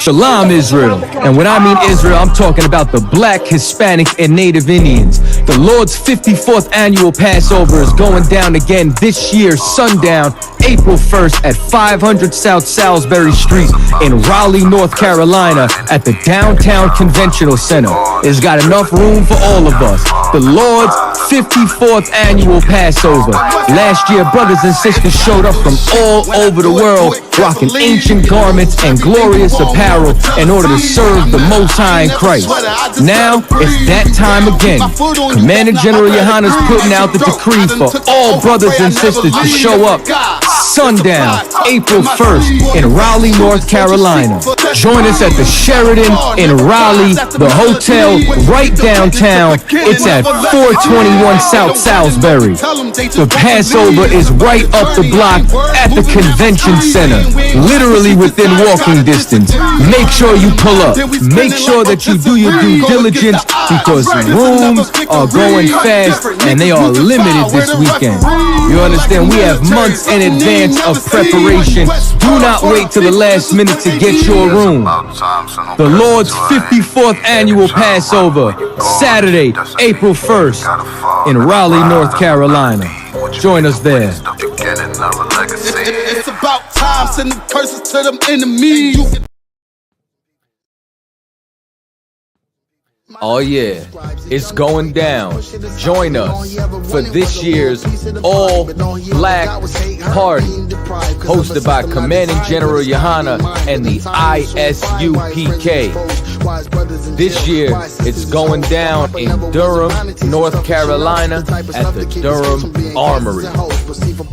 Shalom, Israel. And when I mean Israel, I'm talking about the Black, Hispanic, and Native Indians. The Lord's 54th annual Passover is going down again this year, sundown, April 1st at 500 South Salisbury Street in Raleigh, North Carolina at the Downtown Conventional Center. It's got enough room for all of us. The Lord's 54th annual Passover. Last year, brothers and sisters showed up from all over the world, rocking ancient garments and glorious apparel in order to serve the Most High in Christ. Now, it's that time again. Commander General YAHANNA is putting out the decree for all brothers and sisters to show up sundown, April 1st in Raleigh, North Carolina. Join us at the Sheraton in Raleigh, the hotel right downtown. It's at 421 South Salisbury. The Passover is right up the block at the Convention Center, literally within walking distance. Make sure you pull up. Make sure that you do your due diligence because rooms are going fast and they are limited this weekend. You understand? We have months in advance of preparation. Do not wait till the last minute to get your room. The Lord's 54th annual Passover, Saturday, April 1st in Raleigh, North Carolina. Join us there. It's about time, sending curses to them enemies. Oh yeah, it's going down. Join us for this year's All Black Party, hosted by Commanding General YAHANNA and the I.S.U.P.K. This year, it's going down in Durham, North Carolina at the Durham Armory.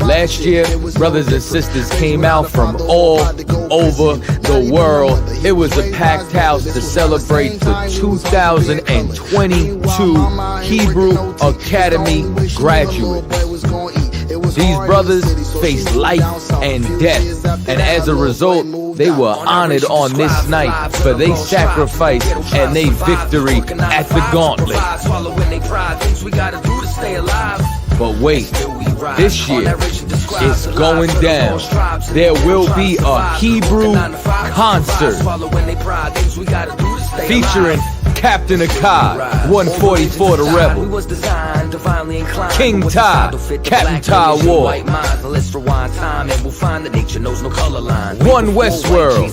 Last year, brothers and sisters came out from all over the world. It was a packed house to celebrate the 2022 Hebrew Academy graduates. These brothers faced life and death, and as a result, they were honored on this night for their sacrifice and their victory at the gauntlet. But wait, this year, it's going down. There will be a Hebrew concert featuring Captain Akkad, 144 the Rebel, King Ty, Captain Ty Ward, One Westworld,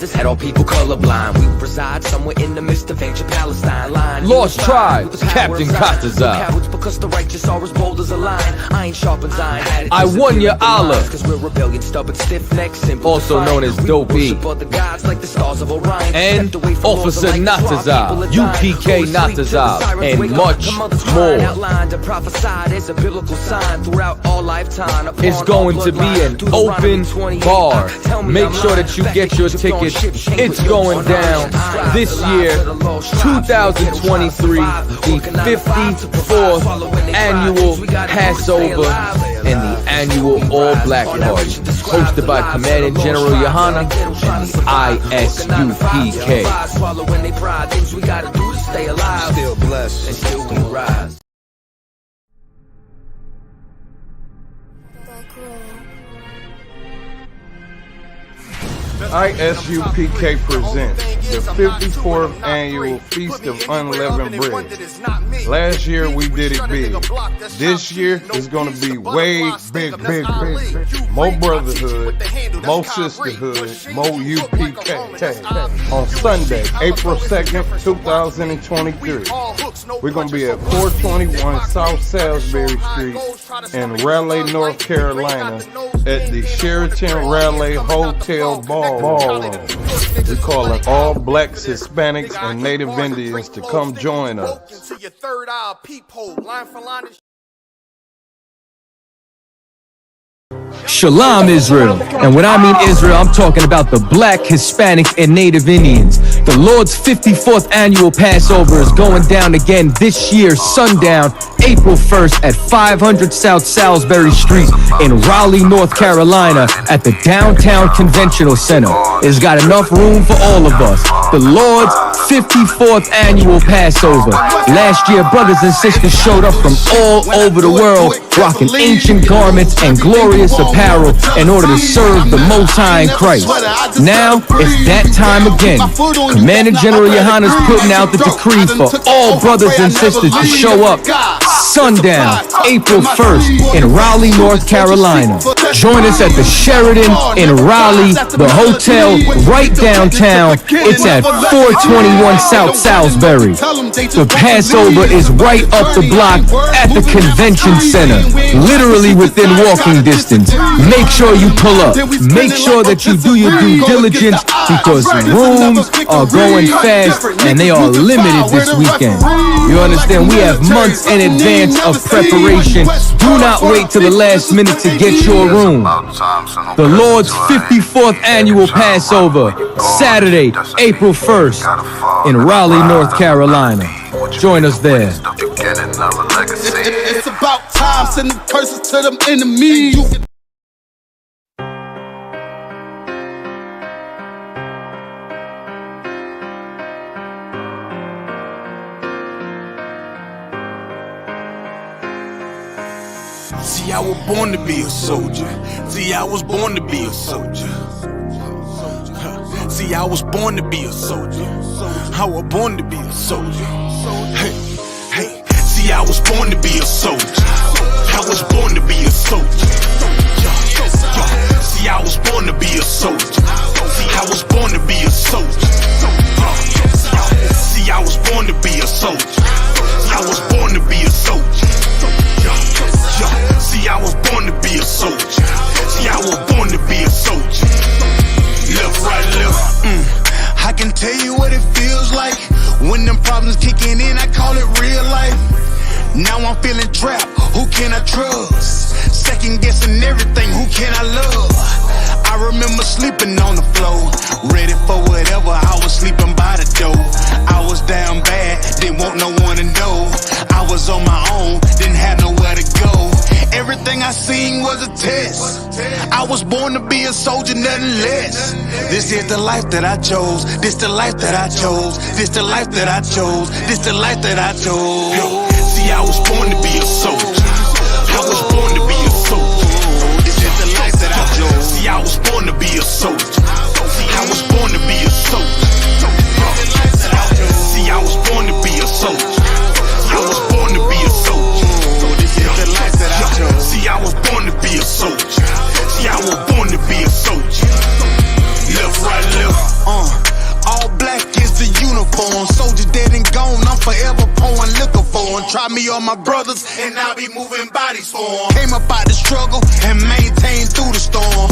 Lost Tribes, Captain Katazar, YAHANNA, also known as Dopey, and Officer Natazar, U.P.K. Natazar, and much more. It's going to be an open bar. Make sure that you get your tickets. It's going down this year, 2023, the 54th annual Passover and the annual All Black Party, hosted by Commanding General YAHANNA and the I.S.U.P.K. Stay alive, still blessed, and still we rise. I.S.U.P.K. presents the 54th annual Feast of Unleavened Bread. Last year we did it big. This year is going to be way big. More brotherhood, more sisterhood, more U.P.K. On Sunday, April 2nd, 2023. We're going to be at 421 South Salisbury Street in Raleigh, North Carolina at the Sheraton Raleigh Hotel Ballroom. We call it all blacks, Hispanics, and Native Indians to come join us. Shalom, Israel. And when I mean Israel, I'm talking about the Black, Hispanic, and Native Indians. The Lord's 54th annual Passover is going down again this year, sundown, April 1st at 500 South Salisbury Street in Raleigh, North Carolina at the Downtown Conventional Center. It's got enough room for all of us. The Lord's 54th annual Passover. Last year, brothers and sisters showed up from all over the world, rocking ancient garments and glorious apparel apparel in order to serve the Most High in Christ. Now, it's that time again. Commander General YAHANNA is putting out the decree for all brothers and sisters to show up sundown, April 1st in Raleigh, North Carolina. Join us at the Sheraton in Raleigh, the hotel right downtown. It's at 421 South Salisbury. The Passover is right up the block at the convention center, literally within walking distance. Make sure you pull up. Make sure that you do your due diligence because rooms are going fast and they are limited this weekend. You understand? We have months in advance of preparation. Do not wait till the last minute to get your room. The Lord's 54th annual Passover, Saturday, April 1st in Raleigh, North Carolina. Join us there. It's about time, sending curses to them enemies. See, I was born to be a soldier. See, I was born to be a soldier. See, I was born to be a soldier. I was born to be a soldier. Hey, hey. See, I was born to be a soldier. I was born to be a soldier. See, I was born to be a soldier. See, I was born to be a soldier. See, I was born to be a soldier. See, I was born to be a soldier. See, I was born to be a soldier. See, I was born to be a soldier. Left, right, left. I can tell you what it feels like when them problems kicking in. I call it real life. Now I'm feeling trapped. Who can I trust? Second guessing everything. Who can I love? I remember sleeping on the floor, ready for whatever. I was sleeping by the door. I was down bad, didn't want no one to know. I was on my own, didn't have nowhere to go. Everything I seen was a test. I was born to be a soldier, nothing less. This is the life that I chose. This the life that I chose. This the life that I chose. This the life that I chose. See, I was born to be a soldier. I was born to be a soldier. This is the life that I chose. See, I was born to be a soldier. See, I was born to be a soldier. See, I was born to be a soldier. See, I was born to be a soldier. This is the life that I chose. See, I was born to be a soldier. See, I was born to be a soldier. Left, right, left. All black is the uniform. Soldiers dead and gone. I'm forever pouring liquor for them. Try me on my brothers, and I'll be moving bodies for them. Came up out the struggle and maintained through the storm.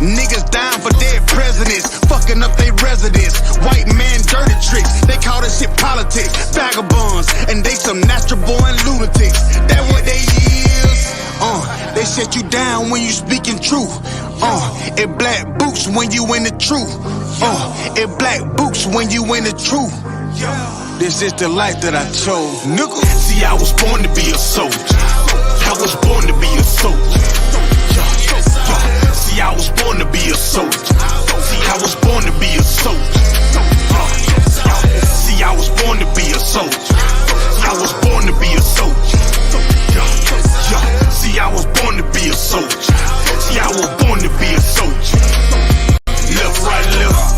Niggas dying for dead presidents, fucking up their residence. White man dirty tricks. They call this shit politics. Vagabonds, and they some natural born lunatics. That what they is. They shut you down when you speaking truth. It black boots when you in the truth. It black boots when you in the truth. This is the life that I chose, nigga. See, I was born to be a soldier. I was born to be a soldier. See, I was born to be a soldier. See, I was born to be a soldier. See, I was born to be a soldier. See, I was born to be a soldier. See, I was born to be a soldier. See, I was born to be a soldier. Left, right, left.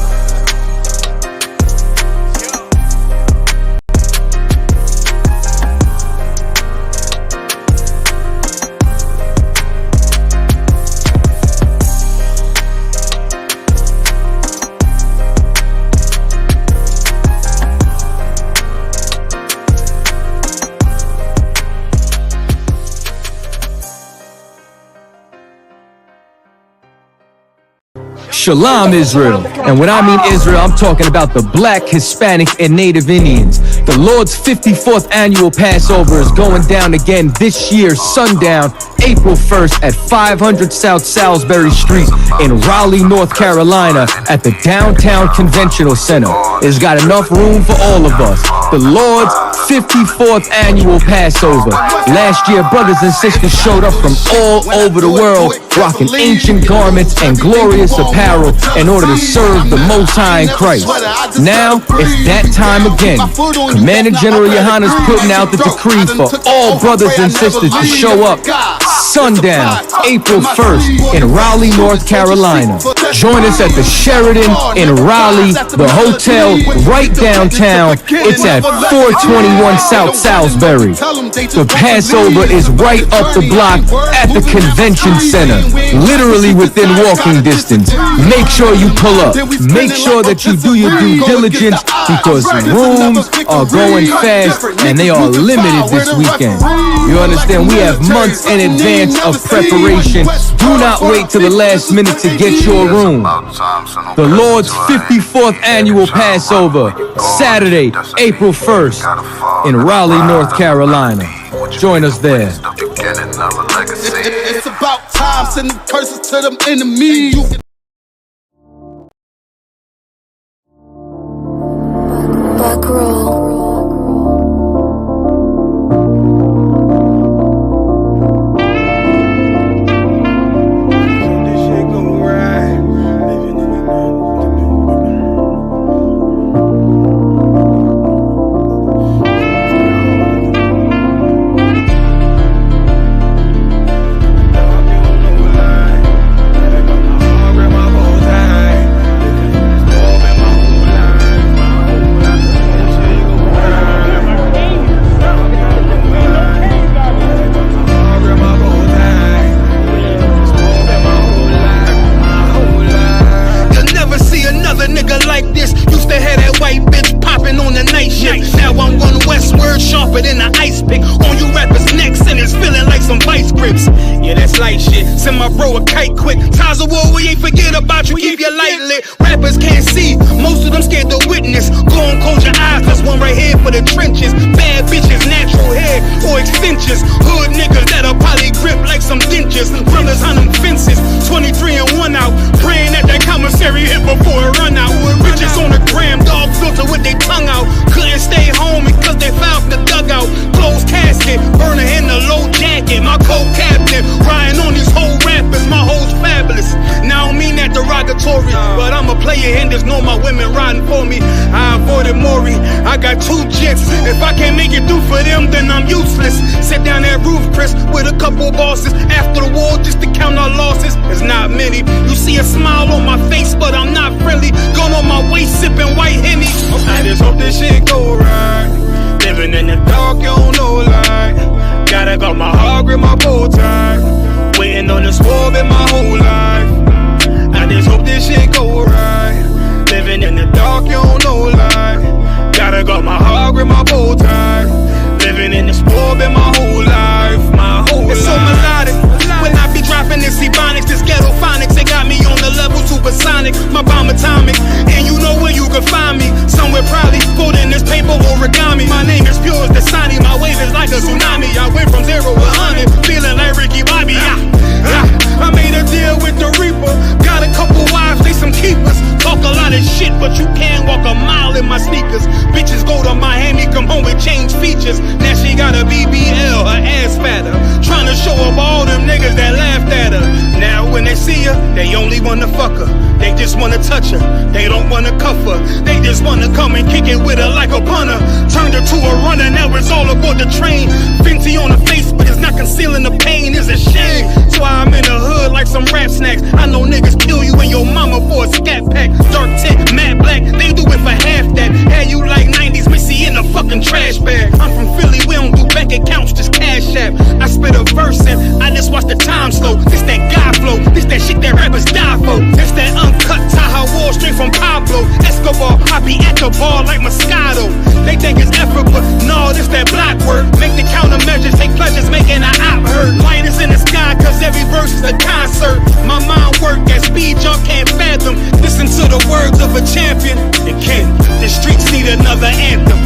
Shalom, Israel. And when I mean Israel, I'm talking about the Black, Hispanic, and Native Indians. The Lord's 54th annual Passover is going down again this year, sundown, April 1st at 500 South Salisbury Street in Raleigh, North Carolina at the Downtown Conventional Center. It's got enough room for all of us. The Lord's 54th annual Passover. Last year, brothers and sisters showed up from all over the world, rocking ancient garments and glorious apparel. apparel in order to serve the Most High in Christ. Now, it's that time again. Commander General YAHANNA is putting out the decree for all brothers and sisters to show up sundown, April 1st in Raleigh, North Carolina. Join us at the Sheridan in Raleigh, the hotel right downtown. It's at 421 South Salisbury. The Passover is right up the block at the convention center, literally within walking distance. Make sure you pull up. Make sure that you do your due diligence because rooms are going fast and they are limited this weekend. You understand? We have months in advance of preparation. Do not wait till the last minute to get your room. The Lord's 54th annual Passover, Saturday, April 1st in Raleigh, North Carolina. Join us there. It's about time, sending curses to them enemies. Back roll. Than an ice pick on you rappers' necks, and it's feeling like some vice grips. Yeah, that's light shit. Send my bro a kite quick. Times of war, we ain't forget about you. Keep your light lit. Rappers can't see. Most of them scared to witness. Go on, close your eyes. There's one right here for the trenches. Bad bitches, natural hair or extensions. Hood niggas that'll probably grip like some dentures. Brothers on them fences. 23 and 1 out. Praying that commissary hit before it run out. Bitches on the gram, dog filter with their tongue out. Couldn't stay home because they found the dugout. Closed casket, burner in the low jacket. My co-captain, riding on these whole rappers. My hoes fabulous. Now I don't mean that derogatory, but I'm a player and there's no my women riding for me. I avoided Maury. I got 2 jets. If I can't make it through for them, then I'm useless. Sit down that roof, Chris, with a couple bosses. After the war, just to count our losses. There's not many. You see a smile on my face, but I'm not friendly. Gun on my waist, sipping white Henny. I just hope this shit go right. Living in the dark, you don't know light. Gotta got my heart with my bow tie. Waiting on the swerve in my whole life. I just hope this shit go right. Living in the dark, you don't know light. Gotta got my heart with my bow tie. Living in the swerve in my whole life. My whole life. It's so melodic. When I be dropping this ebonics, this ghetto phonics, they got me on the level supersonic. My bomb atomic, and you know where you can find me. Somewhere probably folding this paper origami. My name is pure as the Dasani, my wave is like a tsunami. I went from 0 to 100, feeling like Ricky Bobby. I made a deal with the Reaper. Got a couple wives, they some keepers. Talk a lot of shit, but you can't walk a mile in my sneakers. Bitches go to Miami, come home with change features. Now she got a BBL, her ass fatter. Trying to show up all them niggas that laughed at her. Now when they see her, they only wanna fuck her. They just wanna touch her, they don't wanna cuff her. They just wanna come and kick it with her like a punter. Turned her to a runner, now it's all aboard the train. Fenty on her face, but it's not concealing the pain, it's a shame. So I'm in the hood like some rap snacks. I know niggas kill you and your mama for a scat pack. Dark tint, matte black, they do it for half that. Had you like 90s Missy in a fucking trash bag. I'm from Philly, we don't do bank accounts, just cash app. I spit a verse and I just watch the time slow. This that God flow, this that shit that rappers die for. This that uncut Taha Wall straight from Pablo Escobar. I be at the bar like Moscato. They think it's effort, but no, this that block work. Make the countermeasures, take pleasures, making an op hurt. Light is in the sky, cause every verse is a concert. My mind work at speed y'all can't fathom. Listen to the words of a champion. It can. The streets need another anthem.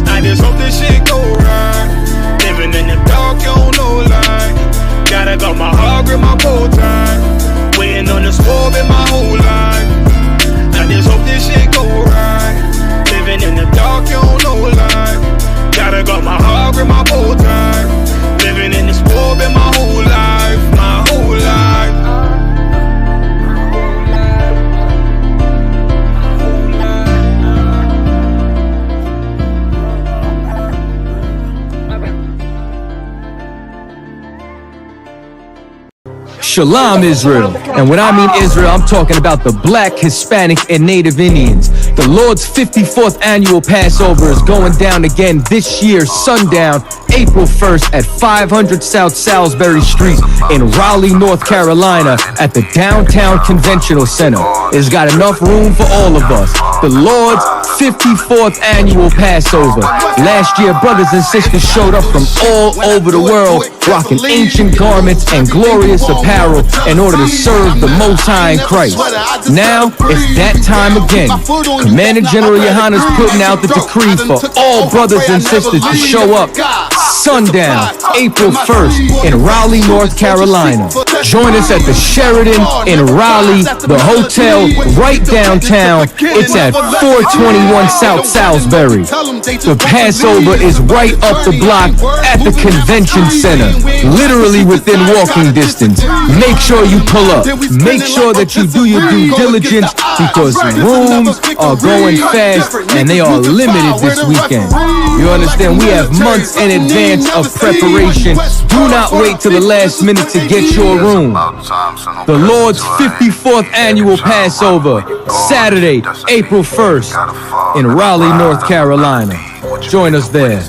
I just hope this shit go right. Living in the dark, you don't know light. Gotta got my heart with my bow tie. Waiting on the swerve in my whole life. I just hope this shit go right. Living in the dark, you don't know light. Gotta got my heart with my bow tie. Living in the swerve in my whole life. My whole life. Shalom, Israel. And when I mean Israel, I'm talking about the Black, Hispanic, and Native Indians. The Lord's 54th annual Passover is going down again this year, sundown, April 1st at 500 South Salisbury Street in Raleigh, North Carolina at the Downtown Conventional Center. It's got enough room for all of us. The Lord's 54th annual Passover. Last year, brothers and sisters showed up from all over the world, rocking ancient garments and glorious apparel in order to serve the Most High in Christ. Now, it's that time again. Commander General YAHANNA is putting out the decree for all brothers and sisters to show up sundown, April 1st in Raleigh, North Carolina. Join us at the Sheraton in Raleigh, the hotel right downtown. It's at 421 South Salisbury. The Passover is right up the block at the convention center, literally within walking distance. Make sure you pull up. Make sure that you do your due diligence because rooms are going fast and they are limited this weekend. You understand? We have months in advance of preparation. Do not wait till the last minute to get your room. The Lord's 54th annual Passover, Saturday, April 1st in Raleigh, North Carolina. Join us there.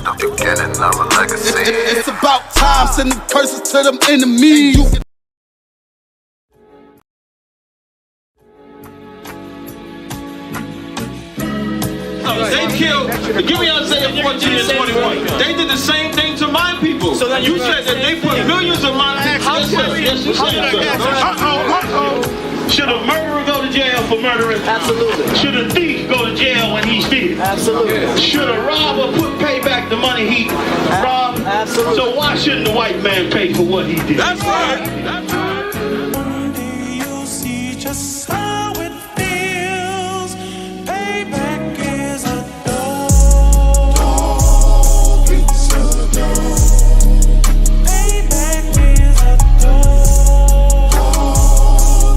It's about time, sending curses to them enemies. They killed, give me Isaiah 14 and 21. They did the same thing to my people. So you said that they put millions of my people. Yes, you said Should a murderer go to jail for murdering? Absolutely. Should a thief go to jail when he steals? Absolutely. Should a robber pay back the money he robbed? Absolutely. So why shouldn't the white man pay for what he did? That's right. That's right. One day you'll see just how it feels. Payback is a dog. It's a dog. Payback is a dog.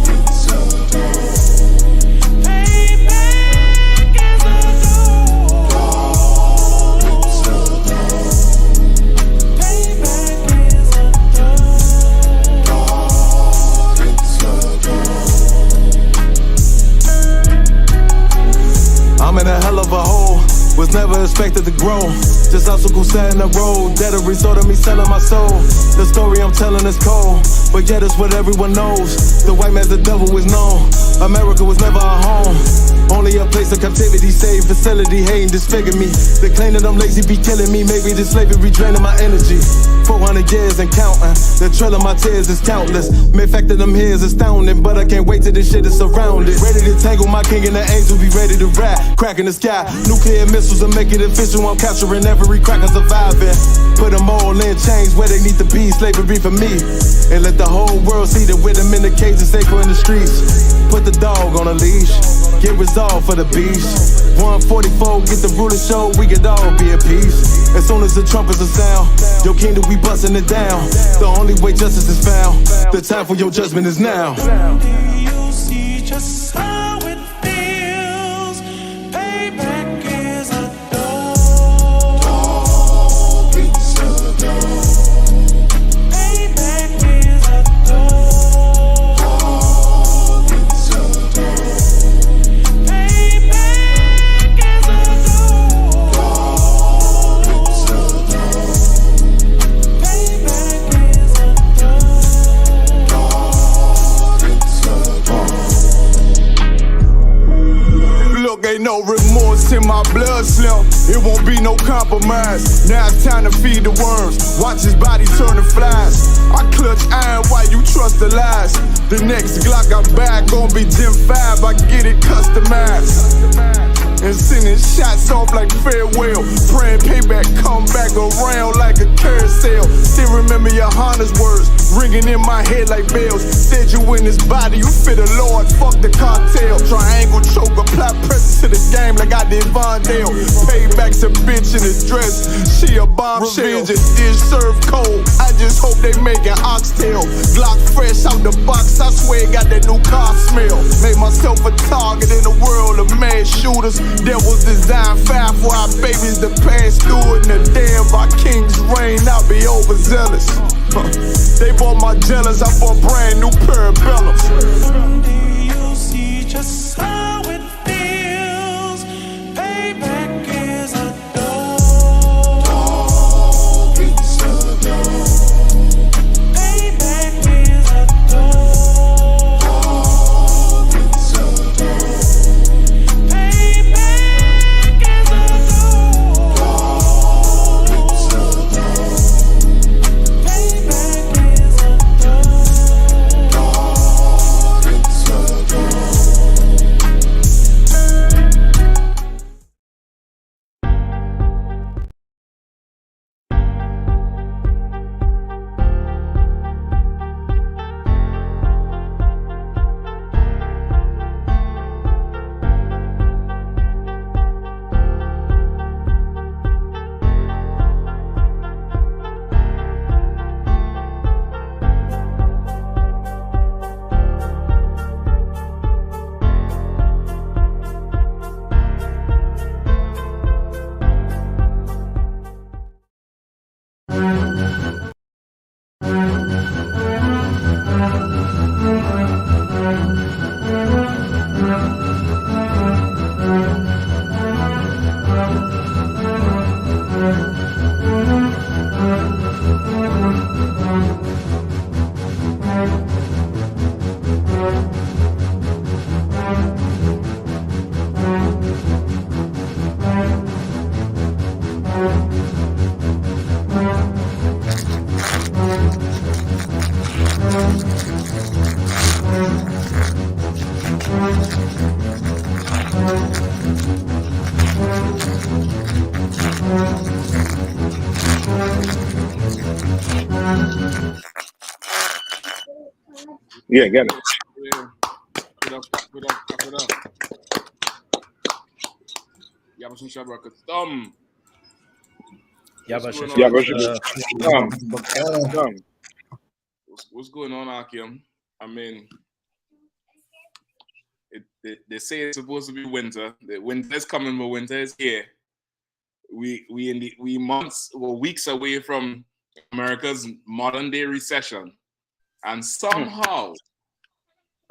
It's a dog. Payback is a dog. It's a dog. Payback is a dog. It's a dog. I'm in a hell of a hole, was never expected to grow. Just obstacles set in the road, that a result of me selling my soul. The story I'm telling is cold, but yet it's what everyone knows. The white man's the devil is known. America was never our home, only a place of captivity, safe facility, hating, disfigure me. They claim that I'm lazy, be killing me. Maybe this slavery draining my energy. 400 years and counting, the trail of my tears is countless. Main fact that I'm here is astounding, but I can't wait till this shit is surrounded. Ready to tangle my king and the angels, be ready to rap. Cracking the sky, nuclear missiles and make it official. I'm capturing every cracker surviving. Put them all in chains where they need to be, slavery for me. And let the whole world see that with them in the cage and safer in the streets. Put the dog on a leash, get resolved for the beast. 144, get the ruler show, we could all be at peace. As soon as the trumpets are sound, your kingdom we busting it down. The only way justice is found, the time for your judgment is now. You'll see just how it feels. Payback is a dog. It's a dog. Payback is a dog. It's a dog. Payback is a dog. It's a dog. Payback is a dog. It's a dog. Look, ain't no remorse in my blood slim. It won't be no compromise. Now it's time to feed the worms. Watch his body turn to flies. I clutch iron while you trust the lies. The next Glock I buy gon' be Gen 5. I get it customized. And sending shots off like farewell. Praying payback come back around like a carousel. Still remember YAHANNA's words ringing in my head like bells. Said you in this body, you fit a Lord, fuck the cartel. Triangle choke, apply pressure to the game like I did Vondale. Payback's a bitch in a dress, she a bombshell. Revenge is served cold, I just hope they make an oxtail. Glock fresh out the box, I swear it got that new car smell. Made myself a target in a world of made mass shooters. That was designed fire for our babies to pass through it. And the day of our king's reign, I'll be overzealous. They bought my jealous, I bought brand new Parabellums. Someday you'll see just how it feels. Payback is a dog. It's a dog. Payback is a dog. It's a dog. Payback is a dog. It's a dog. Payback is a dog. It's a dog. Yeah, get it. Yeah. Put up. Yabashim Shabakathum. What's going on, Akim? I mean, they say it's supposed to be winter. The winter is coming, but winter is here. We weeks away from America's modern day recession, and somehow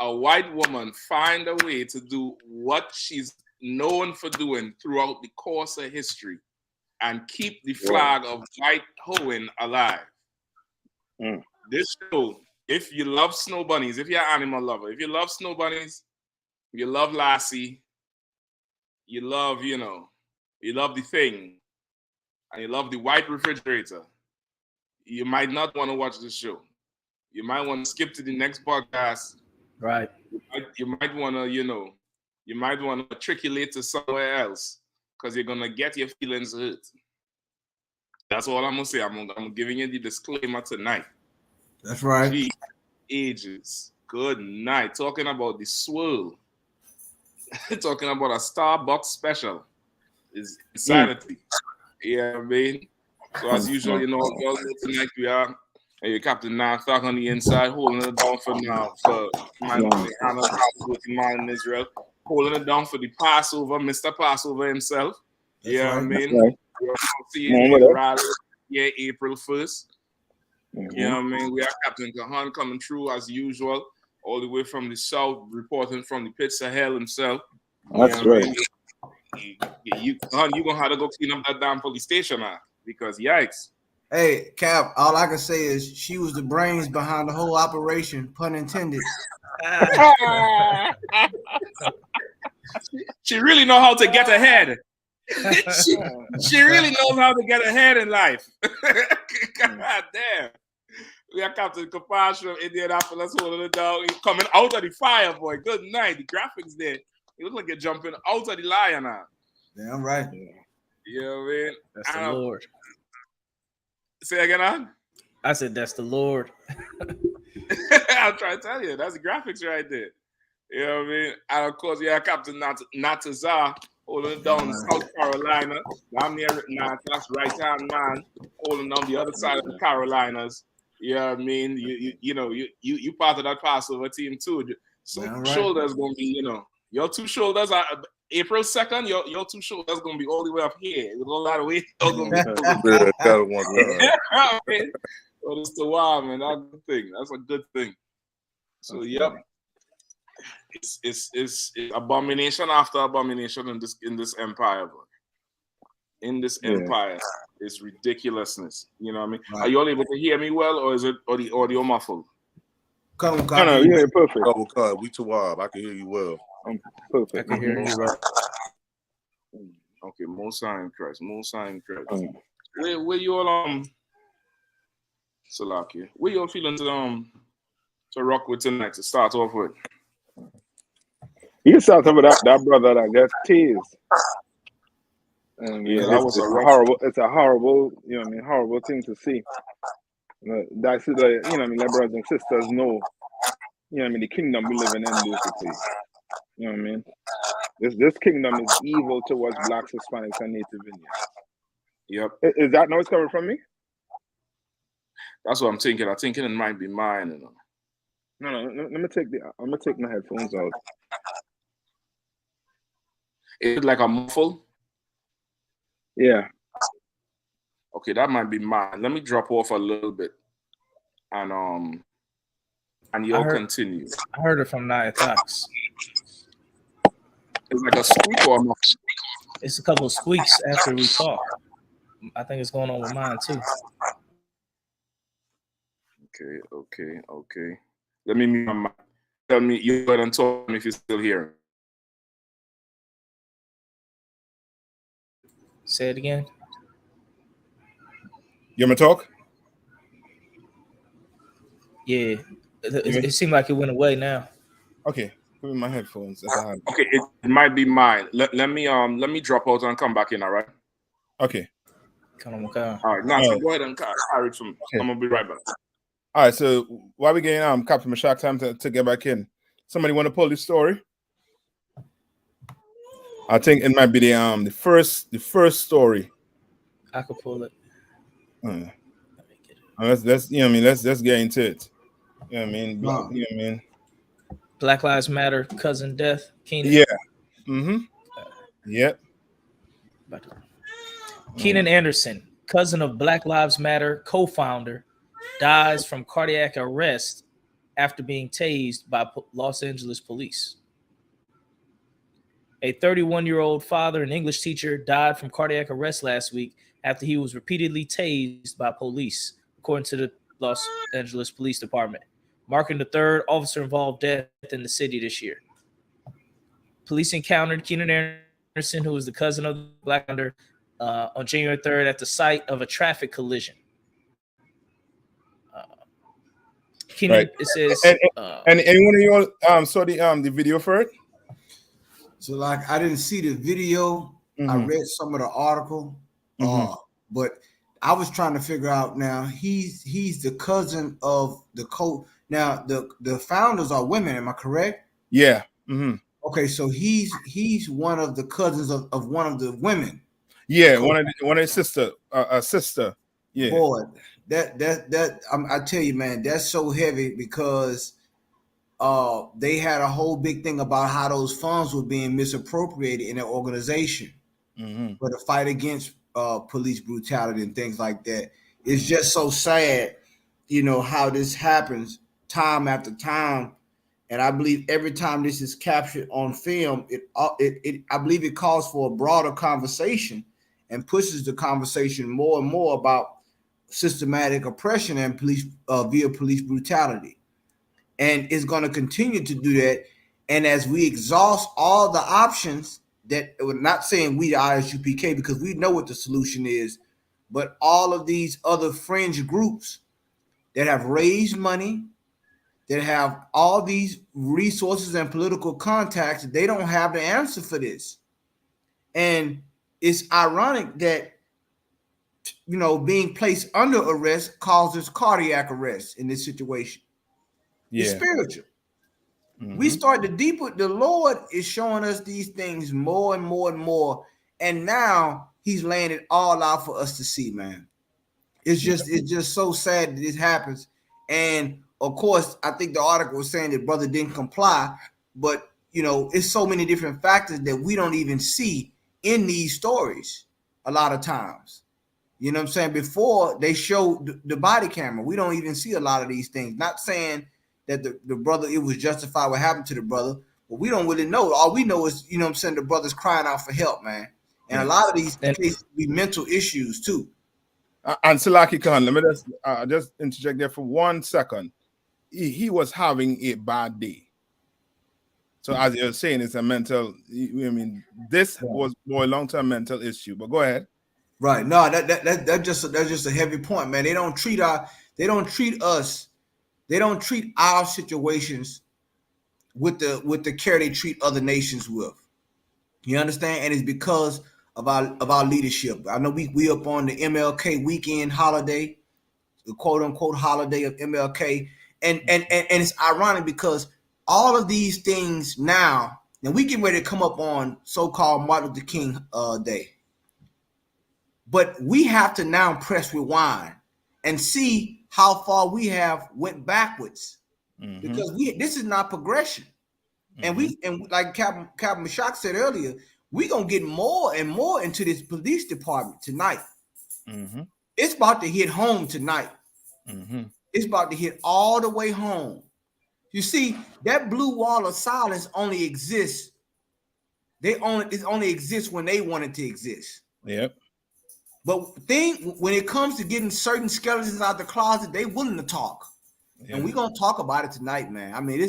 a white woman find a way to do what she's known for doing throughout the course of history and keep the flag of white hoeing alive. This show, if you love snow bunnies, if you're an animal lover, if you love snow bunnies, you love Lassie, you love, you love the thing, and you love the white refrigerator, you might not want to watch this show. You might want to skip to the next podcast. Right. You might want to, you might want to matriculate to somewhere else because you're going to get your feelings hurt. That's all I'm going to say. I'm giving you the disclaimer tonight. That's right. Gee, ages. Good night. Talking about the swirl. Talking about a Starbucks special. Is insanity. Yeah, I mean. So as usual, girls, tonight we are Captain Nathak on the inside, holding it down for now for man in Israel, holding it down for the Passover, Mr. Passover himself. That's right. I mean, we'll see you April 1st. You know what I mean? We have Captain Kahan coming through as usual, all the way from the south, reporting from the pits of hell himself. That's right. You're gonna have to go clean up that damn police station, man, because yikes. Hey, Cap, all I can say is she was the brains behind the whole operation, pun intended. She really knows how to get ahead. she really knows how to get ahead in life. God damn. We have Captain Kapash from Indianapolis holding it down. He's coming out of the fire, boy. Good night. The graphics there. He looks like you're jumping out of the lion now. Damn right. You know what I mean? That's the Lord. Say again, on? I said that's the Lord. I'm trying to tell you, that's the graphics right there. You know what I mean? And of course, yeah, Captain Natazar holding it down in South Carolina. I'm near that's right hand man holding down the other side of the Carolinas. You know what I mean? You part of that Passover team too. So shoulders gonna be, your two shoulders are April 2nd, your two shows that's gonna be all the way up here. With a lot of weight. That one. Well, it's the wild, man. That's a good thing. That's a good thing. So yep. It's abomination after abomination in this empire, bro. In this empire, it's ridiculousness. You know what I mean? Right. Are you all able to hear me well, or is it the audio muffled? No, you're perfect. Oh, God, we too wild. I can hear you well. I'm perfect. I can hear you well. Okay, Most High in Christ. Where you all Salaki? Where you all feeling to rock with tonight to start off with? You can start off with that brother that got teased. That was horrible. It's a horrible, horrible thing to see. That's the, let brothers and sisters know, the kingdom we live in basically. You know what I mean? This kingdom is evil towards blacks, Hispanics, and Native Indians. Yep. Is that noise coming from me? That's what I'm thinking. I'm thinking it might be mine. No. I'm gonna take my headphones out. Is it like a muffle? Yeah. Okay, that might be mine. Let me drop off a little bit, and you'll continue. I heard it from Nia Cox. It's like a squeak or a muffle? It's a couple of squeaks after we talk. I think it's going on with mine too. Okay. Let me mute my mic. Tell me, you go ahead and talk to me if you're still here. Say it again. You want me to talk? Yeah. It seemed like it went away now. Okay. Put in my headphones. Okay, it might be mine. Let me drop out and come back in, all right? Okay. Come on, okay. All right, now so go ahead and carry from. Okay. I'm gonna be right back. All right, so while we getting Captain Mashak time to get back in, somebody want to pull this story? I think it might be the first story. I could pull it. Let's let's get into it. You know what I mean? Wow. You know what I mean? Black Lives Matter, cousin death, Keenan. Yeah. Mm-hmm. Yep. Keenan Anderson, cousin of Black Lives Matter co-founder, dies from cardiac arrest after being tased by Los Angeles police. A 31-year-old father and English teacher died from cardiac arrest last week after he was repeatedly tased by police, according to the Los Angeles Police Department, marking the third officer-involved death in the city this year. Police encountered Keenan Anderson, who was the cousin of the Black founder, on January 3rd at the site of a traffic collision. Keenan, right. It says, and anyone of you saw the video for it? So, like, I didn't see the video. Mm-hmm. I read some of the article, but I was trying to figure out now. He's the cousin of the Now, the founders are women. Am I correct? Yeah. Mm-hmm. Okay, so he's one of the cousins of one of the women. Yeah, one of his sister, a sister. Yeah. Boy, that I tell you, man, that's so heavy because they had a whole big thing about how those funds were being misappropriated in their organization for the fight against police brutality and things like that. It's just so sad, how this happens time after time. And I believe every time this is captured on film, I believe it calls for a broader conversation and pushes the conversation more and more about systematic oppression and police via police brutality. And it's going to continue to do that. And as we exhaust all the options that we're not saying we the I.S.U.P.K, because we know what the solution is, but all of these other fringe groups that have raised money, that have all these resources and political contacts, they don't have the answer for this. And it's ironic that, being placed under arrest causes cardiac arrest in this situation. Yeah. It's spiritual. We start the Lord is showing us these things more and more and more. And now he's laying it all out for us to see, man. It's just so sad that this happens. And of course, I think the article was saying that brother didn't comply, but you know, it's so many different factors that we don't even see in these stories a lot of times. You know what I'm saying? Before they show the body camera, we don't even see a lot of these things. Not saying that the brother, it was justified what happened to the brother, but we don't really know. All we know is, you know what I'm saying, the brother's crying out for help, man. And a lot of these cases be mental issues too. And Salaki Khan, let me just interject there for 1 second. He was having a bad day. So as you're saying, it's a mental, I mean, this was more a long-term mental issue, but go ahead. Right. No, that's just a heavy point, man. They don't treat our situations with the care they treat other nations with. You understand? And it's because of our leadership. I know we up on the MLK weekend holiday, the quote unquote holiday of MLK. And it's ironic because all of these things now we get ready to come up on so-called Martin Luther King Day. But we have to now press rewind and see how far we have went backwards, because this is not progression. And like Captain Mashak said earlier, we're gonna get more and more into this police department tonight. It's about to hit home tonight. It's about to hit all the way home. You see, that blue wall of silence only exists. It only exists when they want it to exist. Yep. But when it comes to getting certain skeletons out the closet, they willing to talk. Yeah. And we're gonna talk about it tonight, man. I mean,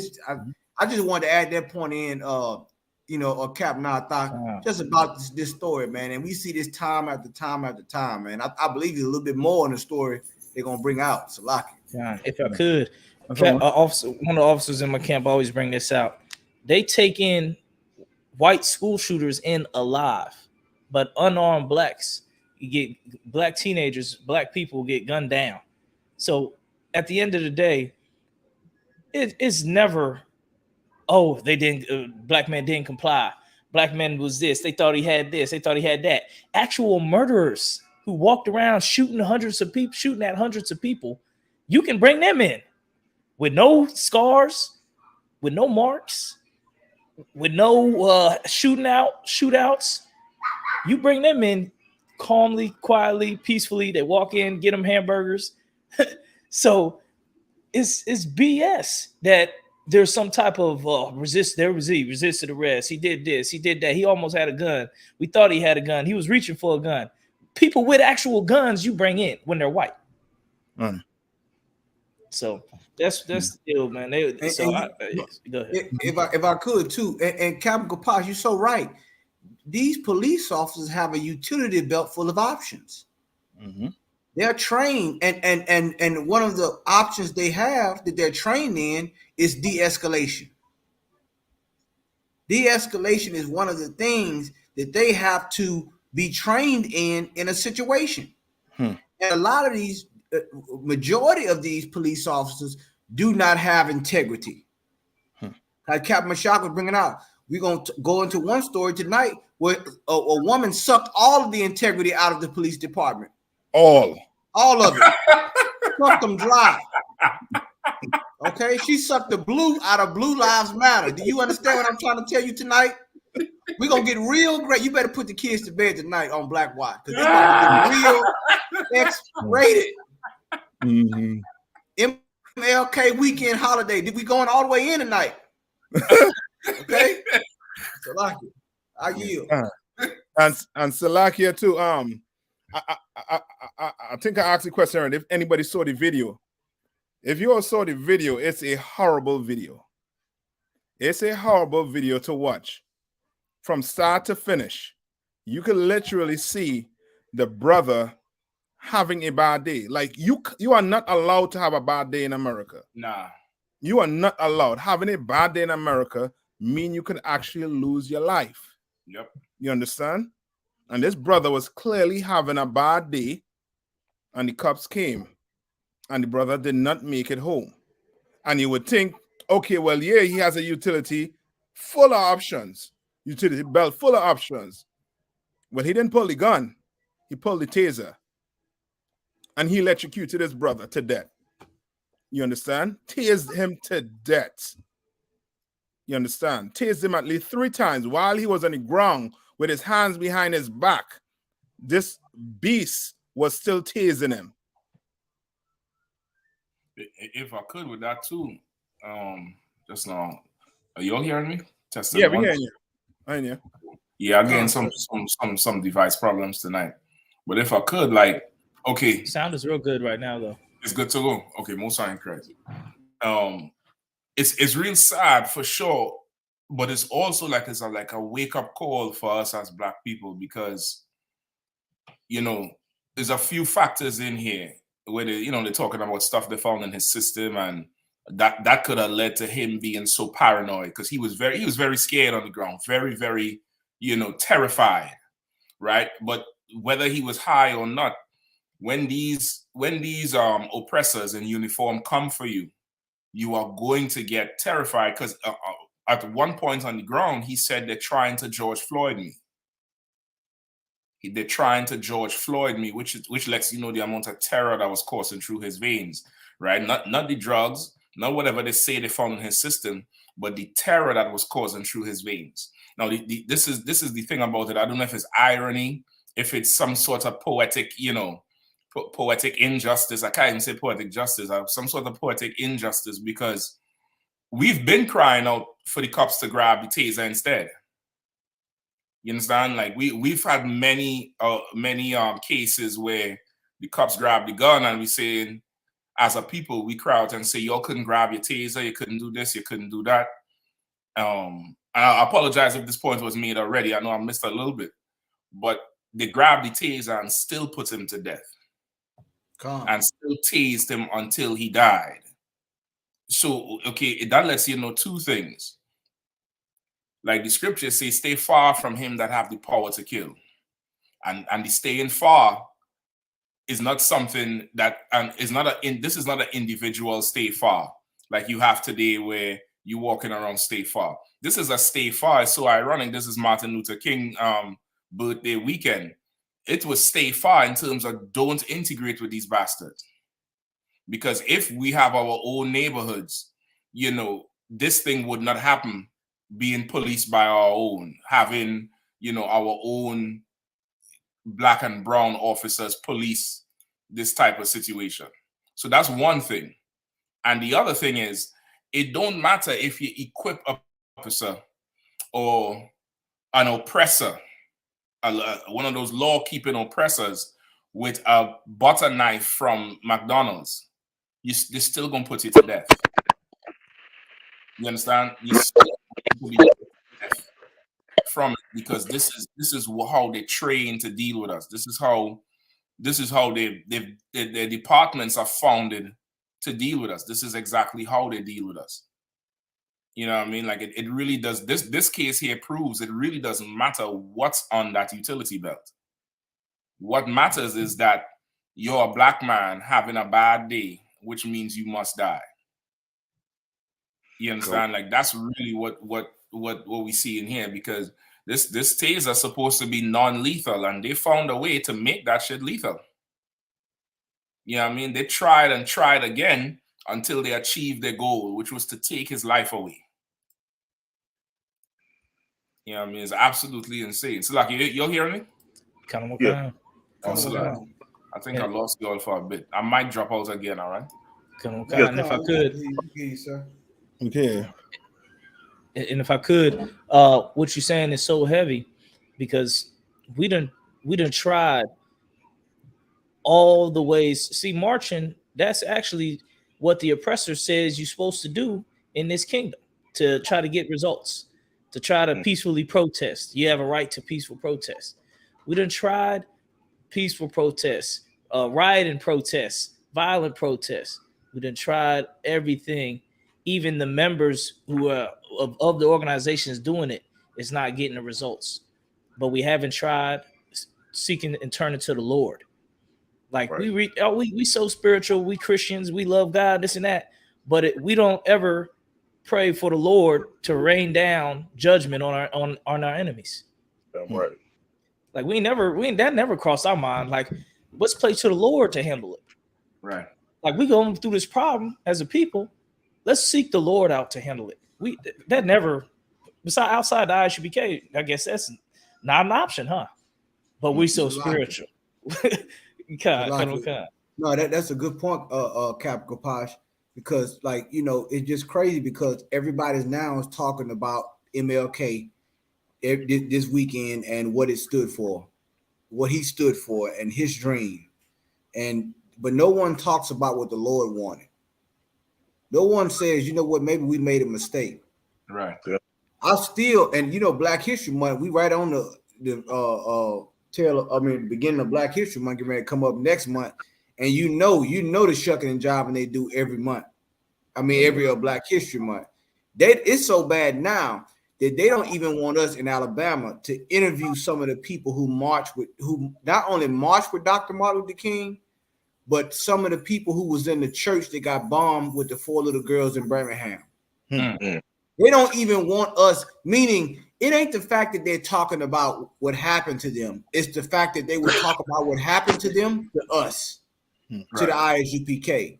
I just wanted to add that point in, Captain, I thought just about this story, man. And we see this time after time after time, man. I believe there's a little bit more in the story they're gonna bring out. Salaki. Yeah, if I could, one of the officers in my camp always bring this out. They take in white school shooters in alive, but unarmed blacks. You get black teenagers, black people get gunned down. So at the end of the day, it's never, they didn't, black man didn't comply. Black man was this. They thought he had this. They thought he had that. Actual murderers who walked around shooting at hundreds of people, you can bring them in with no scars, with no marks, with no shootouts. You bring them in calmly, quietly, peacefully. They walk in, get them hamburgers. So it's BS that there's some type of resisted arrest. He did this, he did that. He almost had a gun. We thought he had a gun. He was reaching for a gun. People with actual guns you bring in when they're white. So that's the deal, man. Go ahead. If I could too, and Captain Kapash, you're so right. These police officers have a utility belt full of options. They're trained, and one of the options they have that they're trained in is de-escalation. De-escalation is one of the things that they have to be trained in a situation. And a lot of these, majority of these police officers do not have integrity. Like Captain Mashak was bringing out, we're going to go into one story tonight where a woman sucked all of the integrity out of the police department. All of it. Sucked them dry. Okay, she sucked the blue out of Blue Lives Matter. Do you understand what I'm trying to tell you tonight? We're gonna get real great. You better put the kids to bed tonight on Black Watch, because it's gonna get real X-rated. MLK weekend holiday. Did we going all the way in tonight? Okay, Salakia, I yield. And Salakia too. I think I asked the question earlier if anybody saw the video. If you all saw the video, it's a horrible video. It's a horrible video to watch from start to finish. You can literally see the brother having a bad day. Like you are not allowed to have a bad day in America. Nah. You are not allowed. Having a bad day in America mean you can actually lose your life. Yep. You understand? And this brother was clearly having a bad day, and the cops came, and the brother did not make it home. And you would think, okay, well, yeah, he has a utility full of options, utility belt full of options. But he didn't pull the gun. He pulled the taser. And he electrocuted his brother to death. You understand? Tased him to death. You understand? Tased him at least 3 times while he was on the ground with his hands behind his back. This beast was still tasing him. If I could with that too, just now, are y'all hearing me? Testing. Yeah, we hearing you. I hear you. Yeah, again, some device problems tonight. But if I could, like, okay, sound is real good right now, though. It's good to go. Okay, most sign crazy. It's real sad for sure, but it's also like it's like a wake up call for us as Black people, because there's a few factors in here where they're talking about stuff they found in his system, and that could have led to him being so paranoid, because he was very scared on the ground, very, very terrified, right? But whether he was high or not, when these oppressors in uniform come for you, you are going to get terrified, because at one point on the ground, he said they're trying to George Floyd me. They're trying to George Floyd me, which lets you know the amount of terror that was coursing through his veins, right? Not the drugs, not whatever they say they found in his system, but the terror that was coursing through his veins. Now, this is the thing about it. I don't know if it's irony, if it's some sort of poetic, poetic injustice. I can't even say poetic justice. Some sort of poetic injustice, because we've been crying out for the cops to grab the taser instead. You understand? Like we've had many cases where the cops grab the gun, and we saying, as a people, we cry out and say, y'all couldn't grab your taser, you couldn't do this, you couldn't do that. I apologize if this point was made already. I know I missed a little bit, but they grabbed the taser and still put him to death. And still tased him until he died. So, okay, that lets you know 2 things. Like the scriptures say, stay far from him that have the power to kill. And the staying far is not something that, this is not an individual stay far like you have today where you walking around stay far. This is a stay far. It's so ironic. This is Martin Luther King birthday weekend. It was stay far in terms of don't integrate with these bastards. Because if we have our own neighborhoods, this thing would not happen, being policed by our own, having, our own Black and brown officers police this type of situation. So that's one thing. And the other thing is, it don't matter if you equip an officer or an oppressor, one of those law-keeping oppressors, with a butter knife from McDonald's, they're still gonna put you to death. You understand? You still going to be death from it, because this is how they train to deal with us. This is how their departments are founded to deal with us. This is exactly how they deal with us. You know what I mean? Like it really does. This case here proves it really doesn't matter what's on that utility belt. What matters is that you're a Black man having a bad day, which means you must die. You understand? Cool. Like that's really what we see in here, because this taser is supposed to be non-lethal, and they found a way to make that shit lethal. You know what I mean? They tried and tried again until they achieved their goal, which was to take his life away. You know what I mean? It's absolutely insane. So, like, you're hearing me? Come on, yeah. I think I lost you all for a bit. I might drop out again, all right? Come on, and if I could. Okay. And if I could, what you're saying is so heavy, because we done tried all the ways. See, marching, that's actually what the oppressor says you're supposed to do in this kingdom, to try to get results, to try to peacefully protest. You have a right to peaceful protest. We done tried peaceful protests, rioting protests, violent protests. We done tried everything. Even the members who are of the organizations doing it is not getting the results. But we haven't tried seeking and turning to the Lord. Like right. we so spiritual, we Christians, we love God, this and that, but we don't ever pray for the Lord to rain down judgment on our enemies. Right. Like that never crossed our mind. Like, let's play to the Lord to handle it. Right. Like, we going through this problem as a people. Let's seek the Lord out to handle it. that never, besides outside the I.S.U.P.K, I guess that's not an option, huh? But we so spiritual. No, that's a good point, Capital Posh, because like, you know, it's just crazy because everybody's now is talking about MLK this weekend and what it stood for, what he stood for, and his dream, but no one talks about what the Lord wanted. No one says, you know what, maybe we made a mistake. Right. Yeah. I still, and you know, Black History Month, we right on the beginning of Black History Month, getting ready to come up next month, and you know the shucking and jiving they do every month. I mean, every Black History Month. It's so bad now that they don't even want us in Alabama to interview some of the people who not only marched with Dr. Martin Luther King, but some of the people who was in the church that got bombed with the 4 little girls in Birmingham. Mm-hmm. They don't even want us, meaning it ain't the fact that they're talking about what happened to them. It's the fact that they would talk about what happened to them to us, to the I.S.U.P.K.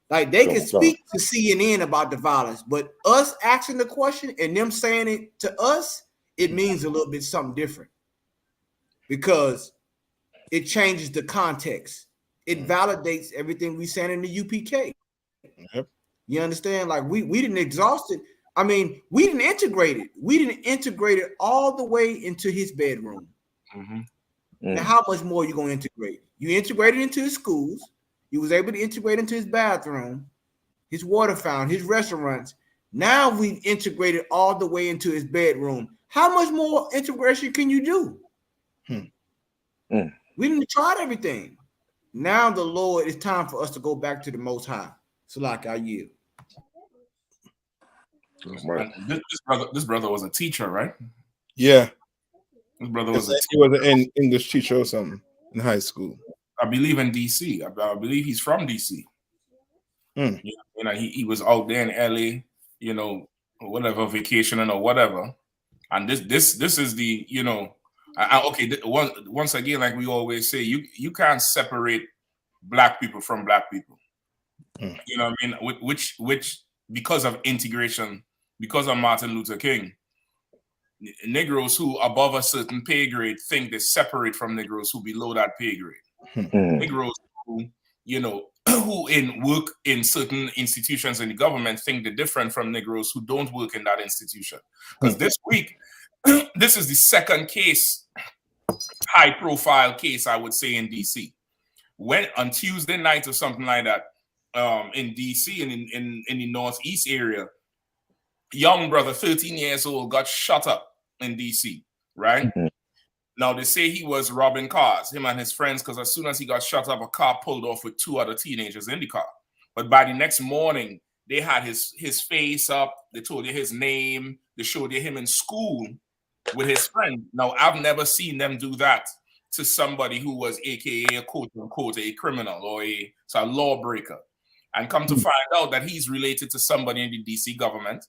Like they can speak to CNN about the violence, but us asking the question and them saying it to us, it means a little bit something different because it changes the context. It validates everything we saying in the UPK. Yep. You understand? Like we didn't exhaust it. I mean, we didn't integrate it. We didn't integrate it all the way into his bedroom. Mm-hmm. Now, how much more are you going to integrate? You integrated into his schools. You was able to integrate into his bathroom, his water fountain, his restaurants. Now we've integrated all the way into his bedroom. How much more integration can you do? We didn't try everything. Now the Lord, it's time for us to go back to the Most High. So like I yield. This brother was a teacher, right? Yeah. His brother was he was an English teacher or something in high school. I believe in DC. I believe he's from DC. You know, he was out there in LA, you know, whatever, vacationing or whatever. And this is the, you know, once again, like we always say, you can't separate Black people from Black people. You know what I mean? Which because of integration, because of Martin Luther King, Negroes who above a certain pay grade think they separate from Negroes who below that pay grade. Negroes who, you know, who work in certain institutions in the government think they're different from Negroes who don't work in that institution. Because this week, this is the second case, high profile case, I would say, in DC. When on Tuesday night or something like that, in DC and in the Northeast area, young brother, 13 years old, got shot up in DC, right? Now, they say he was robbing cars, him and his friends, because as soon as he got shot up, a car pulled off with 2 other teenagers in the car. But by the next morning, they had his face up. They told you his name. They showed you him in school with his friend. Now, I've never seen them do that to somebody who was AKA a quote-unquote a criminal or a lawbreaker. And come to find out that he's related to somebody in the DC government.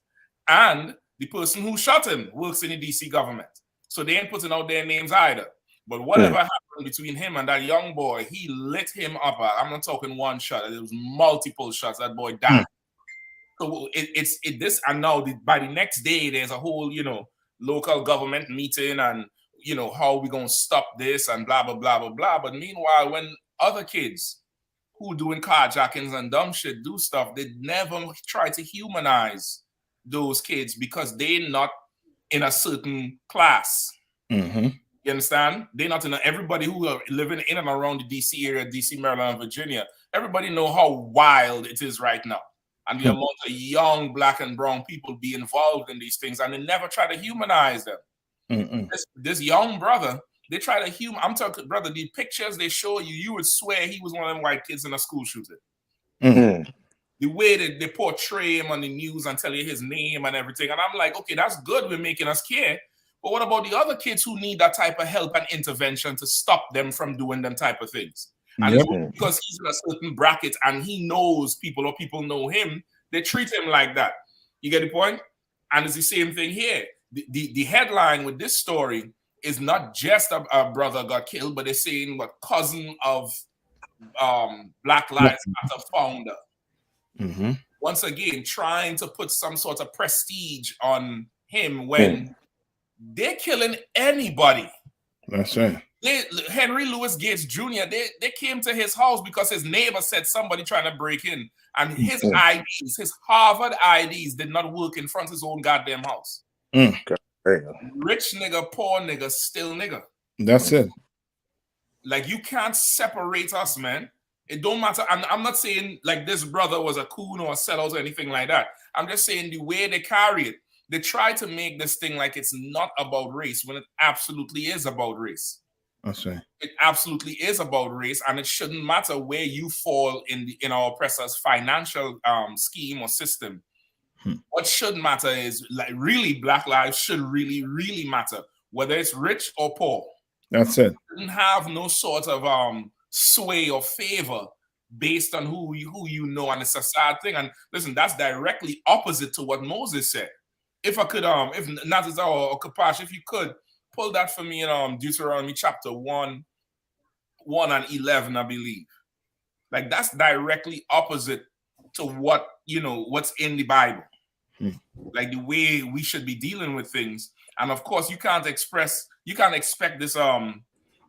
And the person who shot him works in the DC government. So they ain't putting out their names either. But whatever happened between him and that young boy, he lit him up. I'm not talking one shot. It was multiple shots. That boy died. So it's this. And now by the next day, there's a whole, you know, local government meeting and, you know, how we going to stop this and blah, blah, blah, blah, blah. But meanwhile, when other kids who doing carjackings and dumb shit do stuff, they never try to humanize those kids because they're not in a certain class. You understand? They're not in everybody who are living in and around the DC area, DC, Maryland, and Virginia. Everybody know how wild it is right now. And the amount of young Black and brown people be involved in these things, and they never try to humanize them. This young brother, they try to I'm talking, brother, the pictures they show you, you would swear he was one of them white kids in a school shooting. The way that they portray him on the news and tell you his name and everything. And I'm like, okay, that's good. We're making us care. But what about the other kids who need that type of help and intervention to stop them from doing them type of things? And it's because he's in a certain bracket and he knows people or people know him, they treat him like that. You get the point? And it's the same thing here. The headline with this story is not just a brother got killed, but they're saying what cousin of Black Lives Matter founder. once again, trying to put some sort of prestige on him when they're killing anybody. That's right. Henry Louis Gates Jr., they came to his house because his neighbor said somebody trying to break in. And his IDs, his Harvard IDs did not work in front of his own goddamn house. Rich nigga, poor nigga, still nigga. That's it. Like, you can't separate us, man. It don't matter. I'm not saying like this brother was a coon or a sellout or anything like that. I'm just saying the way they carry it. They try to make this thing like it's not about race when it absolutely is about race. That's right. It absolutely is about race, and it shouldn't matter where you fall in our oppressor's financial scheme or system. What should matter is, like, really, Black lives should really, really matter, whether it's rich or poor. That's it. Shouldn't have no sort of sway or favor based on who you know, and it's a sad thing. And listen, that's directly opposite to what Moses said. If I could, if Natazar or Kapash, if you could pull that for me in Deuteronomy chapter 1 and 11, I believe. Like, that's directly opposite to what, you know, what's in the Bible. Like, the way we should be dealing with things. And of course, you can't expect this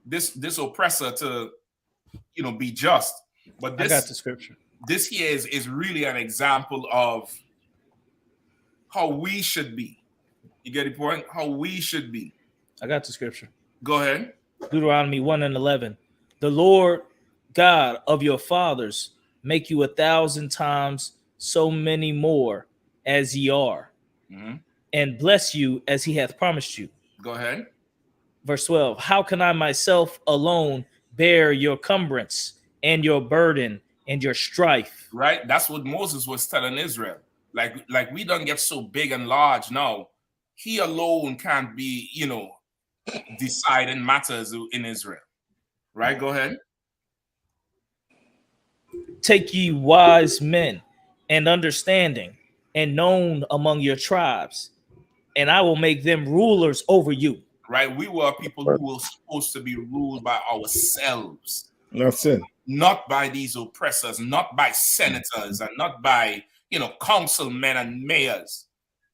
this oppressor to, you know, be just. But this, I got the scripture. This here is really an example of how we should be. You get the point? How we should be. I got the scripture. Go ahead. Deuteronomy 1 and 11. The Lord God of your fathers make you 1,000 times so many more as ye are, and bless you as he hath promised you. Go ahead. Verse 12. How can I myself alone bear your cumbrance and your burden and your strife? Right? That's what Moses was telling Israel. Like we don't get so big and large now. He alone can't be, you know, deciding matters in Israel. Right? Go ahead. Take ye wise men and understanding and known among your tribes, and I will make them rulers over you. Right? We were people who were supposed to be ruled by ourselves. That's it. Not by these oppressors, not by senators, and not by, you know, councilmen and mayors.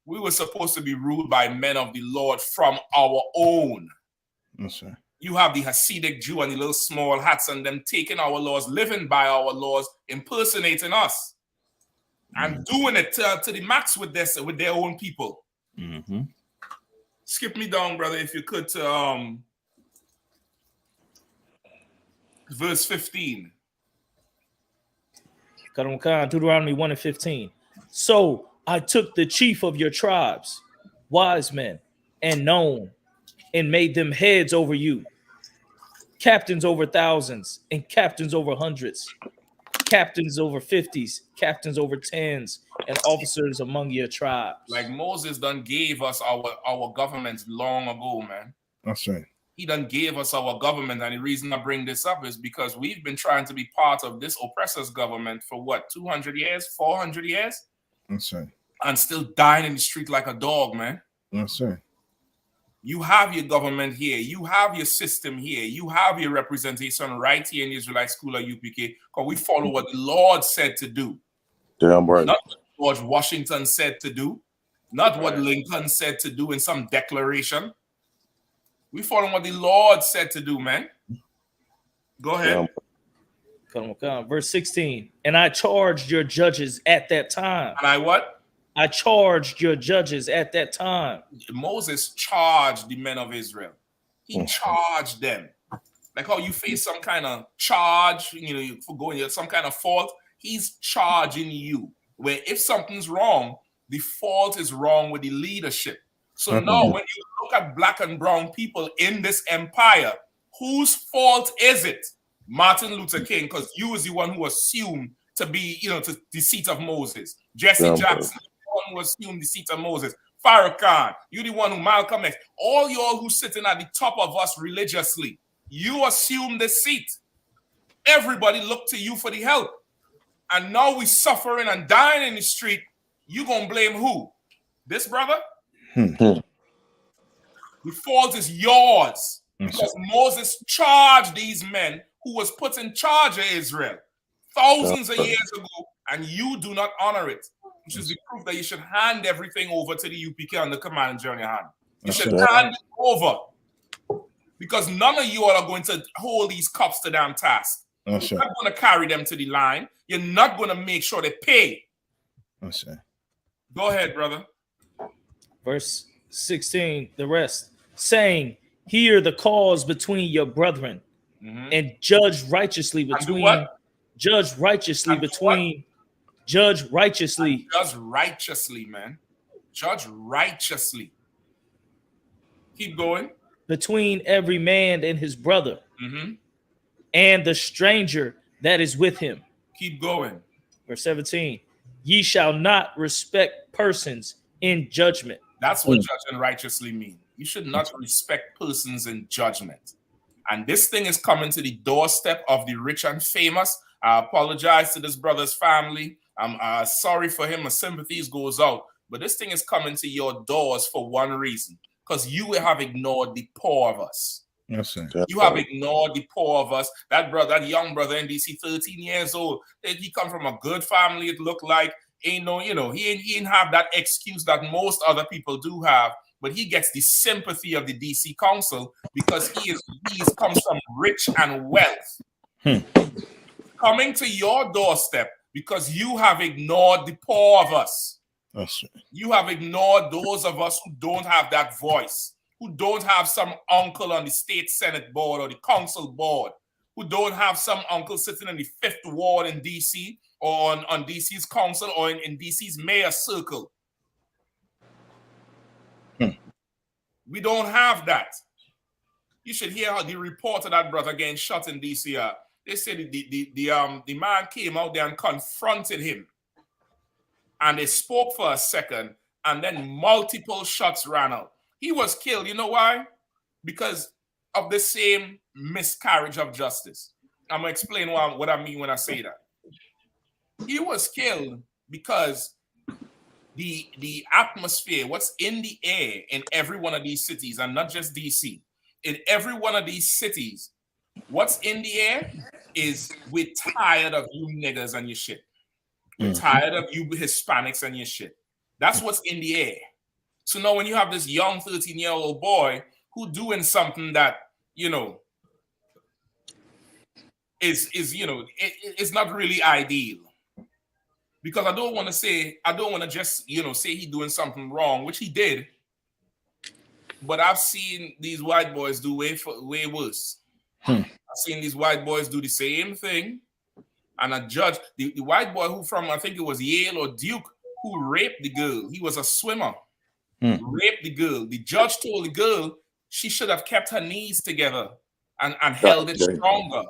We were supposed to be ruled by men of the Lord from our own. That's right. You have the Hasidic Jew and the little small hats and them taking our laws, living by our laws, impersonating us, and doing it to the max with their own people. Skip me down, brother, if you could, to verse 15. Deuteronomy 1 and 15. So I took the chief of your tribes, wise men, and known, and made them heads over you, captains over thousands, and captains over hundreds, captains over 50s, captains over 10s, and officers among your tribes. Like Moses done gave us our government long ago, man. That's right. He done gave us our government, and the reason I bring this up is because we've been trying to be part of this oppressor's government for what, 200 years, 400 years? That's right. And still dying in the street like a dog, man. That's right. You have your government here. You have your system here. You have your representation right here in the Israelite school at UPK, because we follow what the Lord said to do. Damn right. Not what George Washington said to do. Not what Lincoln said to do in some declaration. We follow what the Lord said to do, man. Go ahead. Come on. Verse 16. And I charged your judges at that time. And I what? I charged your judges at that time. Moses charged the men of Israel. He charged them. Like how you face some kind of charge, you know, for going some kind of fault. He's charging you. Where if something's wrong, the fault is wrong with the leadership. So now when you look at black and brown people in this empire, whose fault is it? Martin Luther King, because you was the one who assumed to be, you know, to the seat of Moses. Jesse Jackson, the one who assumed the seat of Moses. Farrakhan, you the one who Malcolm X. All y'all who sitting at the top of us religiously, you assume the seat. Everybody look to you for the help. And now we suffering and dying in the street. You gonna blame who? This brother? The fault is yours. Because Moses charged these men who was put in charge of Israel thousands of years ago, and you do not honor it, which is the proof that you should hand everything over to the U.P.K under command and join your hand. You should hand it over, because none of you all are going to hold these cops to damn task. You're not going to carry them to the line. You're not going to make sure they pay. Go ahead, brother. Verse 16, the rest, saying, hear the cause between your brethren, and judge righteously between man. Judge righteously. Keep going. Between every man and his brother, and the stranger that is with him. Keep going. Verse 17, ye shall not respect persons in judgment. That's what judging righteously means. You should not respect persons in judgment. And this thing is coming to the doorstep of the rich and famous. I apologize to this brother's family. I'm sorry for him. My sympathies goes out. But this thing is coming to your doors for one reason. Because you have ignored the poor of us. Yes, sir. You have ignored the poor of us. That brother, that young brother in DC, 13 years old, he come from a good family, it looked like. Ain't no, he ain't have that excuse that most other people do have. But he gets the sympathy of the DC Council because he's comes from rich and wealth. Coming to your doorstep because you have ignored the poor of us. You have ignored those of us who don't have that voice, who don't have some uncle on the state senate board or the council board, who don't have some uncle sitting in the 5th ward in DC or on DC's council or in DC's mayor circle. We don't have that. You should hear how the report of that brother getting shot in DC. They said the man came out there and confronted him. And they spoke for a second, and then multiple shots ran out. He was killed. You know why? Because of the same miscarriage of justice. I'm going to explain what I mean when I say that. He was killed because the atmosphere, what's in the air in every one of these cities, and not just DC, in every one of these cities, what's in the air is we're tired of you niggas and your shit. We're tired of you Hispanics and your shit. That's what's in the air. So now when you have this young 13-year-old boy who doing something that, is not really ideal. Because I don't want to just, say he doing something wrong, which he did. But I've seen these white boys do way worse. I've seen these white boys do the same thing. And a judge, the white boy who from, I think it was Yale or Duke, who raped the girl. He was a swimmer. Raped the girl. The judge told the girl she should have kept her knees together and held it stronger.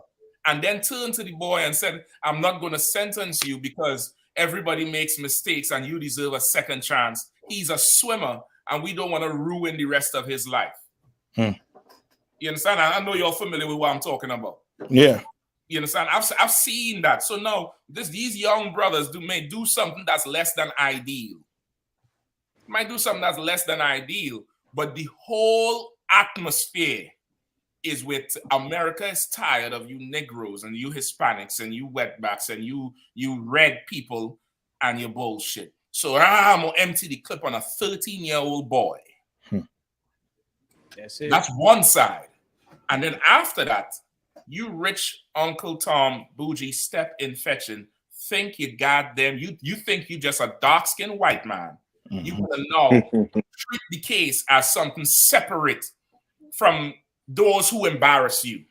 And then turned to the boy and said, I'm not going to sentence you because everybody makes mistakes and you deserve a second chance. He's a swimmer and we don't want to ruin the rest of his life. You understand? I know you're familiar with what I'm talking about. Yeah. You understand? I've seen that. So now these young brothers may do something that's less than ideal. Might do something that's less than ideal, but the whole atmosphere is with America is tired of you Negroes and you Hispanics and you wetbacks and you red people and your bullshit. So I'm gonna empty the clip on a 13-year-old boy. That's it. That's one side. And then after that, you rich Uncle Tom Bougie step in fetching, think you goddamn, you think you just a dark-skinned white man. You wanna know, treat the case as something separate from those who embarrass you.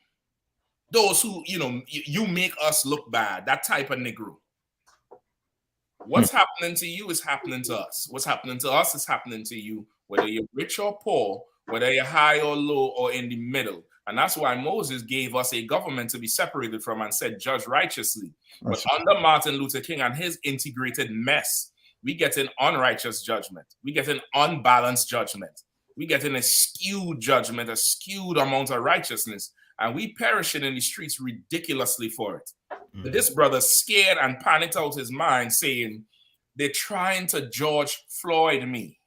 Those who, you make us look bad, that type of Negro. What's happening to you is happening to us. What's happening to us is happening to you, whether you're rich or poor, whether you're high or low or in the middle. And that's why Moses gave us a government to be separated from and said, judge righteously. But under Martin Luther King and his integrated mess, we get an unrighteous judgment. We get an unbalanced judgment. We get an skewed judgment, a skewed amount of righteousness. And we perishing in the streets ridiculously for it. But this brother scared and panicked out his mind saying, they're trying to George Floyd me.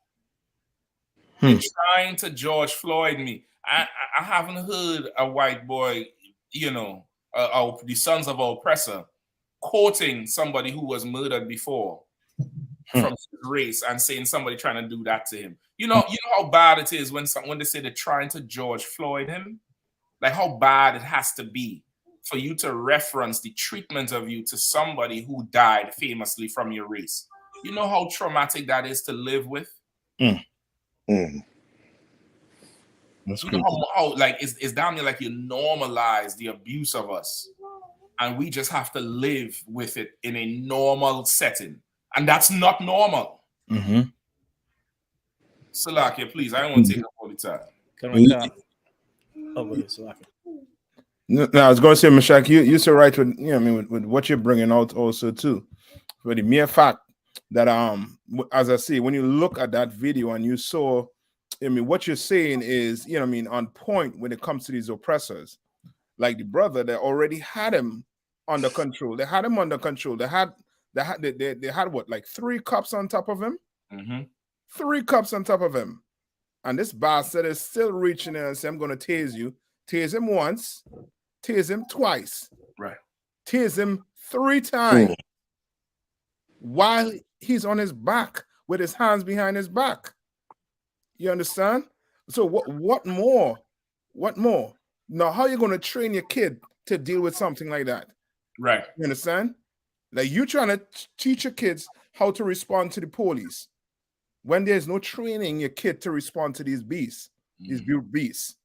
They're trying to George Floyd me. I haven't heard a white boy, the sons of our oppressor, quoting somebody who was murdered before from his race and saying somebody trying to do that to him. You know how bad it is when they say they're trying to George Floyd him? Like how bad it has to be for you to reference the treatment of you to somebody who died famously from your race. You know how traumatic that is to live with? That's you know how like it's damn near like you normalize the abuse of us, and we just have to live with it in a normal setting, and that's not normal. Salakia, please, I don't want to take up all the time. No, I was going to say, Meshach, you're so right with with what you're bringing out also too. For the mere fact that as I say, when you look at that video and you saw, what you're saying is, on point when it comes to these oppressors. Like the brother that already had him under control. They had him under control. They had what, like 3 cops on top of him? 3 cops on top of him. And this bastard is still reaching in and saying, I'm going to tase you. Tase him once. Tase him twice. Right. Tase him 3 times. While he's on his back with his hands behind his back. You understand? So what more? What more? Now, how are you going to train your kid to deal with something like that? Right. You understand? Like you trying to teach your kids how to respond to the police when there's no training your kid to respond to these beasts, these beasts.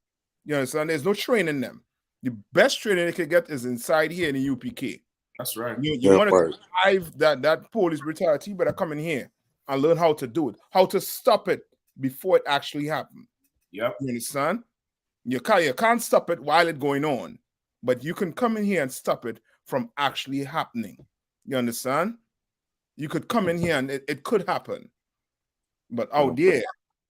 You understand? There's no training them. The best training they can get is inside here in the UPK. That's right. You want to survive that police brutality, you better come in here and learn how to do it, how to stop it before it actually happens. Yep. You understand? You can't stop it while it's going on, but you can come in here and stop it from actually happening. You understand? You could come in here and it could happen. But out there,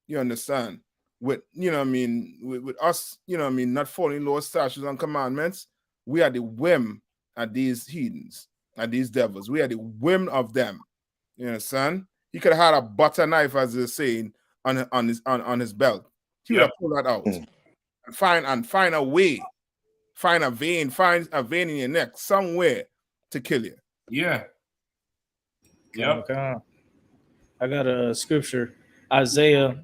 you understand, with with us, not following laws, statutes, and commandments, we are the whim at these heathens, at these devils. We are the whim of them. You understand? He could have had a butter knife, as they're saying, on his belt. He would have pulled that out. And find a way, find a vein in your neck somewhere to kill you. Yeah. Yep. I got a scripture, Isaiah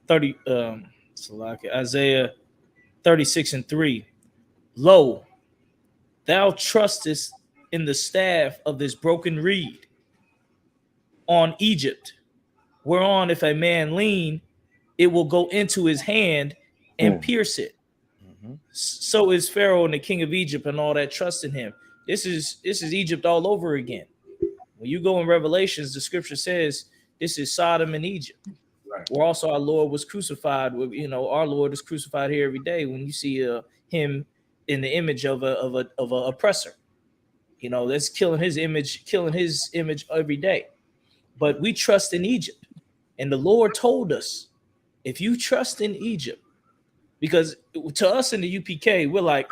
36:3. Lo, thou trustest in the staff of this broken reed on Egypt, whereon if a man lean, it will go into his hand and pierce it. So is Pharaoh and the king of Egypt and all that trust in him. This is Egypt all over again. When you go in Revelations, the scripture says this is Sodom and Egypt, where also our Lord was crucified. Our Lord is crucified here every day. When you see him in the image of a oppressor, that's killing his image every day. But we trust in Egypt, and the Lord told us, if you trust in Egypt, because to us in the UPK, we're like,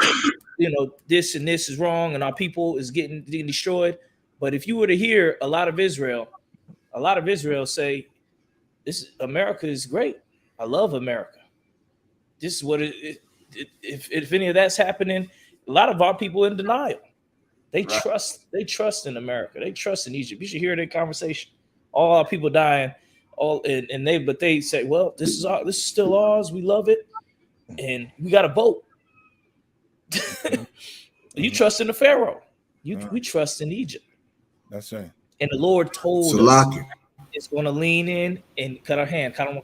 this and this is wrong, and our people is getting destroyed. But if you were to hear a lot of Israel say, "This America is great. I love America. This is what it if any of that's happening." A lot of our people in denial. They trust in America. They trust in Egypt. You should hear that conversation. All our people dying, but they say, "Well, this is still ours. We love it, and we got a boat." You trust in the Pharaoh. We trust in Egypt. That's right. And the Lord told us it's going to lean in and cut our hand. No,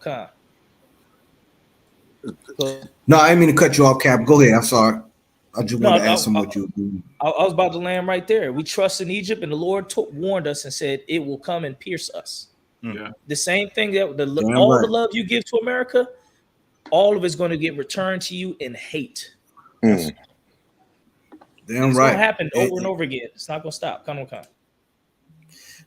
I didn't mean to cut you off, Cap. Go ahead. I'm sorry. I just want to ask him what you were doing. I was about to land right there. We trust in Egypt, and the Lord warned us and said it will come and pierce us. Yeah. The same thing that the love you give to America, all of it's going to get returned to you in hate. Damn it's right. It's going to happen over and over again. It's not going to stop. Come.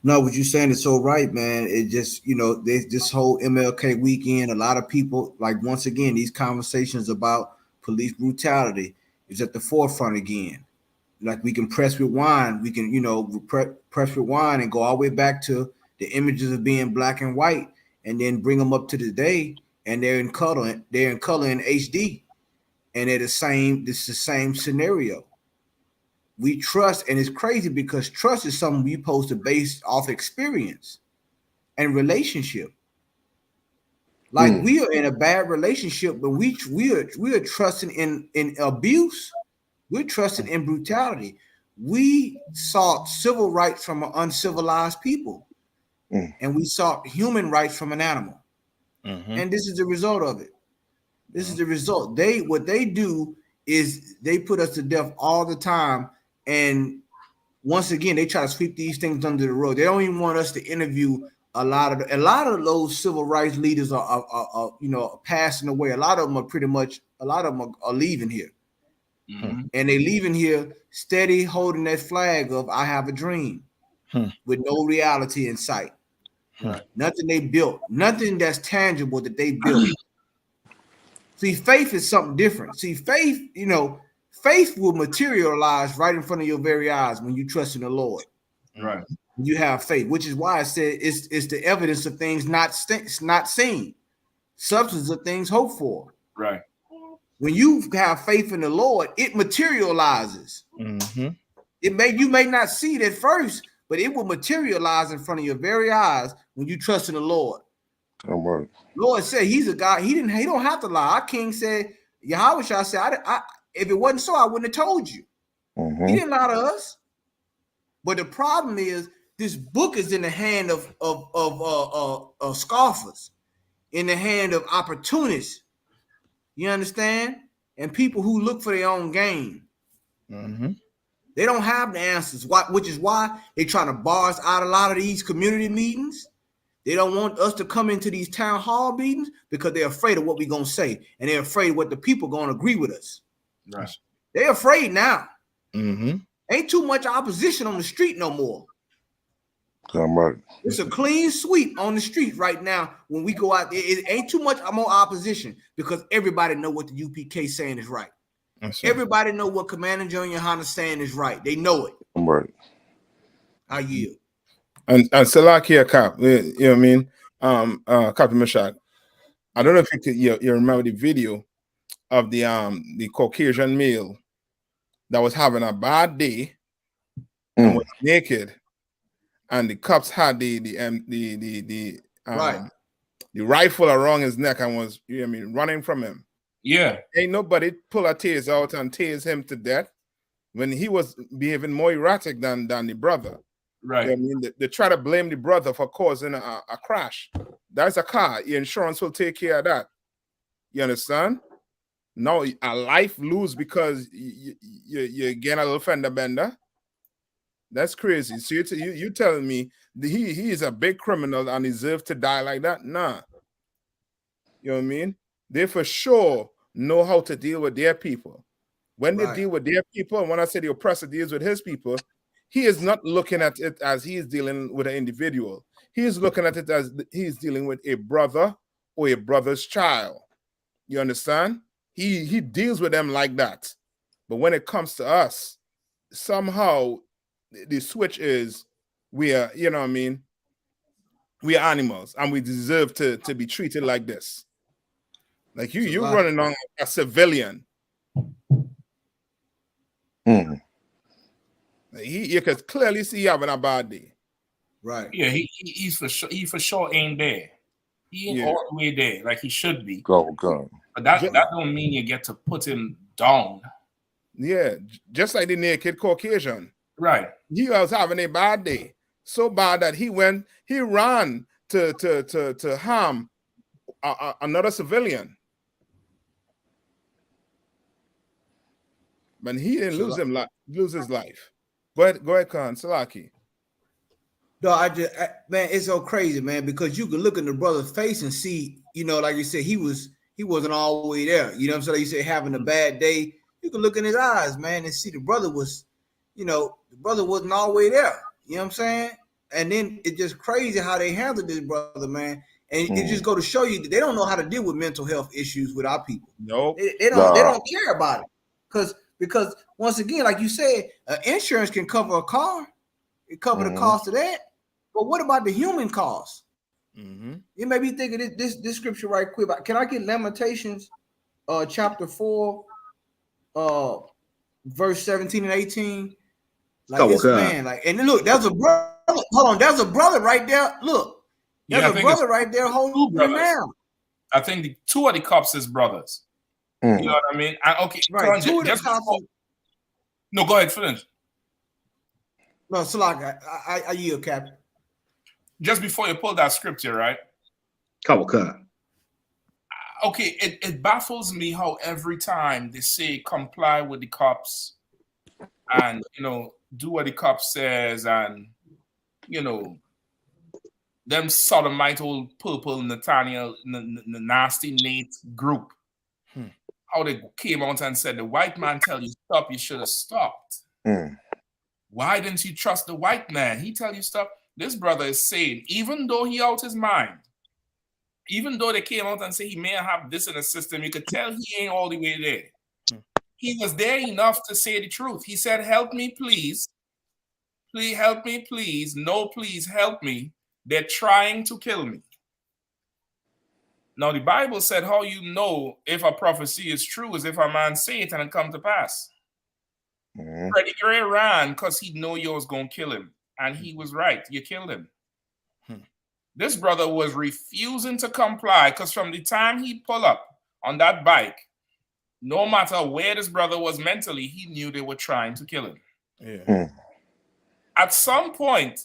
No, what you're saying is so right, man. It just, this whole MLK weekend, a lot of people, like, once again, these conversations about police brutality is at the forefront again. Like, we can press rewind. We can, press rewind and go all the way back to the images of being black and white, and then bring them up to today, and they're in color in HD, and they're the same. This is the same scenario. we trust, and it's crazy because trust is something we supposed to base off experience and relationship. Like we are in a bad relationship, but we are trusting in abuse. We're trusting in brutality. We sought civil rights from an uncivilized people, and we sought human rights from an animal. And this is the result of it. This is the result. What they do is they put us to death all the time, and once again they try to sweep these things under the rug. They don't even want us to interview a lot of those civil rights leaders are passing away. A lot of them are leaving here. And they leaving here steady holding that flag of I have a dream with no reality in sight. Nothing they built, nothing that's tangible that they built. See, faith is something different. See, faith, faith will materialize right in front of your very eyes when you trust in the Lord. Right. You have faith, which is why I said it's the evidence of things not seen, substance of things hoped for. Right. When you have faith in the Lord, it materializes. You may not see it at first, but it will materialize in front of your very eyes when you trust in the Lord. Lord said He's a God. He don't have to lie. Our King said, Yahweh said, if it wasn't so, I wouldn't have told you. He didn't lie to us. But the problem is, this book is in the hand of scoffers, in the hand of opportunists. You understand? And people who look for their own gain. They don't have the answers, which is why they're trying to bar us out of a lot of these community meetings. They don't want us to come into these town hall meetings because they're afraid of what we're going to say. And they're afraid what the people going to agree with us. Right. They're afraid now. Ain't too much opposition on the street no more. It's a clean sweep on the street right now. When we go out there, it ain't too much more opposition because everybody know what the UPK saying is right. Everybody know what Commander John YAHANNA saying is right. They know it. I yield. And Salakia Cap, you know what I mean? Captain Meshach, I don't know if you remember the video of the Caucasian male that was having a bad day and was naked, and the cops had the rifle around his neck and was running from him. Yeah, ain't nobody pull a taser out and tase him to death when he was behaving more erratic than the brother. Right. You know they try to blame the brother for causing a crash. That's a car. Your insurance will take care of that. You understand? No, a life lose because you get a little fender bender. That's crazy. So you telling me he is a big criminal and deserves to die like that? Nah. You know what I mean? They for sure know how to deal with their people. When they deal with their people, and when I say the oppressor deals with his people, he is not looking at it as he is dealing with an individual. He is looking at it as he's dealing with a brother or a brother's child. You understand? He deals with them like that. But when it comes to us, somehow the switch is we are, you know what I mean? We are animals and we deserve to be treated like this. Like you're running on a civilian. You can clearly see having a bad day. Right. Yeah, he's for sure. He for sure ain't there. He ain't all the way there like he should be. Go. But that don't mean you get to put him down. Yeah, just like the naked Caucasian. Right. He was having a bad day. So bad that he ran to harm another civilian. But he didn't lose his life. Go ahead, Khan. Salaki. No, man, it's so crazy, man, because you can look in the brother's face and see, like you said, he wasn't all the way there. You know what I'm saying? Like you said, having a bad day. You can look in his eyes, man, and see the brother was, the brother wasn't all the way there. You know what I'm saying? And then it's just crazy how they handled this brother, man. And it just go to show you that they don't know how to deal with mental health issues with our people. Nope. They don't care about it. Because once again, like you said, insurance can cover a car. It cover the cost of that. But what about the human cost? You may be thinking this scripture right quick. Can I get Lamentations chapter 4, verse 17 and 18? Like it's man, like, and look, there's a brother. Hold on, there's a brother right there. Look, there's a brother right there holding him down. I think the two of the cops is brothers. You know what I mean? Okay, right. Two of the cops. No, go ahead, finish. No, so like I yield, Captain. Just before you pull that scripture, right? Okay, it baffles me how every time they say comply with the cops and, you know, do what the cop says and, you know, them sodomite old purple Nathaniel, nasty Nate group, how they came out and said, the white man tell you stop, you should have stopped. Why didn't you trust the white man? He tell you stop. This brother is saying, even though he out his mind, even though they came out and say he may have this in the system, you could tell he ain't all the way there. He was there enough to say the truth. He said, help me, please. Please help me, please. No, please help me. They're trying to kill me. Now, the Bible said how you know if a prophecy is true is if a man say it and it come to pass. Freddie Gray ran because he knew you was going to kill him. And he was right. You killed him. This brother was refusing to comply because from the time he pulled up on that bike, no matter where this brother was mentally, he knew they were trying to kill him. At some point,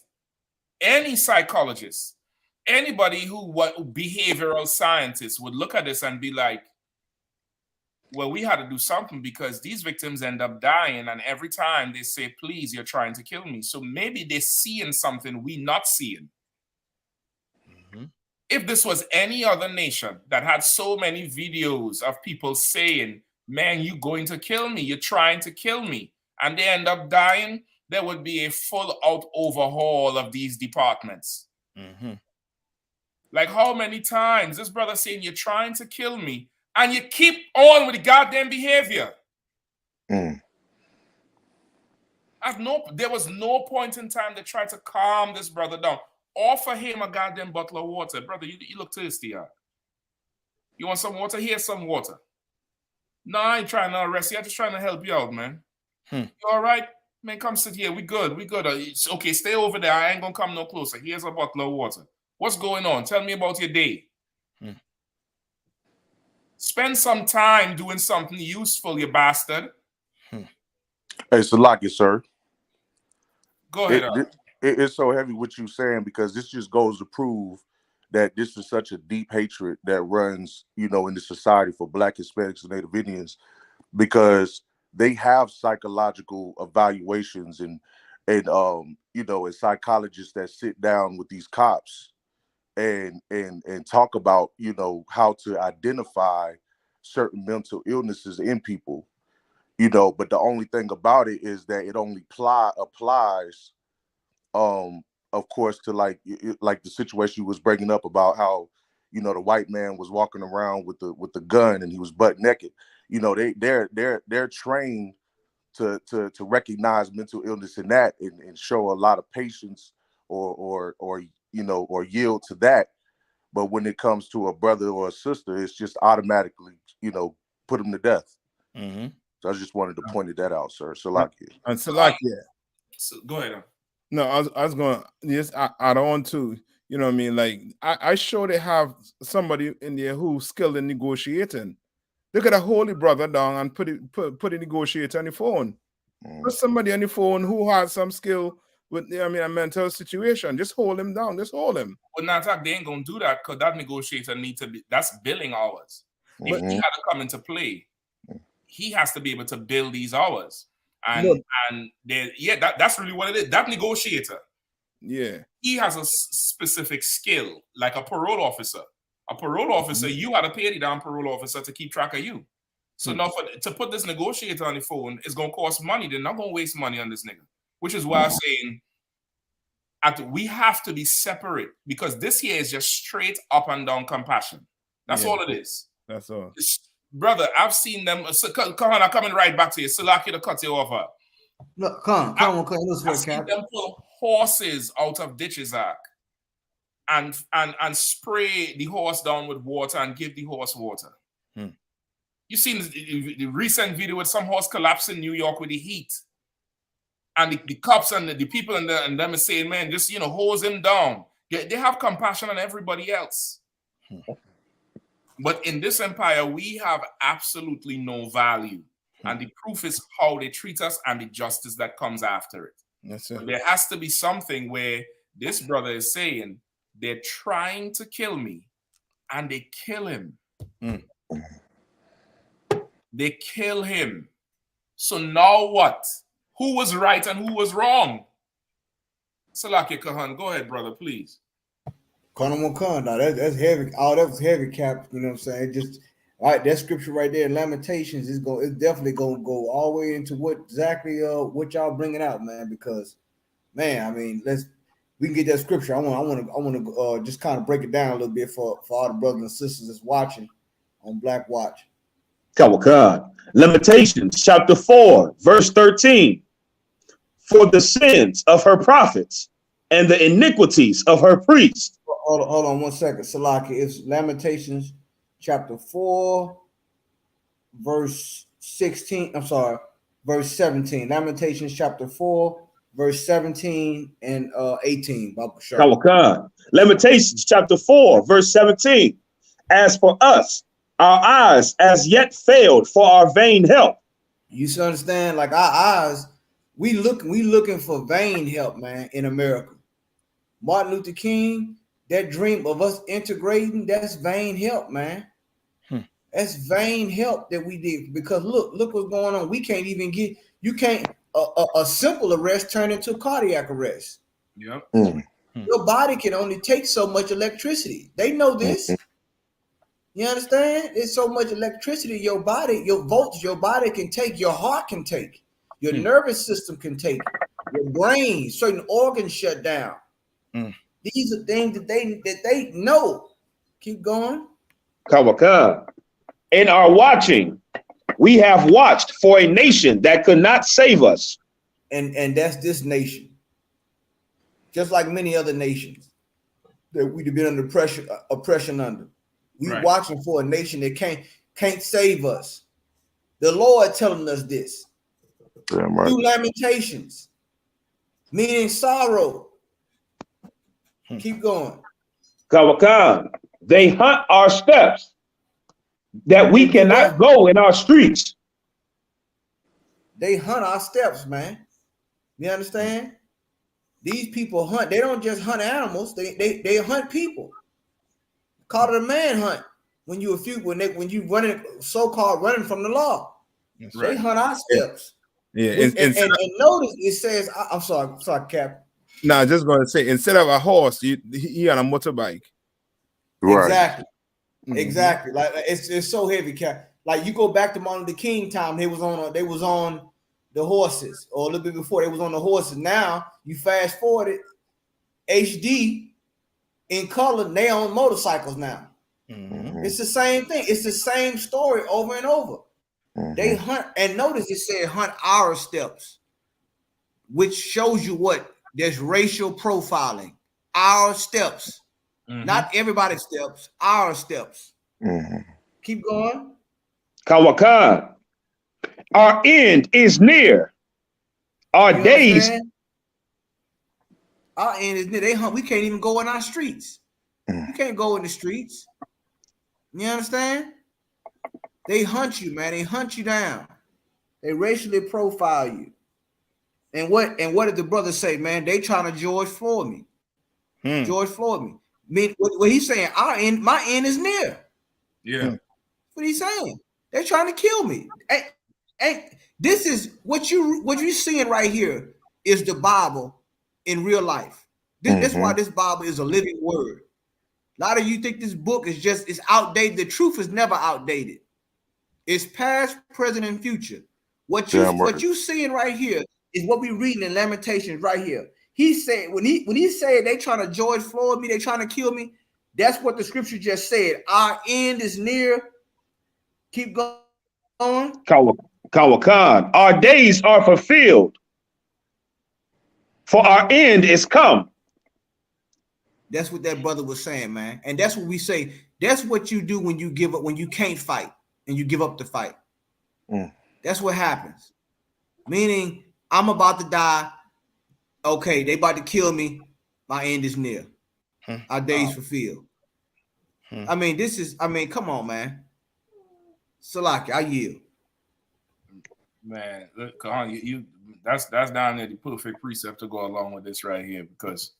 any psychologist, anybody who behavioral scientist would look at this and be like, well, we had to do something because these victims end up dying. And every time they say, please, you're trying to kill me. So maybe they're seeing something we not seeing. If this was any other nation that had so many videos of people saying, man, you going to kill me, you're trying to kill me, and they end up dying, there would be a full out overhaul of these departments. Like how many times this brother saying you're trying to kill me and you keep on with the goddamn behavior. There was no point in time to try to calm this brother down. Offer him a goddamn bottle of water. Brother, you look thirsty, huh? You want some water? Here's some water. No, I ain't trying to arrest you. I'm just trying to help you out, man. You all right? Man, come sit here. We good. We good. It's okay, stay over there. I ain't gonna come no closer. Here's a bottle of water. What's going on? Tell me about your day. Spend some time doing something useful, you bastard. Hey, Salaki, sir. Go ahead. It's so heavy what you're saying because this just goes to prove that this is such a deep hatred that runs, you know, in the society for Black, Hispanics, and Native Indians, because they have psychological evaluations and you know, and psychologists that sit down with these cops and talk about, you know, how to identify certain mental illnesses in people, you know. But the only thing about it is that it only applies of course to like the situation you was bringing up about how, you know, the white man was walking around with the gun and he was butt naked. You know, they're trained to recognize mental illness in that and show a lot of patience or you know, or yield to that. But when it comes to a brother or a sister, it's just automatically, you know, put them to death. So I just wanted to point that out, sir. Salakia. And Salakia. So, go ahead. No, I was going to just add on to, you know what I mean? Like, I sure they have somebody in there who's skilled in negotiating. They could have hold the brother down and put a negotiator on the phone. Put somebody on the phone who has some skill with, I mean, a mental situation. Just hold him down. Just hold him. Well, now they ain't going to do that because that negotiator needs to be, that's billing hours. If he had to come into play, he has to be able to bill these hours. And that's really what it is. That negotiator, he has a specific skill, like a parole officer. A parole officer, you got to pay the damn parole officer to keep track of you. So now to put this negotiator on the phone is going to cost money. They're not going to waste money on this nigga, which is why I'm saying we have to be separate because this here is just straight up and down compassion. That's all it is. That's all. Brother, I've seen them. So, come on, I'm coming right back to you. Salaki to cut you off. Look, come on. I've seen them pull horses out of ditches, and spray the horse down with water and give the horse water. You seen the recent video with some horse collapsed in New York with the heat. And the cops and the people and them are saying, man, just, hose him down. They have compassion on everybody else. But in this empire, we have absolutely no value. And the proof is how they treat us and the justice that comes after it. Yes, sir. There has to be something where this brother is saying, they're trying to kill me, and they kill him. They kill him. So now what? Who was right and who was wrong? Salaki Kahan, go ahead, brother, please. Now that's heavy. Oh, that was heavy, Cap. You know what I'm saying? Just all right, that scripture right there, Lamentations, it's definitely gonna go all the way into what y'all bringing out, man. Because, man, I mean, we can get that scripture. I want to just kind of break it down a little bit for all the brothers and sisters that's watching on Black Watch. Kawakan. Lamentations chapter 4, verse 13. For the sins of her prophets and the iniquities of her priests. Hold on 1 second, Salaki. It's Lamentations chapter 4, verse 16. I'm sorry, verse 17. Lamentations chapter 4, verse 17 and 18. Kawakan. Lamentations chapter 4, verse 17. As for us, our eyes as yet failed for our vain help. You understand? Like our eyes, we looking for vain help, man, in America. Martin Luther King, that dream of us integrating, that's vain help, man. That's vain help that we did. Because look what's going on. We can't even get, a simple arrest turn into cardiac arrest. Yep. Your body can only take so much electricity. They know this. You understand? There's so much electricity your body, your volts, your body can take, your heart can take, your nervous system can take, your brain, certain organs shut down. These are things that they know. Keep going. Kawakan. In our watching, we have watched for a nation that could not save us. And that's this nation. Just like many other nations that we've been under oppression under. We're watching for a nation that can't save us. The Lord telling us this. Through Lamentations, meaning sorrow. Keep going. Kawakan. They hunt our steps that we cannot go in our streets. They hunt our steps, man. You understand? These people hunt. They don't just hunt animals. They hunt people. Call it a manhunt when you running so-called running from the law. They hunt our steps. Yeah, and notice it says, I'm sorry, Cap. No, I just gonna say instead of a horse, he on a motorbike. Right. Exactly. Like it's so heavy, Cap. Like you go back to Martin Luther King time, they was on the horses, or a little bit before they was on the horses. Now you fast forward it, HD. In color, they on motorcycles now. It's the same thing. It's the same story over and over. They hunt, and notice it said hunt our steps, which shows you what? There's racial profiling. Our steps. Not everybody's steps, our steps. Keep going. Kawakan. Our end is near. Our days. Our end is near. They hunt. We can't even go in our streets. You can't go in the streets. You understand? They hunt you, man. They hunt you down. They racially profile you. And what did the brother say, man? They trying to George Floyd me. George Floyd me. I mean, what he's saying, my end is near. Yeah. What he's saying. They're trying to kill me. And this is what you're seeing right here is the Bible in real life. That's why this Bible is a living word. A lot of you think this book is it's outdated. The truth is never outdated. It's past, present, and future. What you seeing right here is what we reading in Lamentations right here. He said when he said they trying to George Floyd me, they trying to kill me. That's what the scripture just said. Our end is near. Keep going. Kawakan. Our days are fulfilled, for our end is come. That's what that brother was saying, man. And that's what we say. That's what you do when you give up, when you can't fight and you give up the fight. That's what happens. Meaning I'm about to die. Okay, they about to kill me. My end is near. Our days fulfilled. I mean, this is. I mean, come on, man. Salaki, I yield. Man, look, Kahan, that's down there the perfect precept to go along with this right here, because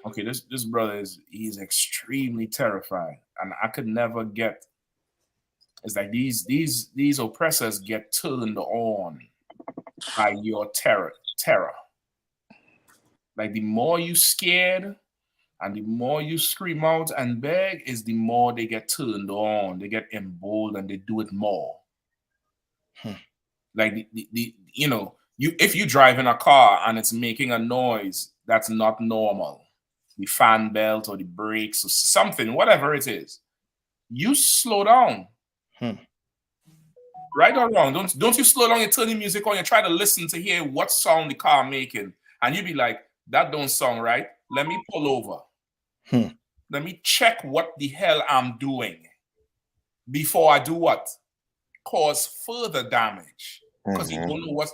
okay, this brother he's extremely terrified, and I could never get. It's like these oppressors get turned on by your terror. Like the more you scared and the more you scream out and beg, is the more they get turned on. They get emboldened. They do it more. Like the you know, if you drive in a car and it's making a noise that's not normal, the fan belt or the brakes or something, whatever it is, you slow down. Right or wrong? Don't you slow down? You turn the music on. You try to listen to hear what sound the car making, and you be like, "That don't sound right. Let me pull over. Let me check what the hell I'm doing before I do what? Cause further damage." Because you don't know what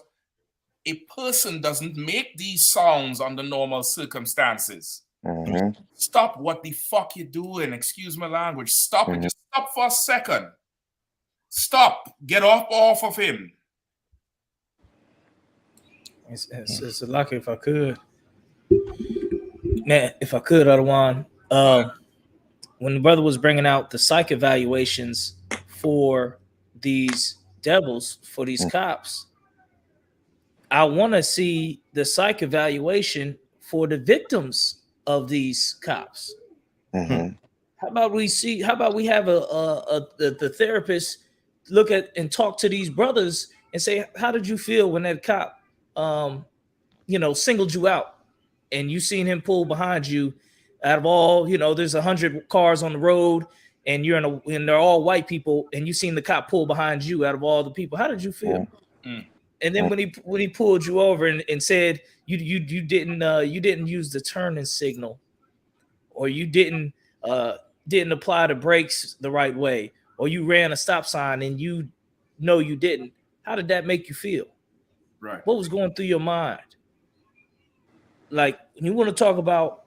a person doesn't make these sounds under normal circumstances. Stop what the fuck you doing. Excuse my language. Stop it. Just stop for a second. Stop. Get off of him. It's a lucky if I could. Man, if I could, Adawan. When the brother was bringing out the psych evaluations for these devils, for these cops, I want to see the psych evaluation for the victims of these cops. How about we have the therapist look at and talk to these brothers and say, how did you feel when that cop singled you out and you seen him pull behind you out of all, there's 100 cars on the road and and they're all white people and you seen the cop pull behind you out of all the people. How did you feel? And then when he pulled you over and said you didn't use the turning signal, or you didn't apply the brakes the right way, or you ran a stop sign and you didn't. How did that make you feel? Right. What was going through your mind? Like, you want to talk about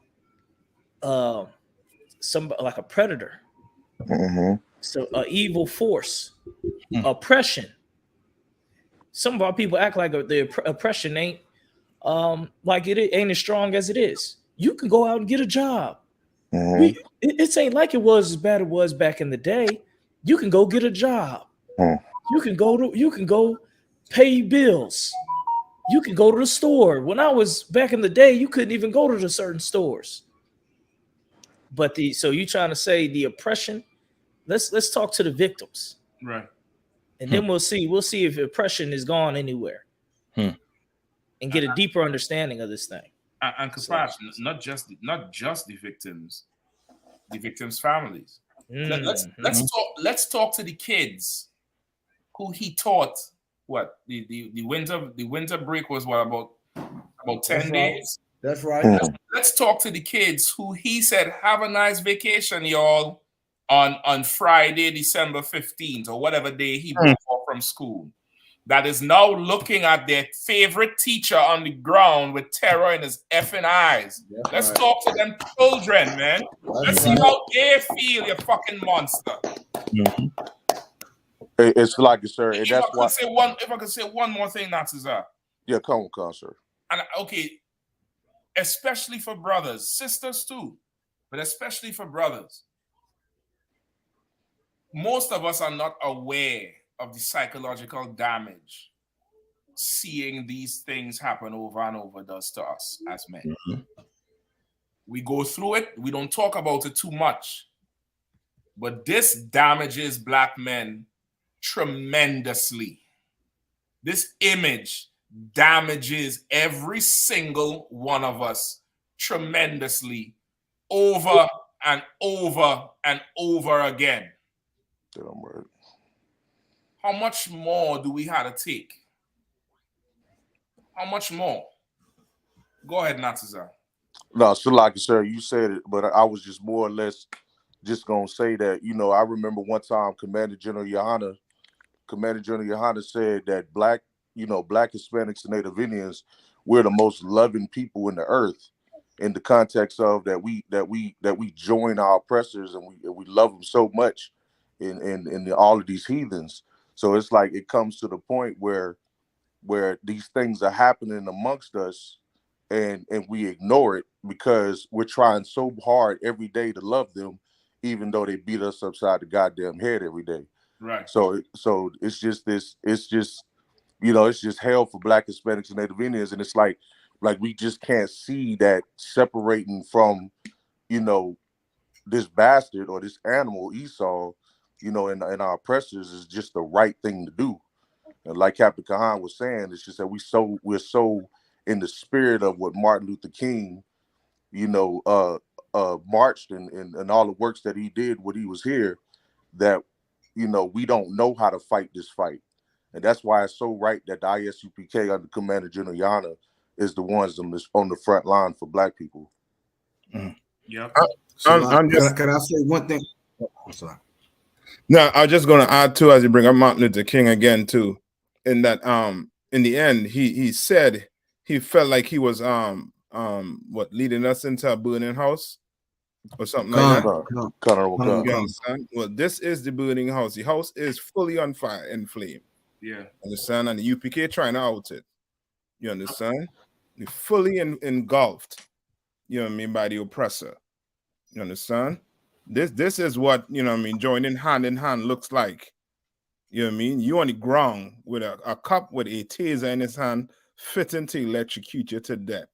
somebody like a predator, so an evil force, oppression. Some of our people act like the oppression ain't like it ain't as strong as it is. You can go out and get a job. It ain't like it was as bad as it was back in the day. You can go get a job. You can go pay bills. You can go to the store. When I was back in the day, you couldn't even go to the certain stores. But so you trying to say the oppression? Let's talk to the victims. Right. And then we'll see if oppression is gone anywhere. And get a deeper understanding of this thing. And compassion, not just the victims families. Let's talk to the kids who he taught. What the winter break was about 10 days. That's right. Let's talk to the kids who he said, have a nice vacation, y'all, on Friday, December 15th, or whatever day he broke off from school. That is now looking at their favorite teacher on the ground with terror in his effing eyes. Let's talk to them children, man. Let's see how they feel, you fucking monster. It's like it, sir. And If that's why. If I could say one more thing, Natsuza. Yeah, come on, sir. And okay, especially for brothers, sisters too, but especially for brothers. Most of us are not aware of the psychological damage seeing these things happen over and over does to us as men. We go through it. We don't talk about it too much. But this damages Black men tremendously. This image damages every single one of us tremendously over and over and over again. How much more do we have to take? How much more? Go ahead, Natsuza. No, so like sir, you said it, but I was just more or less just gonna say that, I remember one time Commander General YAHANNA said that Black you know, Black Hispanics and Native Indians, we're the most loving people in the earth, in the context of that we join our oppressors and we love them so much in all of these heathens. So it's like it comes to the point where these things are happening amongst us, and we ignore it because we're trying so hard every day to love them, even though they beat us upside the goddamn head every day. Right. So it's just you know, it's just hell for Black Hispanics and Native Indians, and it's like we just can't see that separating from, you know, this bastard or this animal Esau, you know, and our oppressors is just the right thing to do. And like Captain Kahan was saying, it's just that we're so in the spirit of what Martin Luther King, you know, marched and all the works that he did when he was here, that, you know, we don't know how to fight this fight. And that's why it's so right that the I.S.U.P.K under Commander General YAHANNA is the ones on the front line for Black people. Yeah. Can I say one thing? I'm sorry. No, I'm just going to add too, as you bring up Martin Luther King again too, in that in the end he said he felt like he was leading us into a burning house or something like that. Well, this is the burning house. The house is fully on fire and flame. Yeah. Understand? And the UPK trying to out it. You understand? We're fully engulfed, you know what I mean, by the oppressor. You understand? This is what, you know what I mean, joining hand in hand looks like. You know what I mean? You on the ground with a cop with a taser in his hand, fitting to electrocute you to death.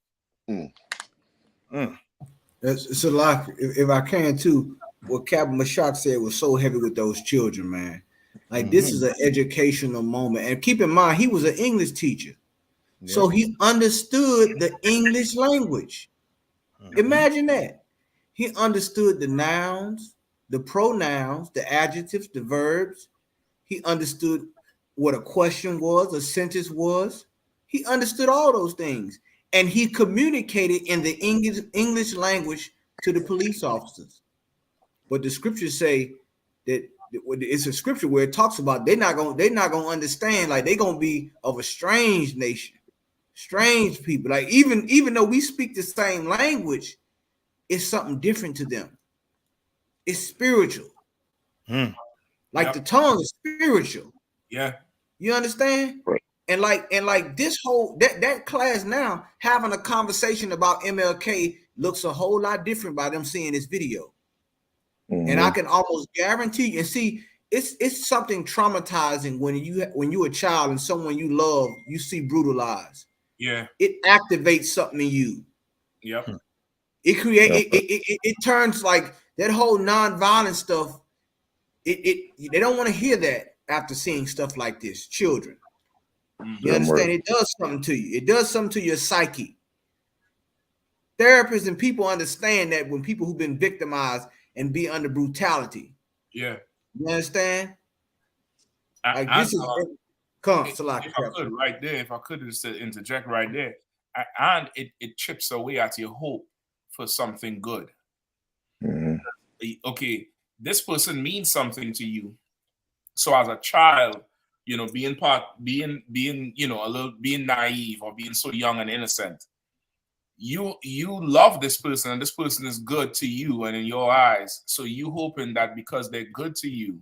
It's a lot. If I can too, what Captain Mashak said was so heavy with those children, man. Like this is an educational moment. And keep in mind, he was an English teacher. Yeah. So he understood the English language. Imagine that. He understood the nouns, the pronouns, the adjectives, the verbs. He understood what a question was, a sentence was. He understood all those things. And he communicated in the English language to the police officers. But the scriptures say that it's a scripture where it talks about they're not gonna understand, like they're gonna be of a strange nation, strange people. Like even though we speak the same language, it's something different to them. It's spiritual. Like the tongue is spiritual. Yeah. You understand? Right. And like this whole that class now having a conversation about MLK looks a whole lot different by them seeing this video. And I can almost guarantee you, and see, it's something traumatizing when you're a child and someone you love, you see brutalized. Yeah. It activates something in you. Yep. It creates it turns like that whole nonviolent stuff. They don't want to hear that after seeing stuff like this, children. You understand? It does something to you. It does something to your psyche. Therapists and people understand that when people who've been victimized and be under brutality. Yeah. You understand? Like this is if I could just interject right there, and it chips away at your hope for something good. Okay, this person means something to you. So as a child, you know, being you know, being naive or being so young and innocent, you love this person and this person is good to you and in your eyes. So you hoping that because they're good to you,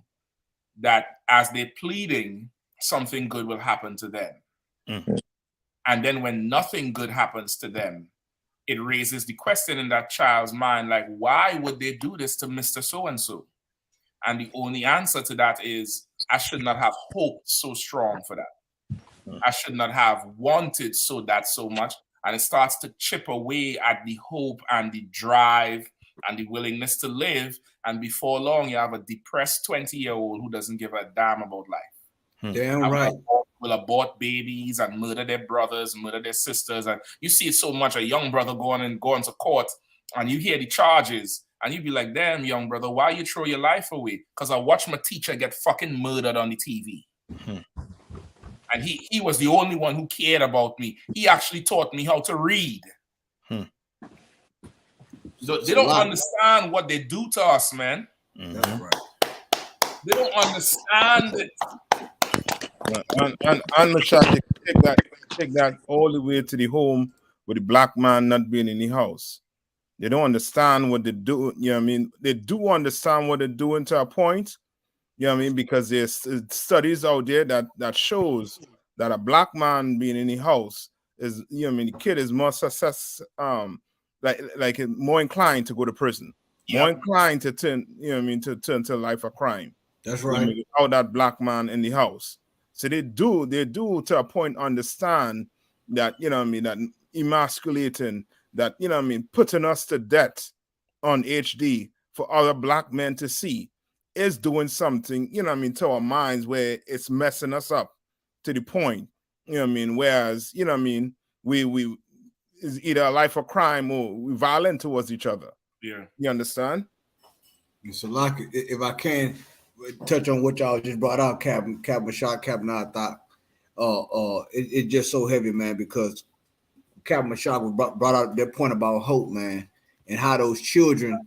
that as they're pleading, something good will happen to them. And then when nothing good happens to them, it raises the question in that child's mind, like, why would they do this to Mr. So-and-so? And the only answer to that is, I should not have hoped so strong for that. I should not have wanted so much. And it starts to chip away at the hope and the drive and the willingness to live. And before long, you have a depressed 20-year-old who doesn't give a damn about life. Damn right. Will abort babies and murder their brothers, murder their sisters. And you see it so much, a young brother going to court and you hear the charges and you be like, damn, young brother, why you throw your life away? Because I watched my teacher get fucking murdered on the TV. And he was the only one who cared about me. He actually taught me how to read. So they don't understand what they do to us, man. That's right. They don't understand it. And Michelle, take that all the way to the home with the black man not being in the house. They don't understand what they do. You know what I mean? They do understand what they're doing to a point. You know what I mean? Because there's studies out there that shows that a black man being in the house is, you know what I mean, the kid is more like more inclined to go to prison, more inclined to turn, you know what I mean, to turn to a life of crime. That's right. Without that black man in the house. So they do to a point understand that, you know what I mean, that emasculating, that, you know what I mean, putting us to death on HD for other black men to see is doing something, you know what I mean, to our minds, where it's messing us up to the point, you know what I mean, whereas, you know what I mean, we is either a life of crime or we violent towards each other. Yeah. You understand? So like, if I can touch on what y'all just brought out, Captain Mashak, Captain, I thought it's just so heavy, man, because Captain Mashak brought out that point about hope, man, and how those children,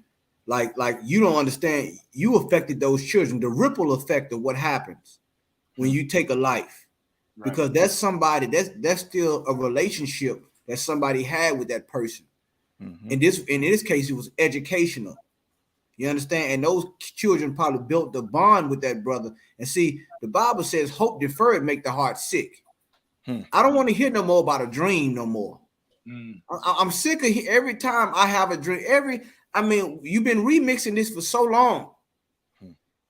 like you don't understand, you affected those children, the ripple effect of what happens when you take a life, right? Because that's somebody, that's still a relationship that somebody had with that person. Mm-hmm. In this case, it was educational. You understand? And those children probably built the bond with that brother. And see, the Bible says hope deferred make the heart sick. I don't want to hear no more about a dream no more. I'm sick of every time I have a dream. You've been remixing this for so long.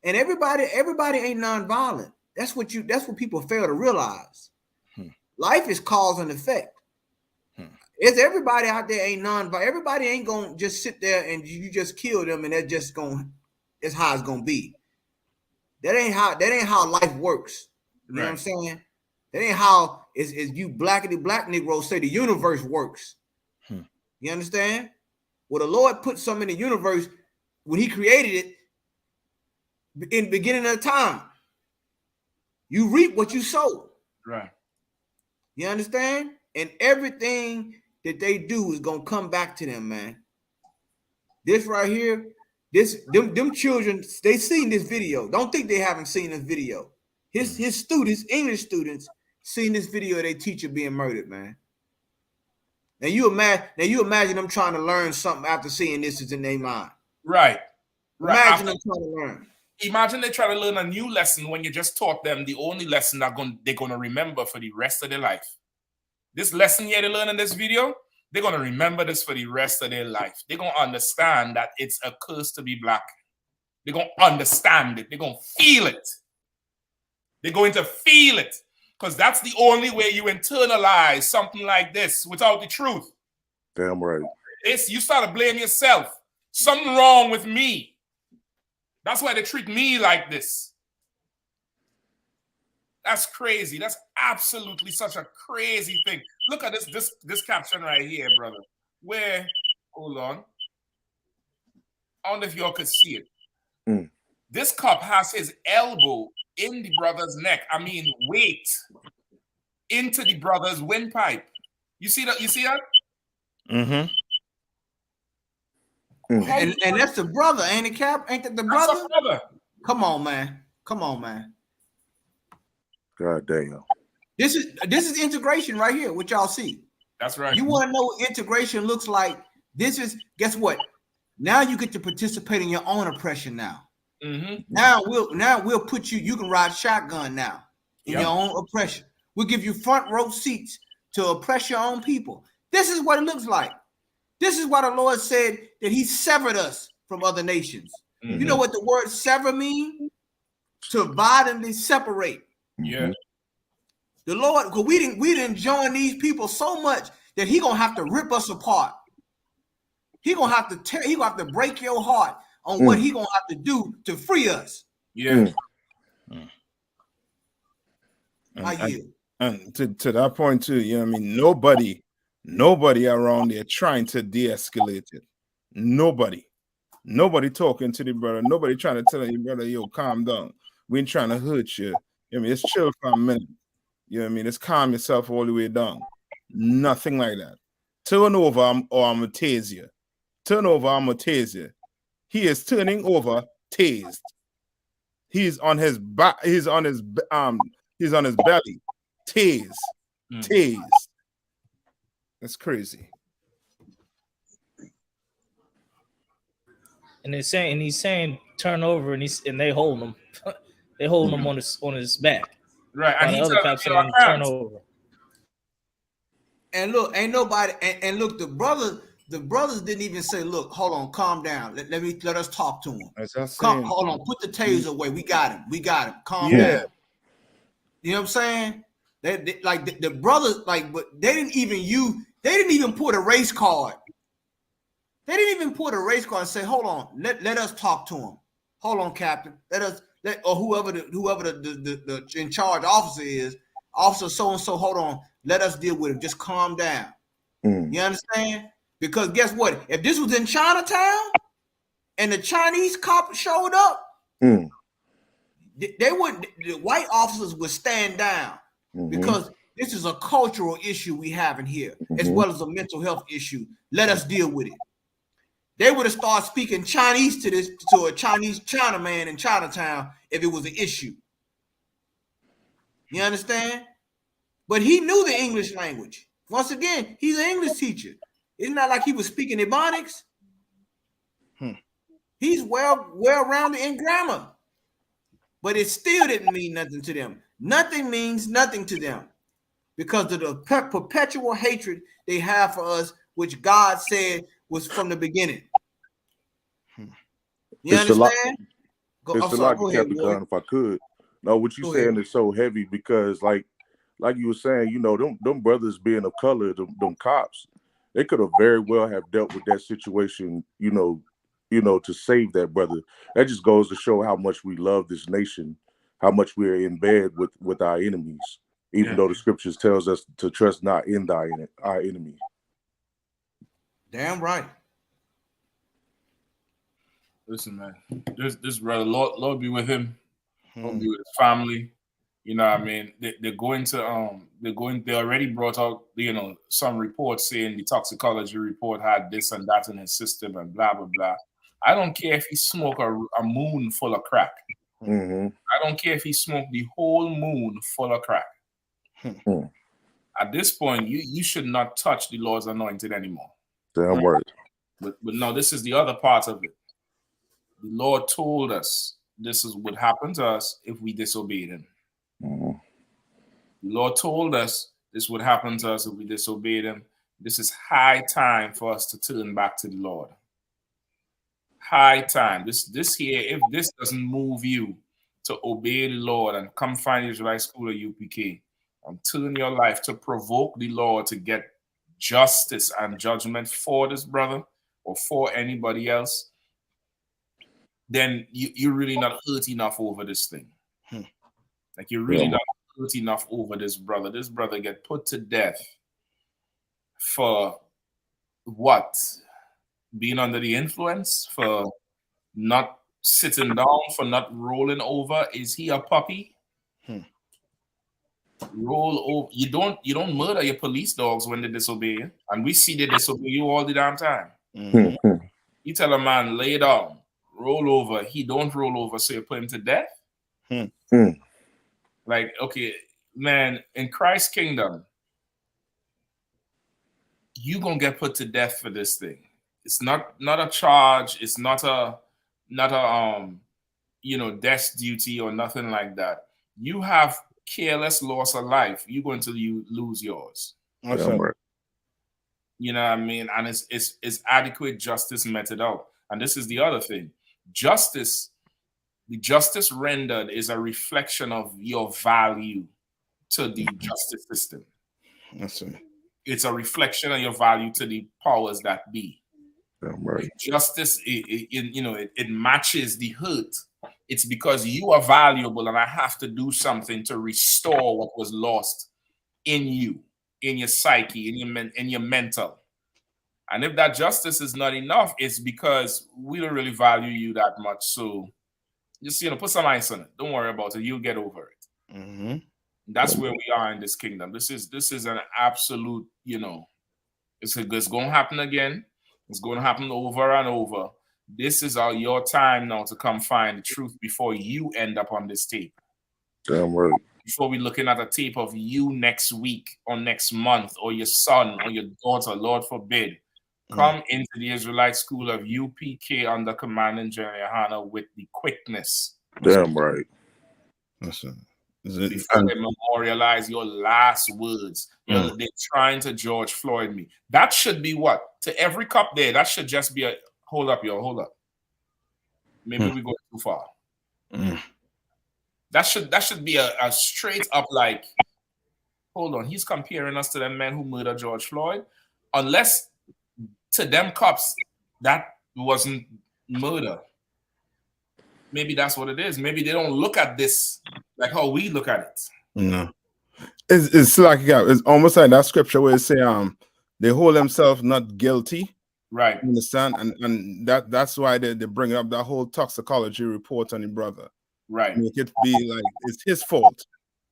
And everybody ain't nonviolent. That's what people fail to realize. Life is cause and effect. It's everybody out there ain't nonviolent. Everybody ain't gonna just sit there and you just kill them and that's how it's gonna be. That ain't how life works. You know what I'm saying? That ain't how is you black Negroes say the universe works. You understand? Well, the Lord put something in the universe when he created it in the beginning of time. You reap what you sow. Right. You understand? And everything that they do is gonna come back to them, man. This right here, them children, they seen this video. Don't think they haven't seen this video. His students, English students, seen this video of their teacher being murdered, man. Now you imagine them trying to learn something after seeing this is in their mind. Right. Imagine them trying to learn. Imagine they try to learn a new lesson when you just taught them the only lesson they're gonna remember for the rest of their life. This lesson here they learn in this video, they're going to remember this for the rest of their life. They're going to understand that it's a curse to be black. They're going to understand it. They're going to feel it. They're going to feel it because that's the only way you internalize something like this without the truth. Damn right. You start to blame yourself. Something wrong with me. That's why they treat me like this. That's crazy. That's absolutely such a crazy thing. Look at this caption right here, brother. Hold on. I don't know if y'all could see it. This cop has his elbow in the brother's neck. I mean, weight into the brother's windpipe. You see that? You see that? Mm-hmm. And that's the brother, ain't it, Cap? Ain't that the brother? That's the brother. Come on, man. Come on, man. God damn. This is integration right here, what y'all see. That's right. You want to know what integration looks like? Guess what? Now you get to participate in your own oppression now. Mm-hmm. Now we'll put you can ride shotgun now in your own oppression. We'll give you front row seats to oppress your own people. This is what it looks like. This is why the Lord said that he severed us from other nations. Mm-hmm. You know what the word sever means? To violently separate. Yeah. The Lord, because we didn't join these people so much that he gonna have to rip us apart. He gonna have to break your heart on what he gonna have to do to free us. Yeah. And to that point too, you know what I mean? Nobody around there trying to de-escalate it. Nobody talking to the brother. Nobody trying to tell you, brother, yo, calm down. We ain't trying to hurt you. You know what I mean? It's chill for a minute. You know what I mean? It's calm yourself all the way down. Nothing like that. Turn over or I'm going to tase you. Turn over, I'm going to tase you. He is turning over, tased. He's on his back. He's He's on his belly. Tase. That's crazy. And he's saying turn over, and they hold him. They hold him on his back. Right, and and the he's other cop saying turn over. And look, ain't nobody. And look, the brothers didn't even say, "Look, hold on, calm down. Let us talk to him. Hold on, put the taser away. We got him. Calm down." You know what I'm saying? They like the brothers, like, but they didn't even put a race card. They didn't even put a race card and say, "Hold on, let us talk to him. Hold on, Captain. Or whoever the in charge officer is, officer so and so. Hold on, let us deal with him. Just calm down." You understand? Because guess what? If this was in Chinatown and the Chinese cop showed up, the white officers would stand down because this is a cultural issue we have in here, as well as a mental health issue. Let us deal with it. They would have started speaking Chinese to a Chinese Chinaman in Chinatown if it was an issue. You understand? But he knew the English language. Once again, he's an English teacher. It's not like he was speaking Ebonics. He's well-rounded in grammar. But it still didn't mean nothing to them. Nothing means nothing to them because of the perpetual hatred they have for us, which God said was from the beginning. You understand? It's a lot to Captain Gun, if I could. No, what you saying is so heavy because, like you were saying, you know, them brothers being of color, them cops, they could have very well have dealt with that situation, you know, to save that brother. That just goes to show how much we love this nation, how much we're in bed with our enemies, even though the scriptures tells us to trust not in our enemy. Damn right. Listen, man, this brother, Lord be with him. Lord be with his family. You know what I mean? They already brought out, you know, some reports saying the toxicology report had this and that in his system and blah, blah, blah. I don't care if he smoked a moon full of crack. I don't care if he smoked the whole moon full of crack. At this point, you should not touch the Lord's anointed anymore. Damn right. But no, this is the other part of it. The Lord told us this is what happened to us if we disobeyed him. The Lord told us this would happen to us if we disobeyed him. This is high time for us to turn back to the Lord. High time. This here, if this doesn't move you to obey the Lord and come find Israelite School of UPK and turn your life to provoke the Lord to get justice and judgment for this brother or for anybody else, then you're really not hurt enough over this thing. Like you're really not hurt enough over this brother. This brother get put to death for what? Being under the influence, for not sitting down, for not rolling over. Is he a puppy? Roll over. You don't murder your police dogs when they disobey you. And we see they disobey you all the damn time. You tell a man, lay down, roll over. He don't roll over, so you put him to death. Like, okay, man, in Christ's kingdom, you gonna get put to death for this thing. It's not a charge. It's not a death duty or nothing like that. You have careless loss of life. You're going to lose yours. You know what I mean? And it's adequate justice meted out. And this is the other thing. The justice rendered is a reflection of your value to the justice system. It's a reflection of your value to the powers that be. Justice, it matches the hurt. It's because you are valuable and I have to do something to restore what was lost in you, in your psyche, in your mental. And if that justice is not enough, it's because we don't really value you that much. So just, put some ice on it. Don't worry about it. You'll get over it. That's where we are in this kingdom. This is an absolute, it's going to happen again. It's going to happen over and over. This is your time now to come find the truth before you end up on this tape. Damn right. before we looking at a tape of you next week or next month or your son or your daughter, Lord forbid, come into the Israelite school of U.P.K under command and General YAHANNA with the quickness. Damn right. Listen. Before they memorialize your last words. They're trying to George Floyd me. That should be what? To every cop there, that should just be a hold up, yo, hold up. Maybe we go too far. That should be a straight up like, hold on, he's comparing us to the men who murdered George Floyd. Unless to them cops, that wasn't murder. Maybe that's what it is. Maybe they don't look at this like how we look at it. No. It's like it's almost like that scripture where it say they hold themselves not guilty. Right. You understand? And that's why they bring up that whole toxicology report on the brother. Right. Make it be like it's his fault.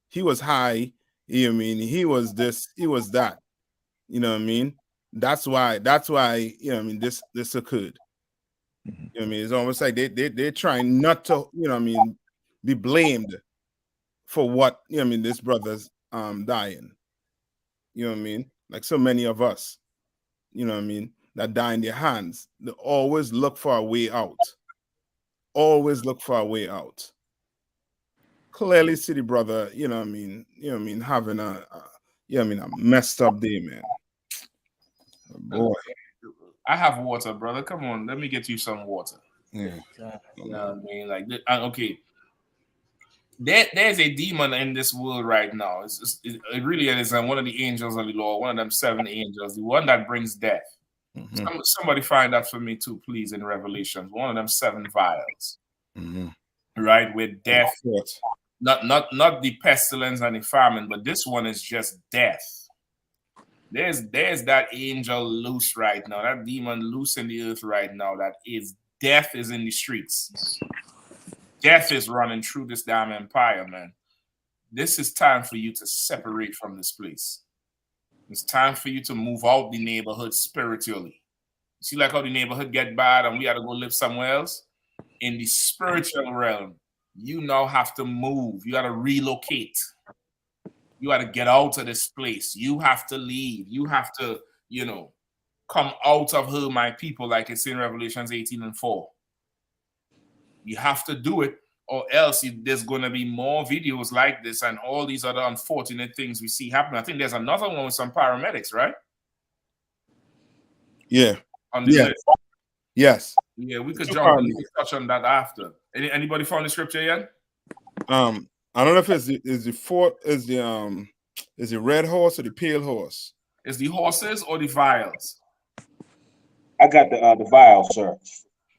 He was high, you know what I mean? He was this, he was that. You know what I mean? That's why, you know what I mean, this occurred. You know what I mean? It's almost like they're trying not to, you know what I mean, be blamed for what, you know what I mean, this brother's dying. You know what I mean? Like so many of us, you know what I mean, that die in their hands. They always look for a way out. Always look for a way out. Clearly see the brother, you know what I mean, having a you know what I mean, a messed up day, man. Boy. I have water, brother. Come on, let me get you some water. Yeah. You know what I mean? Like, okay. There's a demon in this world right now. It really is one of the angels of the Lord, one of them 7 angels, the one that brings death. Somebody find that for me too, please, in Revelation. One of them 7 vials. Right? With death. Not the pestilence and the famine, but this one is just death. There's that angel loose right now, that demon loose in the earth right now. That is death is in the streets. Death is running through this damn empire, man. This is time for you to separate from this place. It's time for you to move out the neighborhood spiritually. See, like how the neighborhood get bad and we got to go live somewhere else? In the spiritual realm, you now have to move. You got to relocate. You got to get out of this place. You have to leave. You have to, you know, come out of her, my people, like it's in Revelations 18:4. You have to do it, or else there's going to be more videos like this and all these other unfortunate things we see happen. I think there's another one with some paramedics, right? Yeah. On the list. Yes. Yeah, we could jump and touch on that after. Anybody found the scripture yet? I don't know if it's the red horse or the pale horse. Is the horses or the vials? I got the vial, sir.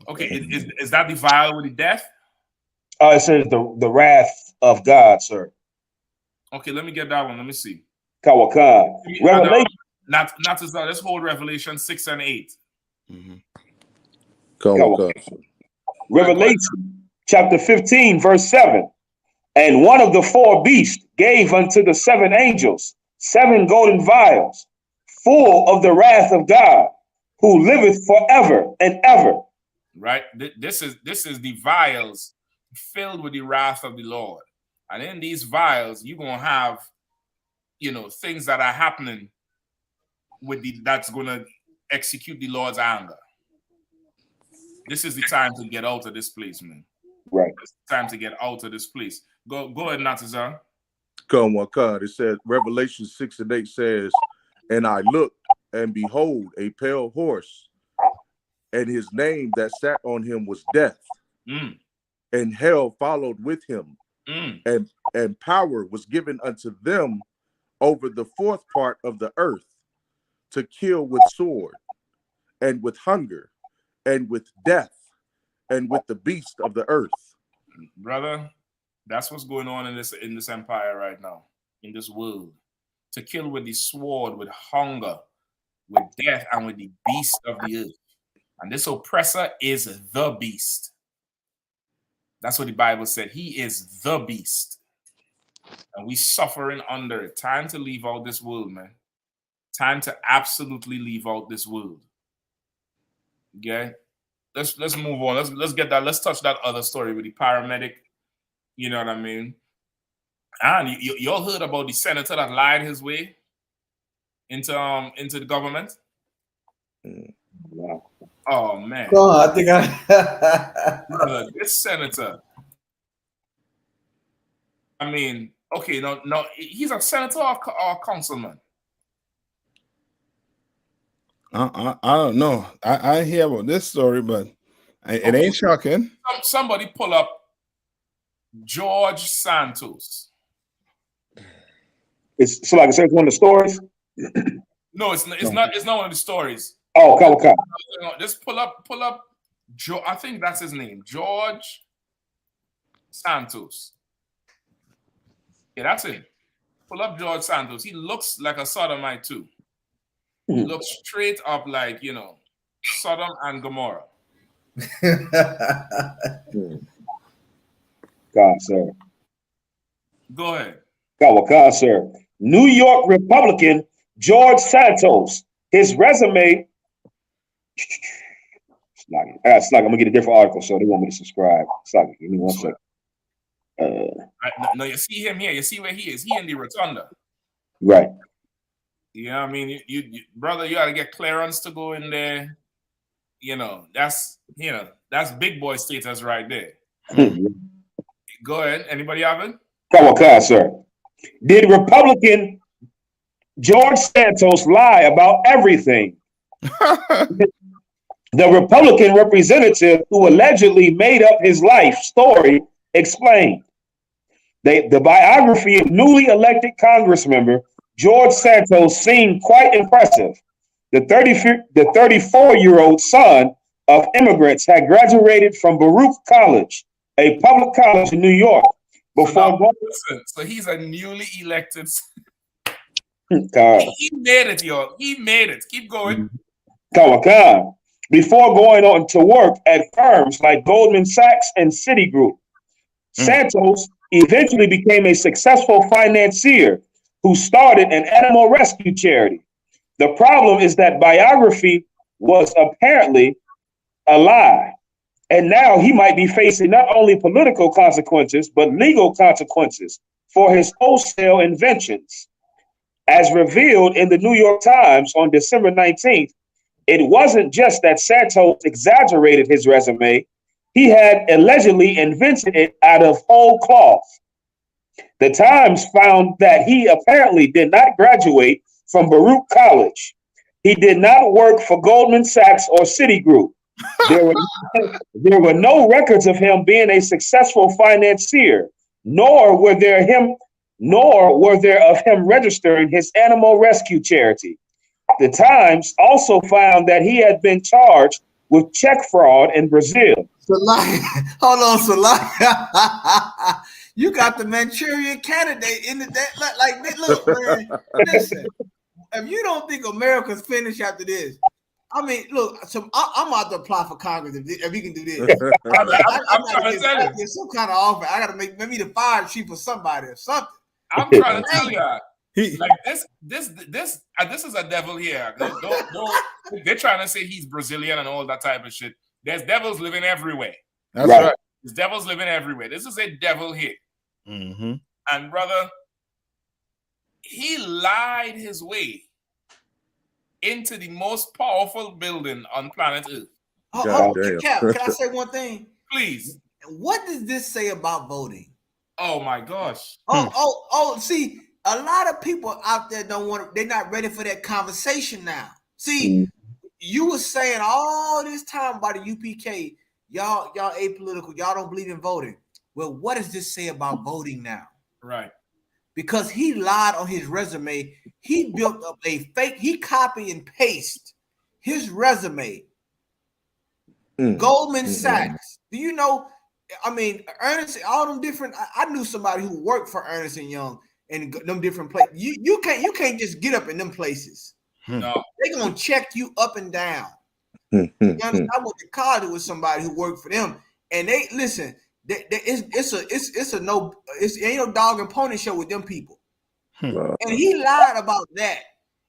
Okay, is that the vial with the death? It says the wrath of God, sir. Okay, let me get that one. Let me see. Kawakan. Revelation. Not as let's hold Revelation 6 and 8. Revelation chapter 15, verse 7. And one of the 4 beasts gave unto the 7 angels 7 golden vials, full of the wrath of God, who liveth forever and ever. Right. This is the vials filled with the wrath of the Lord. And in these vials, you're gonna have, you know, things that are happening that's gonna execute the Lord's anger. This is the time to get out of this place, man. Right. It's time to get out of this place. Go ahead, Natazar. Come on, God. It says Revelation 6 and 8 says, and I looked, and behold, a pale horse, and his name that sat on him was Death, and hell followed with him, and power was given unto them over the 4th part of the earth to kill with sword, and with hunger, and with death, and with the beast of the earth. Brother, that's what's going on in this empire right now, in this world. To kill with the sword, with hunger, with death, and with the beast of the earth. And this oppressor is the beast. That's what the Bible said. He is the beast. And we suffering under it. Time to leave out this world, man. Time to absolutely leave out this world. Okay? Let's move on. Let's get that. Let's touch that other story with the paramedic. You know what I mean? And you all heard about the senator that lied his way into the government? Wow. Oh man. Oh, I think I this senator. I mean, okay, no, he's a senator or a councilman. I don't know. I hear about this story, but it ain't shocking. Somebody pull up George Santos. It's like it's one of the stories. No, it's not one of the stories. Oh, okay. Just pull up I think that's his name, George Santos. Yeah, that's it. Pull up George Santos. He looks like a sodomite too. He looks straight up like, Sodom and Gomorrah. God, sir. Go ahead. God, sir. New York Republican George Santos. His resume. It's like I'm gonna get a different article, so they want me to subscribe. Give me 1 second. No, you see him here. You see where he is. He in the rotunda. Right. Yeah, I mean, you brother, you gotta get clearance to go in there. That's big boy status right there. Go ahead. Anybody have it? God, sir. Did Republican George Santos lie about everything? The Republican representative who allegedly made up his life story explained. The biography of newly elected Congress member George Santos seemed quite impressive. The 34-year-old son of immigrants had graduated from Baruch College, a public college in New York. So he's a newly elected. He made it, y'all. He made it. Keep going. Before going on to work at firms like Goldman Sachs and Citigroup, Santos eventually became a successful financier who started an animal rescue charity. The problem is that biography was apparently a lie. And now he might be facing not only political consequences, but legal consequences for his wholesale inventions. As revealed in the New York Times on December 19th, it wasn't just that Santos exaggerated his resume. He had allegedly invented it out of whole cloth. The Times found that he apparently did not graduate from Baruch College. He did not work for Goldman Sachs or Citigroup. There were no records of him being a successful financier, nor were there of him registering his animal rescue charity. The Times also found that he had been charged with check fraud in Brazil. Hold on, Salah. You got the Manchurian candidate in the look, man. Listen, if you don't think America's finished after this, I mean, look. So I'm about to apply for Congress if we can do this. I'm trying to tell you some kind of offer. I got to make me the fire chief or somebody or something. I'm trying to tell you, like this is a devil here. They're trying to say he's Brazilian and all that type of shit. There's devils living everywhere. That's right. There's devils living everywhere. This is a devil here. Mm-hmm. And brother, he lied his way into the most powerful building on planet Earth. Cap, can I say one thing? Please. What does this say about voting? Oh my gosh. See, a lot of people out there they're not ready for that conversation now. See, you were saying all this time about the UPK, y'all apolitical, y'all don't believe in voting. Well, what does this say about voting now? Right. Because he lied on his resume. He built up a fake, he copy and paste his resume. Goldman Sachs. Do you know? I mean, Ernest, all them different. I knew somebody who worked for Ernest and Young and them different places. You can't just get up in them places. No, they're gonna check you up and down. You understand? I went to college with somebody who worked for them, and they listen. It ain't no dog and pony show with them people. And he lied about that.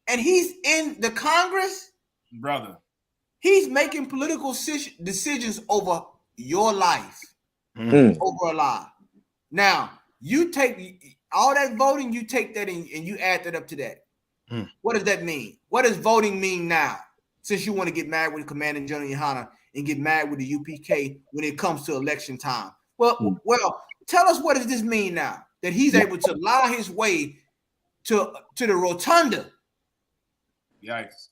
And he's in the Congress, brother. He's making political decisions over your life, over a lie. Now, all that voting, you take that and you add that up to that. What does that mean? What does voting mean now? Since you want to get mad with Commanding General YAHANNA and get mad with the UPK when it comes to election time. Well, tell us, what does this mean now that he's able to lie his way to the rotunda? Yikes.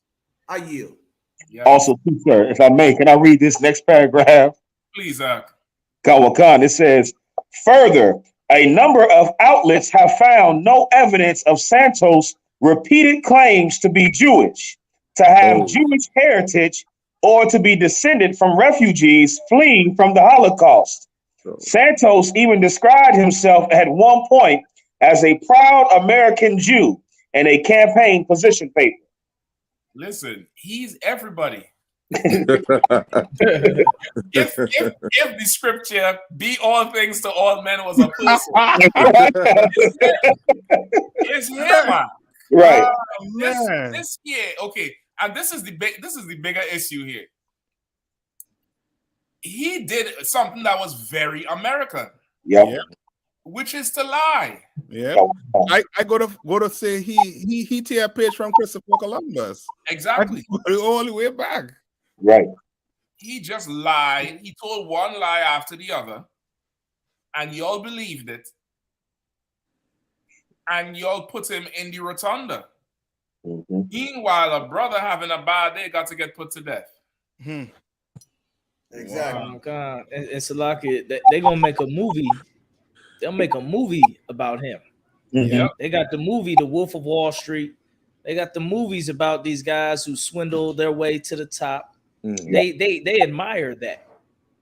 I yield. Yikes. Also, sir, if I may, can I read this next paragraph? Please, Zach. Kawakan, it says, further, a number of outlets have found no evidence of Santos' repeated claims to be Jewish, to have Jewish heritage, or to be descended from refugees fleeing from the Holocaust. Santos even described himself at one point as a proud American Jew in a campaign position paper. Listen, he's everybody. if the scripture be all things to all men was a person, it's him. Right. This year, okay, and this is the bigger issue here. He did something that was very American. Yeah. Which is to lie. Yeah. I go to say he tear a page from Christopher Columbus. Exactly. All the way back. Right. He just lied. He told one lie after the other, and y'all believed it. And y'all put him in the rotunda. Meanwhile, a brother having a bad day got to get put to death. Exactly. Oh, God. And Salaki, they're gonna make a movie. They'll make a movie about him. They got the movie, The Wolf of Wall Street. They got the movies about these guys who swindle their way to the top. They admire that.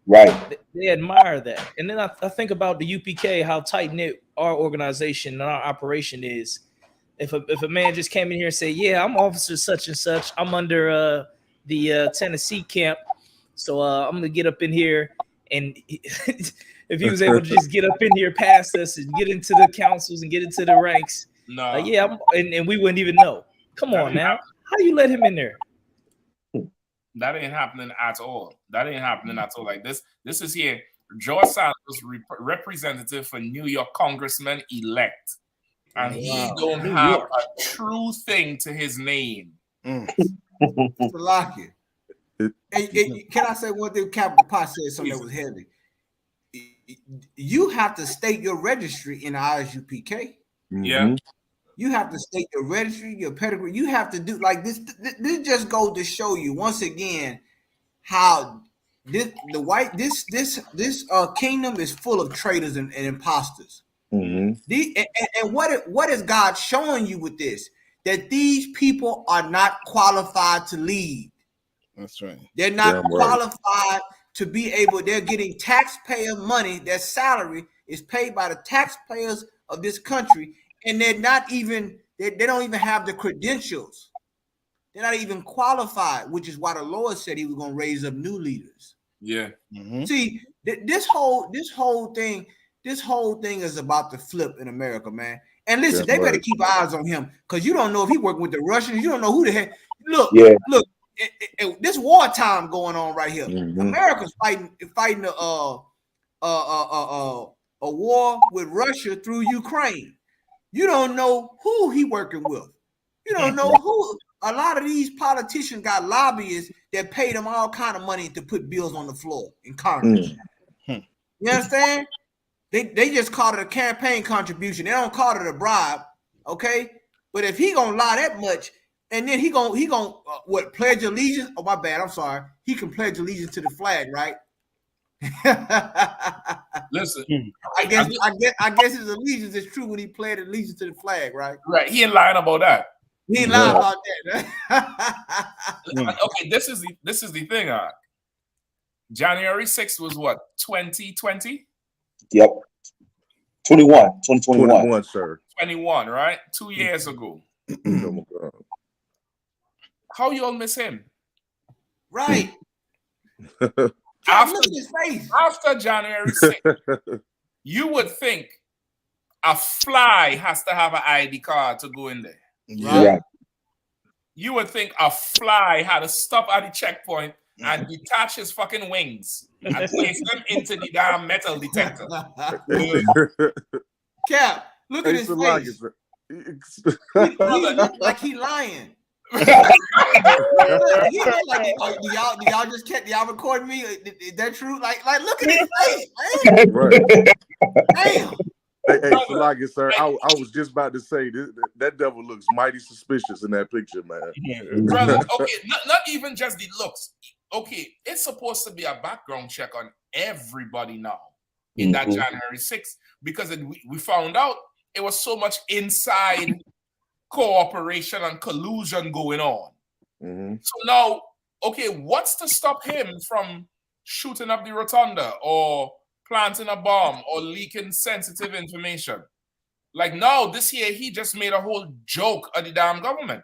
Right. They admire that. And then I think about the UPK, how tight-knit our organization and our operation is. If a man just came in here and said, yeah, I'm officer such and such, I'm under the Tennessee camp, so I'm going to get up in here, and if he was able to just get up in here past us and get into the councils and get into the ranks, and we wouldn't even know. Come on now. How do you let him in there? That ain't happening at all. That ain't happening at all. Like this is here. George Santos, representative for New York, congressman elect. And he don't have a true thing to his name. Salaki. Can I say one thing? Captain Pot said something that was heavy. You have to state your registry in the I.S.U.P.K. Yeah. You have to state your registry, your pedigree. You have to do like this. This just goes to show you once again how this kingdom is full of traitors and imposters. And what is God showing you with this? That these people are not qualified to lead. That's right. They're not qualified to be able. They're getting taxpayer money. Their salary is paid by the taxpayers of this country, and they're not even. They don't even have the credentials. They're not even qualified, which is why the Lord said He was going to raise up new leaders. Yeah. See, this whole thing is about to flip in America, man. And listen, they better keep eyes on him because you don't know if he working with the Russians. You don't know who the heck. Look. This wartime going on right here. America's fighting a war with Russia through Ukraine. You don't know who he working with. You don't know who. A lot of these politicians got lobbyists that pay them all kind of money to put bills on the floor in Congress. You understand? They just call it a campaign contribution. They don't call it a bribe, okay? But if he gonna lie that much, and then he gonna what, pledge allegiance? Oh, my bad. I'm sorry. He can pledge allegiance to the flag, right? Listen, I guess his allegiance is true when he pledged allegiance to the flag, right? Right. He ain't lying about that. He ain't lying about that. Okay, this is the thing. January 6th was what, 2020? Yep. 2021, sir. 21, right? 2 years ago. How you all miss him? Right. After January 6th, you would think a fly has to have an ID card to go in there. Yeah. You would think a fly had to stop at the checkpoint and detach his fucking wings and place them into the damn metal detector. Cap, Look at his face. He look like he lying. He look like do y'all just catch y'all recording me? Is that true? Like look at his face, man. Right. Damn. Hey, Salagi, sir, I was just about to say that devil looks mighty suspicious in that picture, man. Brother, okay, not even just the looks. Okay, it's supposed to be a background check on everybody now in that January 6th, because we found out it was so much inside cooperation and collusion going on. So now, okay, what's to stop him from shooting up the rotunda or planting a bomb or leaking sensitive information? Like now, this year, he just made a whole joke of the damn government.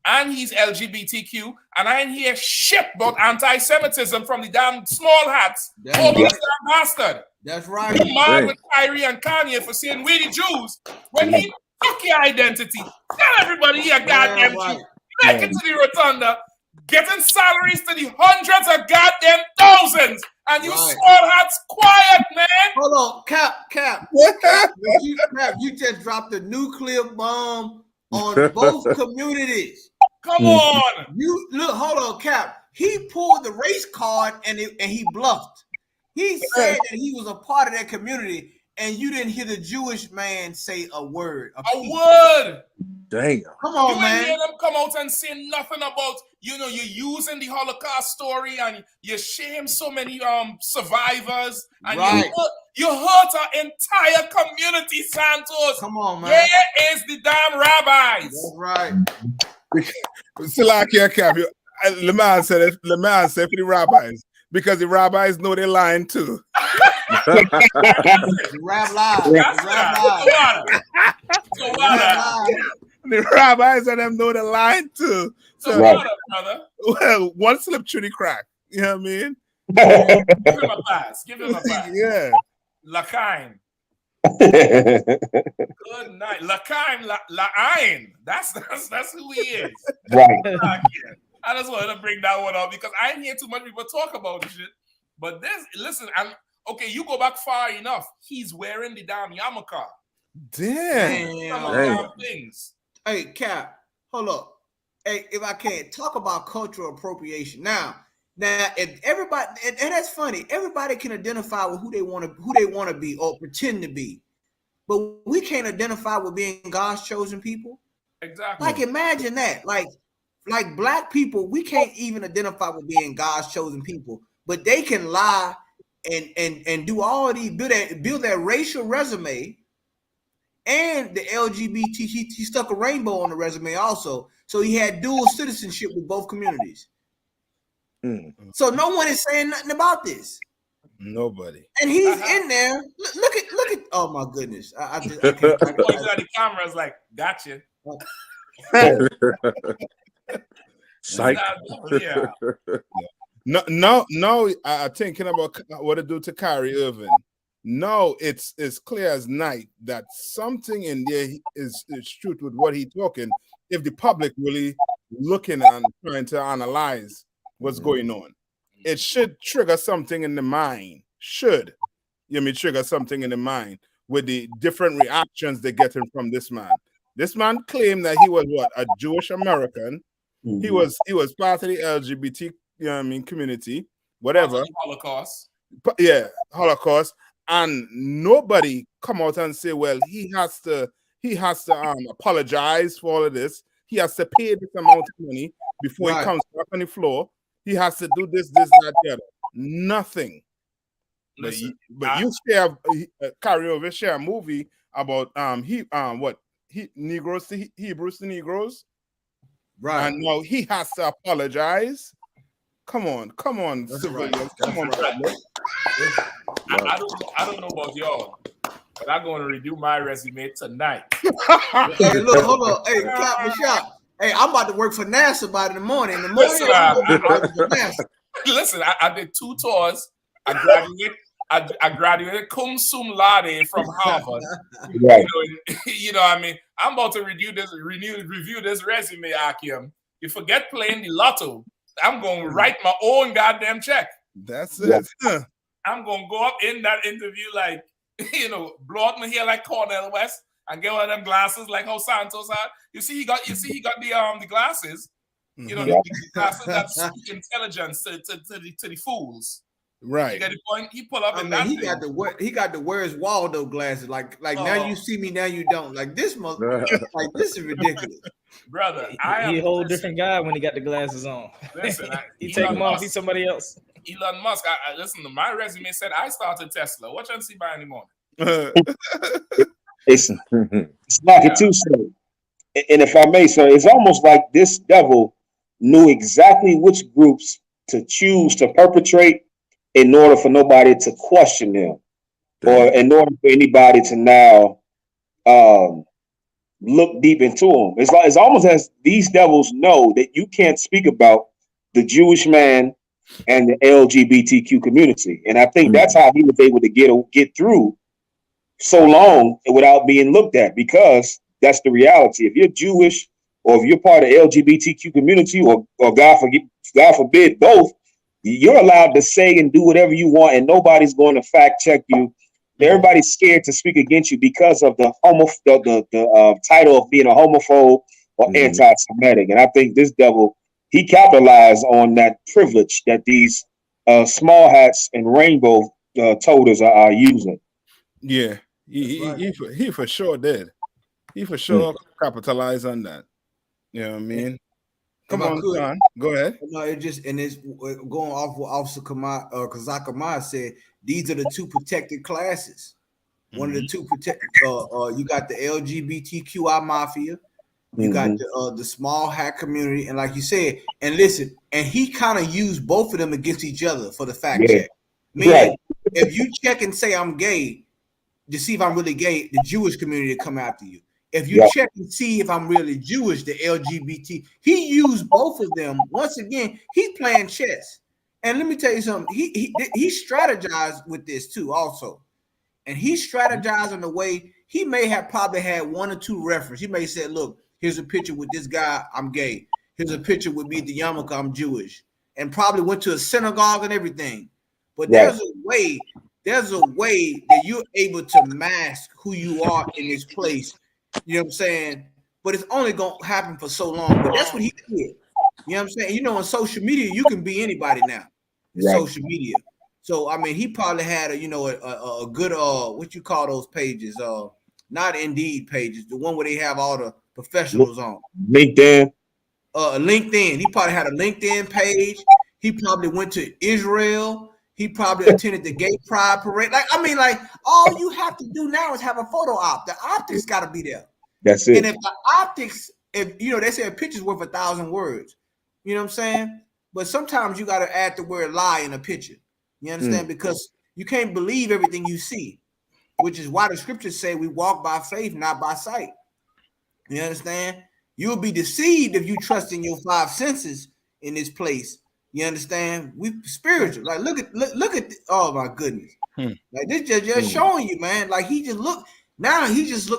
And he's LGBTQ, and I ain't hear shit about anti-Semitism from the damn small hats. Oh, this damn bastard. That's right. You mad with Kyrie and Kanye for saying we the Jews when he took your identity. Tell everybody he a goddamn Jew. Make it to the rotunda, getting salaries to the hundreds of goddamn thousands, and you small hats quiet, man. Hold on, Cap. You just dropped a nuclear bomb on both communities. Come on. You look, hold on, Cap. He pulled the race card and he bluffed. He said that he was a part of that community, and you didn't hear the Jewish man say a word. A word. Damn. Come on, you man. You hear them come out and say nothing about, you're using the Holocaust story and you shame so many survivors. And you hurt our entire community, Santos. Come on, man. Where is the damn rabbis? That's right. Salakia Cap, Le man said for the rabbis, because the rabbis know they're lying too. Rab lies. The rabbis and them know they're lying too. So, well, one slip through the crack. You know what I mean? Give him a pass. Yeah. Lakaim. Good night. Lakaim, La'ain. That's who he is. Right. I just wanted to bring that one up because I didn't hear too much people talk about this shit. But listen, okay, you go back far enough. He's wearing the damn yarmulke. Damn. Things. Hey, Cap, hold up. Hey, if I can talk about cultural appropriation now, if everybody, and that's funny, everybody can identify with who they want to be or pretend to be, but we can't identify with being God's chosen people. Exactly. Like imagine that, like black people, we can't even identify with being God's chosen people, but they can lie and do all these build that racial resume. And the LGBT, he stuck a rainbow on the resume also. So he had dual citizenship with both communities. So no one is saying nothing about this. Nobody. And he's in there. Look at. Oh my goodness! I can't. The camera's like, gotcha. Psych. Yeah. No. I'm thinking about what to do to Kyrie Irving. No, it's clear as night that something in there is truth with what he's talking. If the public really looking and trying to analyze what's going on, it should trigger something in the mind. Trigger something in the mind with the different reactions they're getting from this man. This man claimed that he was a Jewish American. He was part of the LGBT community, whatever. Holocaust. Yeah, Holocaust. And nobody come out and say, well, he has to apologize for all of this. He has to pay this amount of money before he comes back on the floor. He has to do this, that, the other. Nothing. Listen, but you share carry over share a movie about Negroes to Hebrews to Negroes. Right. And now he has to apologize. Come on, civilians. Come on, I don't know about y'all, but I'm going to redo my resume tonight. Hey, look, hold on. Hey, Cap Mashak. Hey, I'm about to work for NASA by the morning. Listen, I did 2 tours. I graduated cum sum laude from Harvard. Right. You know what I mean? I'm about to review this resume, Akim. You forget playing the lotto. I'm going to write my own goddamn check. That's it. I'm going to go up in that interview like, you know, blow out my hair like Cornel West and get one of them glasses like how Santos had. You see, he got the glasses. You know, the glasses that speak intelligence to the fools. Right. You get the point? He pull up I in mean, that he thing. got the Where's Waldo glasses. Like now you see me, now you don't. Like this like this is ridiculous. Brother, he a whole different guy when he got the glasses on. Listen, he take them off, he's somebody else. Elon Musk, I listen to my resume said I started Tesla. What you see by any morning? It's like it too, sir. And if I may, sir, it's almost like this devil knew exactly which groups to choose to perpetrate in order for nobody to question them, or in order for anybody to now look deep into them. It's almost as these devils know that you can't speak about the Jewish man and the LGBTQ community, and I think that's how he was able to get through so long without being looked at, because that's the reality. If you're Jewish, or if you're part of the LGBTQ community, or God forbid both, you're allowed to say and do whatever you want, and nobody's going to fact check you. Everybody's scared to speak against you because of the title of being a homophobe or anti-Semitic. And I think this devil, he capitalized on that privilege that these small hats and rainbow toters are using. Yeah, he for sure did. He for sure capitalized on that. You know what I mean? Come on, John. Go ahead. No, it's going off what Officer Kazak Ahmad said. These are the two protected classes. One of the two protected. You got the LGBTQI mafia. You got the small hat community, and like you said, and listen, and he kind of used both of them against each other for the fact check. Meaning, if you check and say I'm gay to see if I'm really gay, the Jewish community will come after you. If you check and see if I'm really Jewish, the LGBT, he used both of them. Once again, he's playing chess. And let me tell you something. He strategized with this too, also. And he strategized in a way he may have probably had one or two references. He may have said, look, here's a picture with this guy, I'm gay. Here's a picture with me, the yarmulke, I'm Jewish. And probably went to a synagogue and everything. But there's a way that you're able to mask who you are in this place. You know what I'm saying? But it's only going to happen for so long. But that's what he did. You know what I'm saying? You know, on social media, you can be anybody now. Social media. So, I mean, he probably had a good, what you call those pages? Not Indeed pages. The one where they have all the professionals on. LinkedIn. LinkedIn. He probably had a LinkedIn page. He probably went to Israel. He probably attended the gay pride parade. All you have to do now is have a photo op. The optics got to be there. That's it. And if the optics, they say a picture's worth 1,000 words. You know what I'm saying? But sometimes you got to add the word lie in a picture. You understand? Because you can't believe everything you see, which is why the scriptures say we walk by faith, not by sight. You understand? You'll be deceived if you trust in your five senses in this place. You understand? We spiritual. Like look at oh my goodness. Like this just showing you, man. Like he just look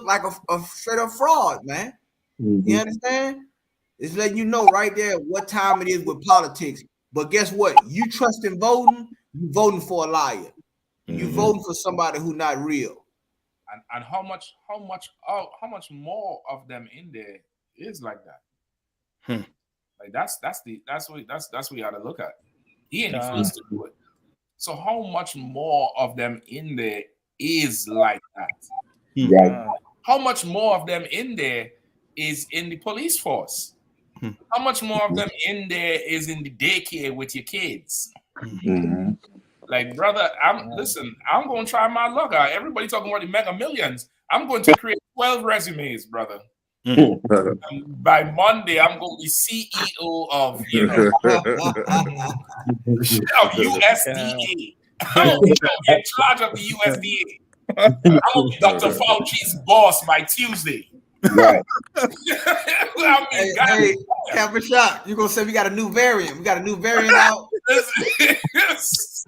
like a straight up fraud, man. You understand? It's letting you know right there what time it is with politics. But guess what? You trust in voting, you voting for a liar. You voting for somebody who not real. And how much more of them in there is like that? Like that's what you gotta look at. He ain't the first to do it. So how much more of them in there is like that? Right. How much more of them in there is in the police force? How much more of them in there is in the daycare with your kids? Like, brother, I'm going to try my luck out. Everybody talking about the Mega Millions. I'm going to create 12 resumes, brother. By Monday, I'm going to be CEO of, of USDA. I'm going to be in charge of the USDA. I'm going to be Dr. Fauci's boss by Tuesday. Right. Hey, have a shot. You're going to say we got a new variant. We got a new variant out. It's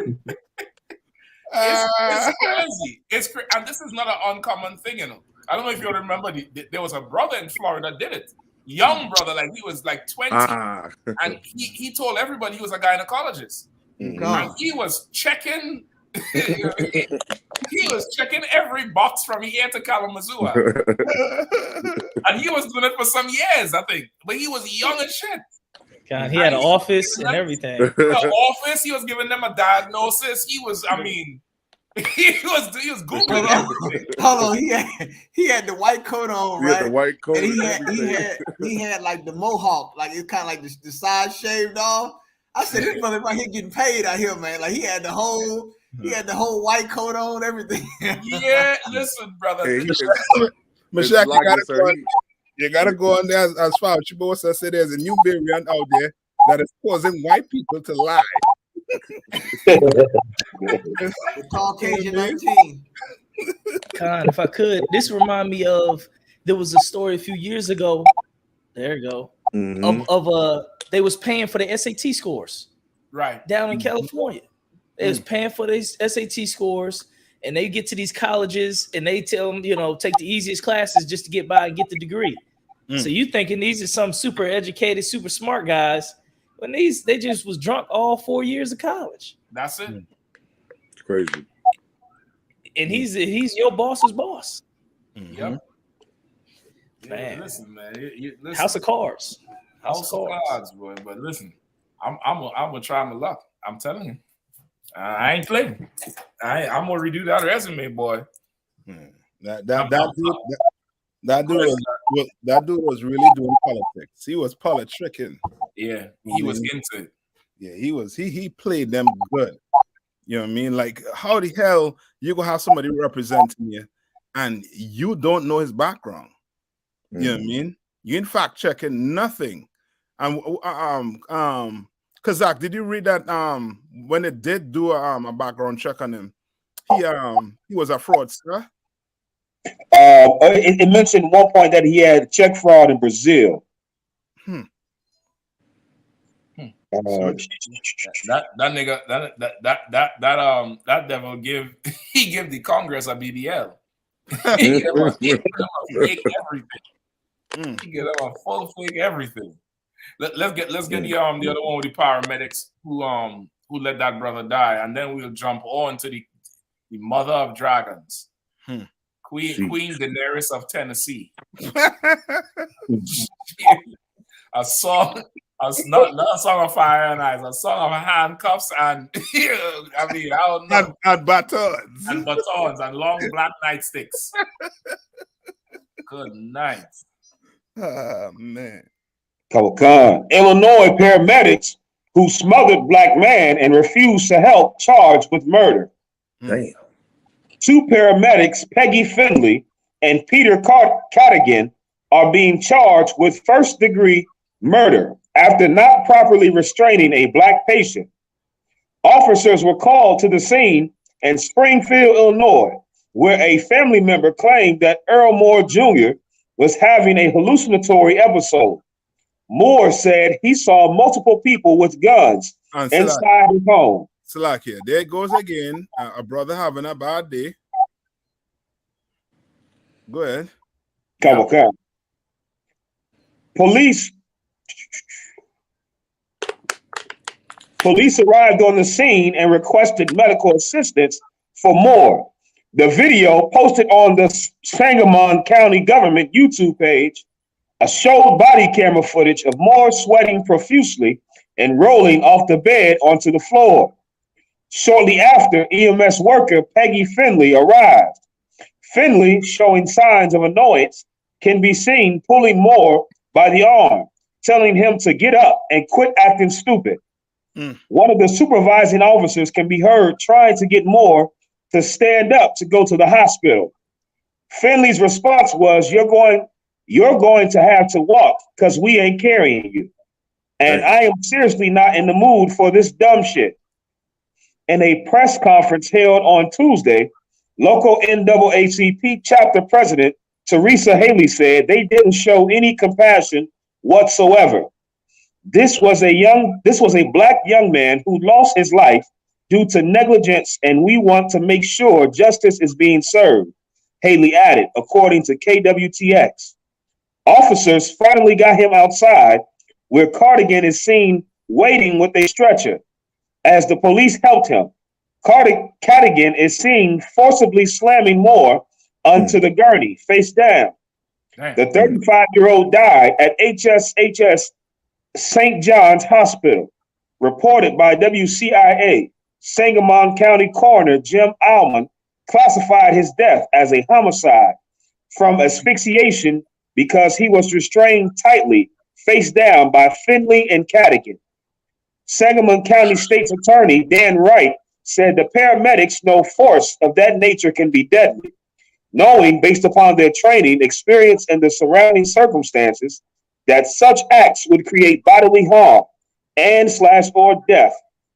crazy. And this is not an uncommon thing, I don't know if you remember, there was a brother in Florida that did it. Young brother, like he was like 20. And he told everybody he was a gynecologist. And he was checking He was checking every box from here to Kalamazoo. And he was doing it for some years, I think. But he was young as shit. God, he had an office and everything. The office, he was giving them a diagnosis. He was, I mean, he was Googling everything. Hold on, he had the white coat on, right? Yeah, the white coat. And he had like the mohawk, like it's kind of like the side shaved off. I said, this brother right here getting paid out here, man. Like he had the whole white coat on, everything. Yeah, listen, brother. Hey, Mashak, you gotta go on there as far as Chibosa said. There's a new variant out there that is causing white people to lie. The Caucasian 19. Con, if I could, this remind me of there was a story a few years ago. There you go. Of they was paying for the SAT scores, right, down in California. They was paying for these SAT scores, and they get to these colleges and they tell them, take the easiest classes just to get by and get the degree. So you thinking these are some super educated, super smart guys, when they just was drunk all 4 years of college. That's it. It's crazy. And he's your boss's boss. Yep. Man, yeah, listen, man. Listen. House of Cards. House of Cards, boy. But listen, I'm gonna try my luck. I'm telling you, I ain't playing. I'm gonna redo that resume, boy. That dude was really doing politics. He was politicking. Yeah, he was into it. Yeah, he was. He played them good. You know what I mean? Like, how the hell you gonna have somebody representing you and you don't know his background? You know what I mean? You in fact checking nothing. And Kazak, did you read that when it did do a background check on him, he was a fraudster? It mentioned at one point that he had check fraud in Brazil. That nigga, that devil give the Congress a BBL. He give them a fake everything. He give them a full fake everything. Let's get the other one with the paramedics who let that brother die, and then we'll jump on to the mother of dragons, Queen Daenerys of Tennessee. A song. Not a song of fire and ice, a song of handcuffs and I don't know. And batons. And batons and long black nightsticks. Good night. Oh man. Illinois paramedics who smothered black man and refused to help charged with murder. Damn. 2 paramedics, Peggy Finley and Peter Cadigan, are being charged with first-degree murder after not properly restraining a black patient. Officers were called to the scene in Springfield, Illinois, where a family member claimed that Earl Moore Jr. was having a hallucinatory episode. Moore said he saw multiple people with guns inside his home. Salakia, there it goes again. A brother having a bad day. Go ahead. Come. Police arrived on the scene and requested medical assistance for Moore. The video posted on the Sangamon County government YouTube page showed body camera footage of Moore sweating profusely and rolling off the bed onto the floor. Shortly after, EMS worker Peggy Finley arrived. Finley, showing signs of annoyance, can be seen pulling Moore by the arm, telling him to get up and quit acting stupid. One of the supervising officers can be heard trying to get Moore to stand up to go to the hospital. Finley's response was, you're going to have to walk because we ain't carrying you. And I am seriously not in the mood for this dumb shit. In a press conference held on Tuesday, local NAACP chapter president Teresa Haley said they didn't show any compassion whatsoever. This was a black young man who lost his life due to negligence, and we want to make sure justice is being served, Haley added, according to KWTX. Officers finally got him outside, where Cardigan is seen waiting with a stretcher. As the police helped him, Cadigan is seen forcibly slamming Moore onto the gurney, face down. Damn. The 35-year-old died at HSHS St. John's Hospital, reported by WCIA. Sangamon County Coroner Jim Alman classified his death as a homicide from asphyxiation because he was restrained tightly, face down by Finley and Cadigan. Sangamon County State's Attorney Dan Wright said the paramedics know force of that nature can be deadly, knowing based upon their training, experience, and the surrounding circumstances that such acts would create bodily harm and/or death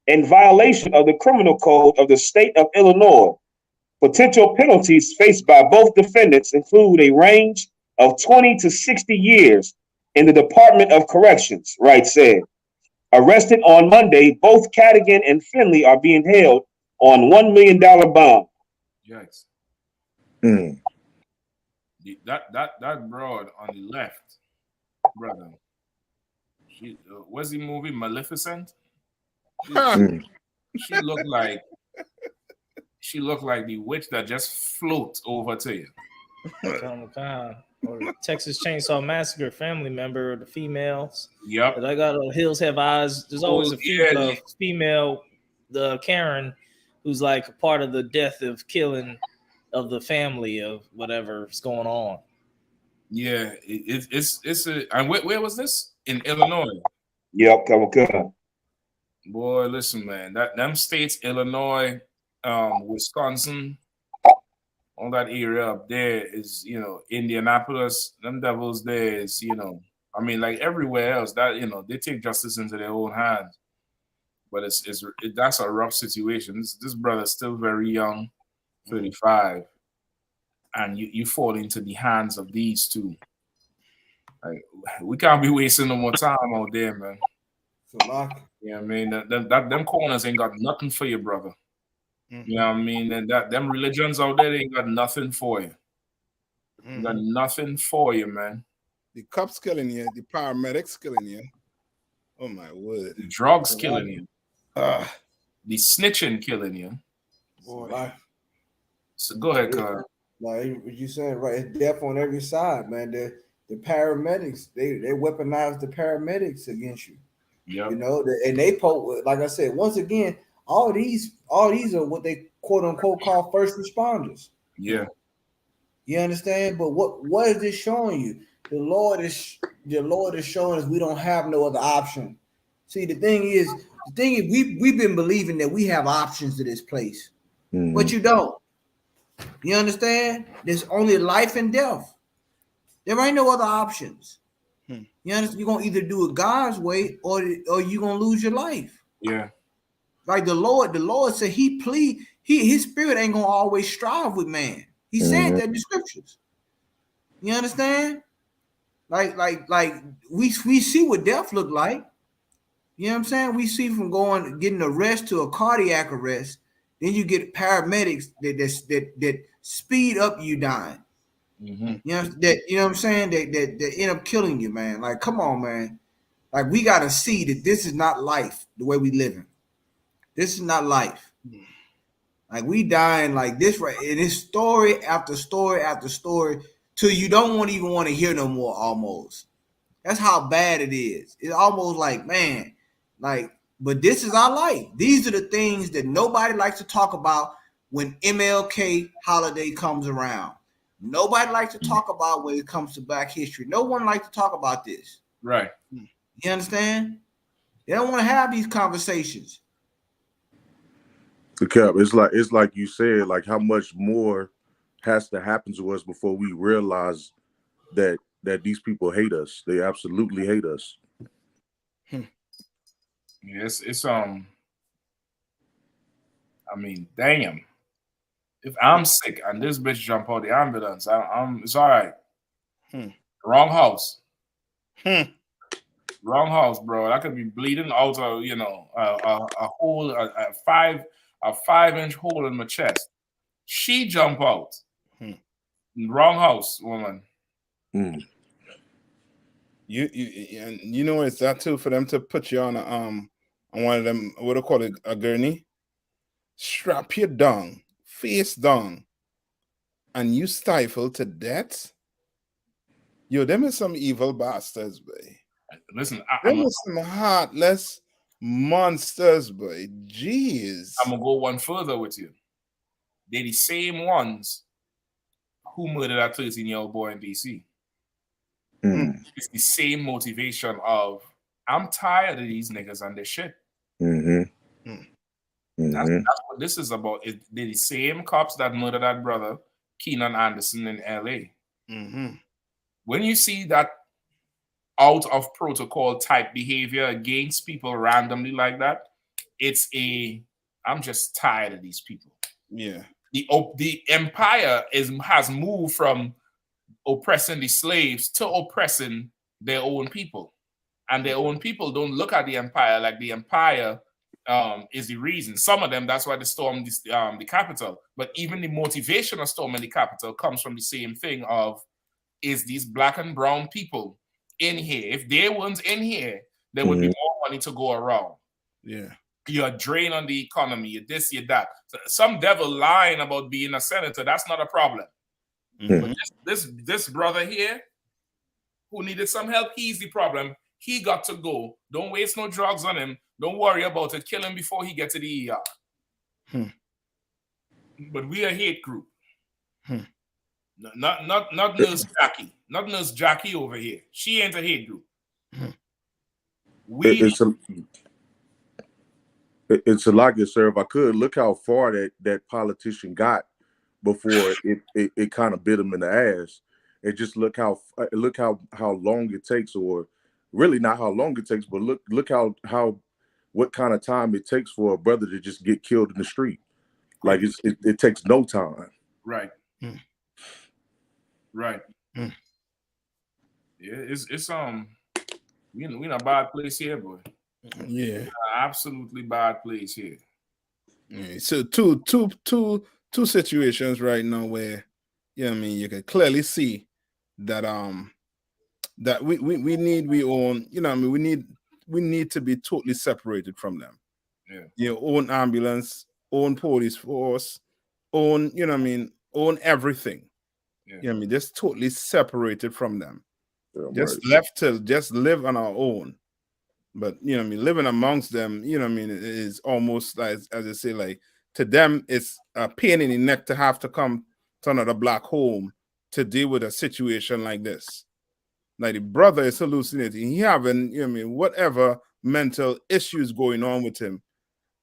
in violation of the criminal code of the state of Illinois. Potential penalties faced by both defendants include a range of 20 to 60 years in the Department of Corrections, Wright said. Arrested on Monday, both Cadigan and Finley are being held on $1 million bond. Yikes. That broad on the left, brother. She what's the movie Maleficent? She looked like the witch that just floats over to you. Or the Texas Chainsaw Massacre family member, the females. Yep. That I got Hills Have Eyes. There's always a female, the Karen, who's like a part of the death of killing of the family of whatever's going on. Yeah, it's a. And where was this? In Illinois. Yep, come. Boy, listen, man. Them states, Illinois, Wisconsin, all that area up there is, Indianapolis. Them devils there is, I mean, like everywhere else. That they take justice into their own hands. But that's a rough situation. This brother's still very young, 35, and you fall into the hands of these two. Like, we can't be wasting no more time out there, man. You know what I mean? Them corners ain't got nothing for you, brother. You know what I mean? And them religions out there, they ain't got nothing for you. Got nothing for you, man. The cops killing you, the paramedics killing you. Oh my word. The drugs killing you. The snitching killing you. Boy, So go ahead, Carl. Like you said, right? It's death on every side, man. The paramedics, they weaponize the paramedics against you. Yep. And they like I said, once again, all these are what they quote unquote call first responders. Yeah. You understand? But what is this showing you? The Lord is showing us we don't have no other option. See, the thing is we've been believing that we have options to this place, but you don't. You understand? There's only life and death. There ain't no other options. You understand? You're gonna either do it God's way or you're gonna lose your life. Yeah. Like the Lord said his spirit ain't gonna always strive with man. He said that in the scriptures. You understand? Like we see what death look like. You know what I'm saying? We see from getting arrest to a cardiac arrest, then you get paramedics that speed up you dying. You know what I'm saying? That end up killing you, man. Like, come on, man. Like, we gotta see that this is not life the way we living. This is not life. Like, we dying like this, right? And it's story after story after story till you don't even want to hear no more. Almost. That's how bad it is. It's almost like, man, but this is our life. These are the things that nobody likes to talk about when MLK holiday comes around. Nobody likes to talk about when it comes to Black history. No one likes to talk about this. Right. You understand? They don't want to have these conversations. The Cap, it's like you said, like how much more has to happen to us before we realize that these people hate us. They absolutely hate us. Yes, it's I mean, damn. If I'm sick and this bitch jump out the ambulance, it's all right. Wrong house. Wrong house, bro. I could be bleeding out of, a hole, a 5-inch hole in my chest. She jump out. Wrong house, woman. You know it's that too for them to put you on one of them, what do you call it, a gurney, strap you down, face down, and you stifle to death? Yo, them is some evil bastards, boy. Listen, them is some heartless monsters, boy. Jeez. I'm gonna go one further with you. They're the same ones who murdered that 13-year-old boy in DC. It's the same motivation of, I'm tired of these niggas and their shit. That's what this is about. They're the same cops that murdered that brother, Keenan Anderson, in LA. When you see that out of protocol type behavior against people randomly like that, it's I'm just tired of these people. Yeah. The empire has moved from oppressing the slaves to oppressing their own people. And their own people don't look at the empire like the empire is the reason. Some of them, that's why they stormed the Capitol. But even the motivation of storming the Capitol comes from the same thing of, is these black and brown people in here? If they weren't in here, there would be more money to go around. Yeah. You're a drain on the economy, you're this, you're that. So some devil lying about being a senator, that's not a problem. But this brother here, who needed some help, he's the problem. He got to go. Don't waste no drugs on him. Don't worry about it. Kill him before he gets to the ER. But we a hate group. Not Nurse Jackie. Not Nurse Jackie over here. She ain't a hate group. It's a lot, good sir. If I could, look how far that politician got before it kind of bit him in the ass. And just look how long it takes, or really not how long it takes, but look how what kind of time it takes for a brother to just get killed in the street. Like it takes no time. Right. Right. Yeah, it's we in a bad place here, boy. Yeah. Absolutely bad place here. Yeah. So two situations right now where, you know what I mean, you can clearly see that that we need we own, you know what I mean, we need to be totally separated from them. Yeah. You know, own ambulance, own police force, own, you know what I mean, own everything. Yeah. You know what I mean, just totally separated from them. Yeah, just right. left to just live on our own. But you know what I mean, living amongst them, you know what I mean, is almost like, as I say, like, to them it's a pain in the neck to have to come to another black home to deal with a situation like this. Like, the brother is hallucinating. He having, you know what I mean, whatever mental issues going on with him.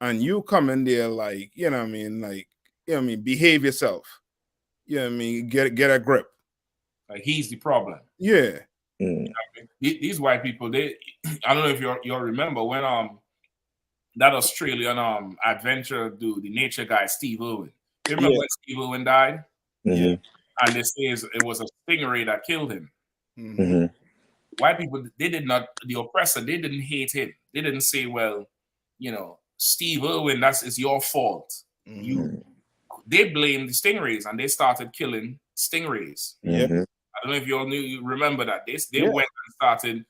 And you come in there like, you know what I mean, like, you know what I mean, behave yourself. You know what I mean, get a grip. Like, he's the problem. Yeah. These white people, I don't know if you remember when that Australian adventure dude, the nature guy, Steve Irwin. You remember when Steve Irwin died? Yeah. And they say it was a stingray that killed him. White people, the oppressor, they didn't hate him. They didn't say, well, you know, Steve Irwin, it's your fault. They blamed the stingrays and they started killing stingrays. I don't know if you remember that. They went and started,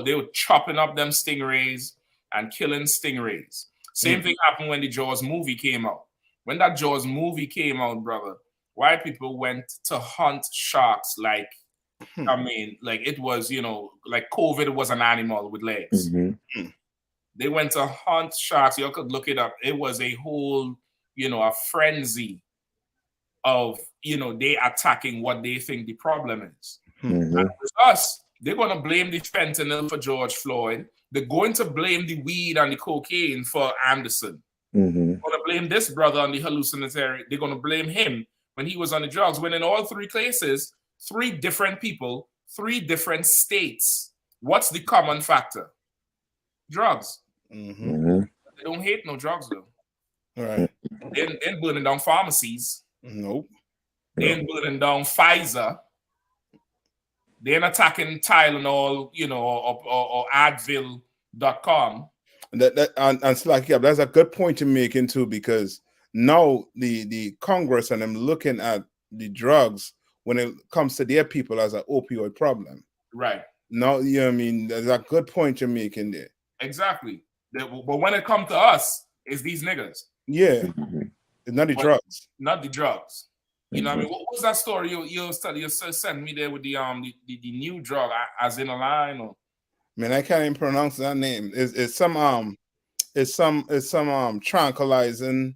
they were chopping up them stingrays and killing stingrays. Same thing happened when the Jaws movie came out. When that Jaws movie came out, brother, white people went to hunt sharks like, I mean, like it was, you know, like COVID was an animal with legs. They went to hunt sharks. You could look it up. It was a whole, you know, a frenzy of, you know, they attacking what they think the problem is. And with us, they're going to blame the fentanyl for George Floyd. They're going to blame the weed and the cocaine for Anderson. They're going to blame this brother on the hallucinatory. They're going to blame him when he was on the drugs. When in all three cases, 3 different people, 3 different states. What's the common factor? Drugs. They don't hate no drugs, though. Right. They ain't burning down pharmacies. Nope. They ain't burning down Pfizer. They ain't attacking Tylenol, you know, or Advil.com. And Slack, yeah, that's a good point you're making too, because now the Congress and them looking at the drugs when it comes to their people as an opioid problem. Right. Now, you know what I mean? There's a good point you're making there. Exactly. But when it comes to us, it's these niggas. Yeah, it's not the drugs. Not the drugs. You know what I mean? What was that story you sent me there with the new drug, as in a line? Or? Man, I can't even pronounce that name. It's some tranquilizing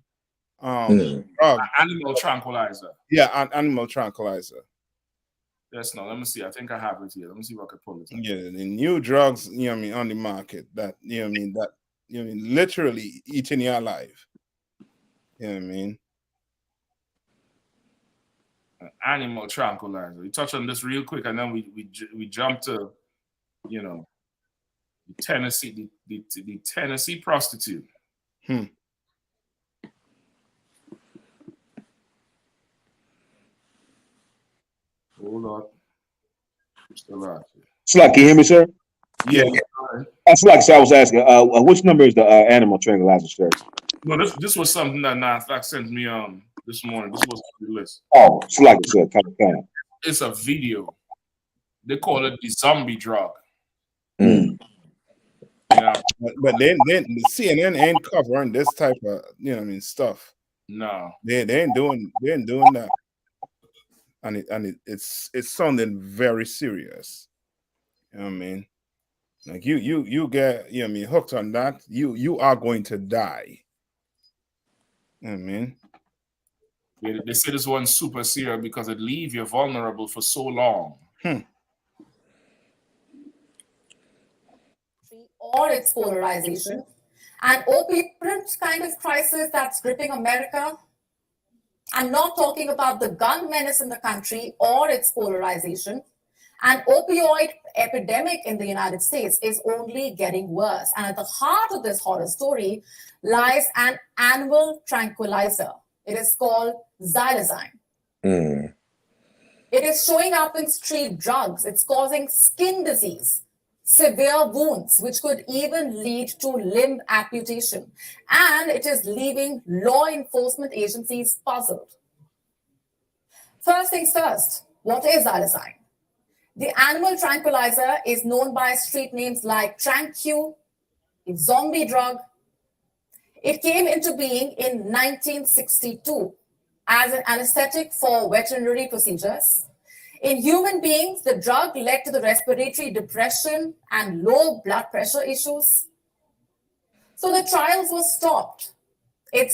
drug. Animal tranquilizer. Yeah, animal tranquilizer. Yes, no, let me see. I think I have it here. Let me see if I can pull it up. Yeah, the new drugs, you know what I mean, on the market that literally eating you alive. You know what I mean? Animal tranquilizer. We touch on this real quick, and then we jump to, the Tennessee, the Tennessee prostitute. Hold on. Still out here. Slack, can you hear me, sir? Yeah. That's like I was asking. Which number is the animal tranquilizer, sir? No, this was something that Nathak sent me this morning. This was on the list. Oh, Slack, sir. Kind of. It's a video. They call it the zombie drug. Yeah, but then the CNN ain't covering this type of stuff. No, they ain't doing that, and it's sounding very serious. You know what I mean? Like you get hooked on that, you are going to die. You know what I mean? They say this one's super serious because it leaves you vulnerable for so long. Or its polarization, an opioid kind of crisis that's gripping America. I'm not talking about the gun menace in the country or its polarization. An opioid epidemic in the United States is only getting worse. And at the heart of this horror story lies an animal tranquilizer. It is called xylazine. It is showing up in street drugs. It's causing skin disease, severe wounds, which could even lead to limb amputation. And it is leaving law enforcement agencies puzzled. First things first, what is xylazine? The animal tranquilizer is known by street names like Tranq, a zombie drug. It came into being in 1962 as an anesthetic for veterinary procedures. In human beings, the drug led to the respiratory depression and low blood pressure issues. So the trials were stopped. It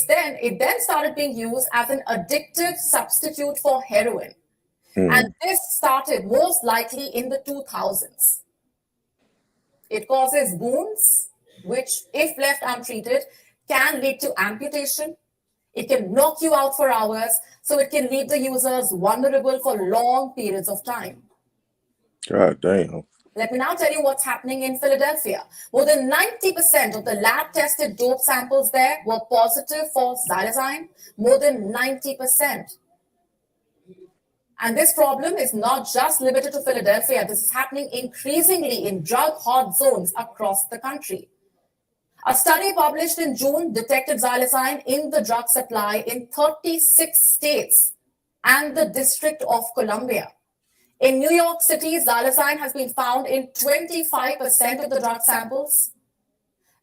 then started being used as an addictive substitute for heroin. And this started most likely in the 2000s. It causes wounds, which, if left untreated, can lead to amputation. It can knock you out for hours, so it can leave the users vulnerable for long periods of time. God damn. Let me now tell you what's happening in Philadelphia. More than 90% of the lab-tested dope samples there were positive for xylazine. More than 90%. And this problem is not just limited to Philadelphia. This is happening increasingly in drug hot zones across the country. A study published in June detected xylazine in the drug supply in 36 states and the District of Columbia. In New York City, xylazine has been found in 25% of the drug samples.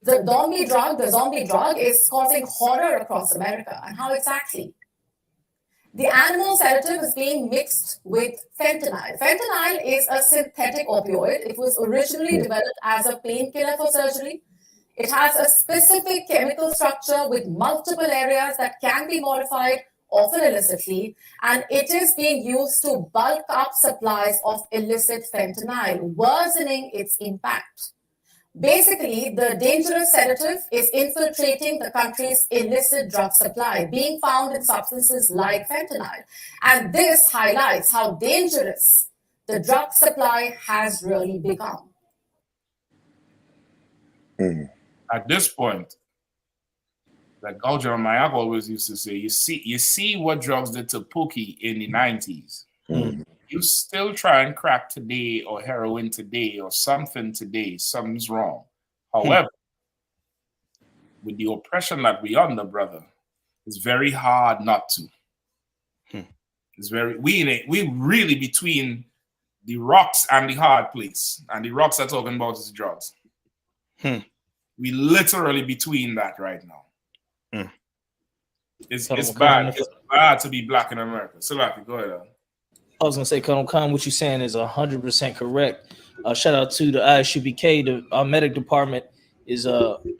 The zombie drug is causing horror across America. And how exactly? The animal sedative is being mixed with fentanyl. Fentanyl is a synthetic opioid. It was originally developed as a painkiller for surgery. It has a specific chemical structure with multiple areas that can be modified, often illicitly, and it is being used to bulk up supplies of illicit fentanyl, worsening its impact. Basically, the dangerous sedative is infiltrating the country's illicit drug supply, being found in substances like fentanyl. And this highlights how dangerous the drug supply has really become. At this point, like Alger Mayak always used to say, you see what drugs did to Pookie in the 90s. You still try and crack today or heroin today or something today, something's wrong. However, with the oppression that we under, brother, it's very hard not to. It's we really between the rocks and the hard place. And the rocks are talking about is drugs. We literally between that right now. It's bad. It's bad to be black in America. Salaki, go ahead. I was gonna say, Colonel Khan, what you're saying is 100% correct. Shout out to the I.S.U.P.K. The medic department is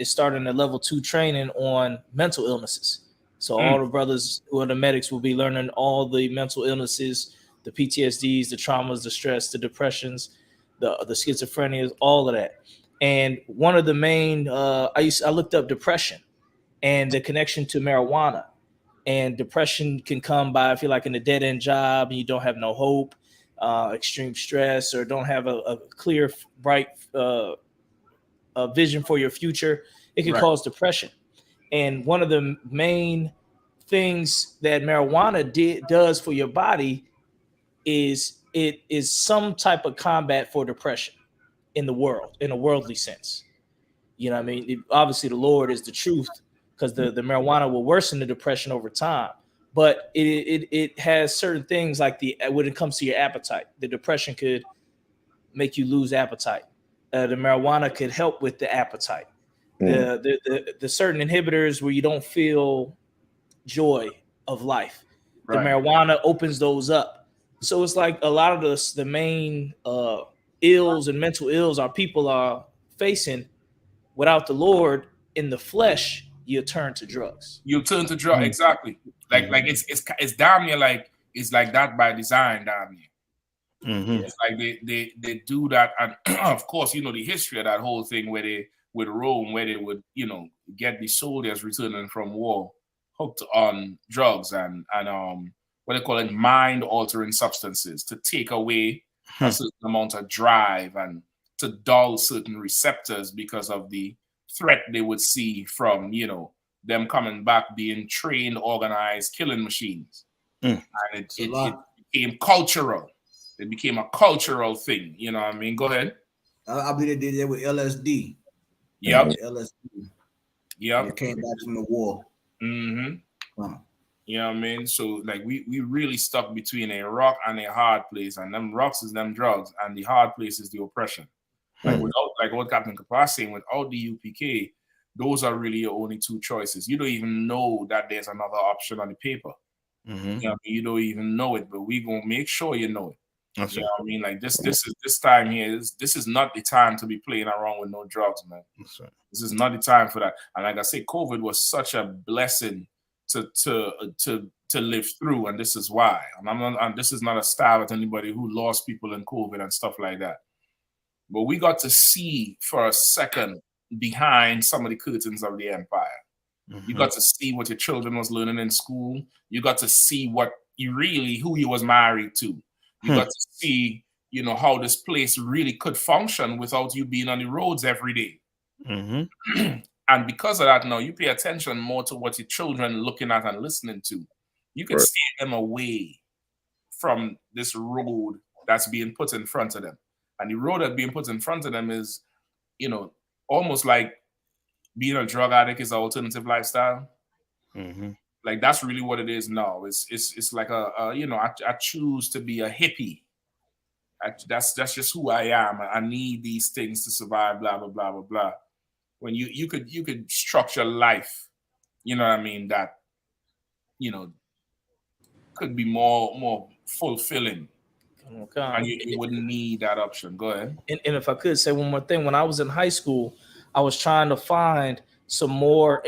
starting a level 2 training on mental illnesses. So all the brothers who are the medics will be learning all the mental illnesses, the PTSDs, the traumas, the stress, the depressions, the schizophrenia, all of that. And one of the main, I looked up depression and the connection to marijuana. And depression can come by if you're like in a dead end job and you don't have no hope, extreme stress, or don't have a clear, bright vision for your future. It can cause depression. And one of the main things that marijuana does for your body is it is some type of combat for depression in the world, in a worldly sense. You know what I mean? Obviously, the Lord is the truth, because the marijuana will worsen the depression over time. But it has certain things like when it comes to your appetite, the depression could make you lose appetite. The marijuana could help with the appetite. The certain inhibitors where you don't feel joy of life, the marijuana opens those up. So it's like a lot of the main ills and mental ills our people are facing without the Lord in the flesh. You turn to drugs. You turn to drugs, exactly. Like it's damn near like it's like that by design, damn near. It's like they do that, and of course, you know the history of that whole thing where they with Rome, where they would get the soldiers returning from war hooked on drugs and what they call it, mind altering substances to take away a certain amount of drive and to dull certain receptors because of the threat they would see from them coming back being trained, organized killing machines. And it became cultural. It became a cultural thing. You know what I mean? Go ahead. I believe they did that with LSD. Yep. LSD. Yep. It came back from the war. You know what I mean? So like we really stuck between a rock and a hard place, and them rocks is them drugs, and the hard place is the oppression. Like without, like what Captain Kappa saying, without the UPK, those are really your only two choices. You don't even know that there's another option on the paper. You know what I mean? You don't even know it, but we gonna make sure you know it. You know what I mean? Like this time here, this is not the time to be playing around with no drugs, man. This is not the time for that. And like I say, COVID was such a blessing to live through, and this is why. And this is not a stab at anybody who lost people in COVID and stuff like that. But we got to see for a second behind some of the curtains of the empire. You got to see what your children was learning in school. You got to see who you was married to. You got to see, how this place really could function without you being on the roads every day. And because of that, now you pay attention more to what your children are looking at and listening to. You can steer them away from this road that's being put in front of them. And the road that's being put in front of them is, almost like being a drug addict is an alternative lifestyle. Like that's really what it is now. It's like I choose to be a hippie. That's just who I am. I need these things to survive. Blah blah blah blah blah. When you could structure life, you know what I mean, that could be more fulfilling. And you wouldn't need that option. Go ahead. And if I could say one more thing, when I was in high school, I was trying to find some more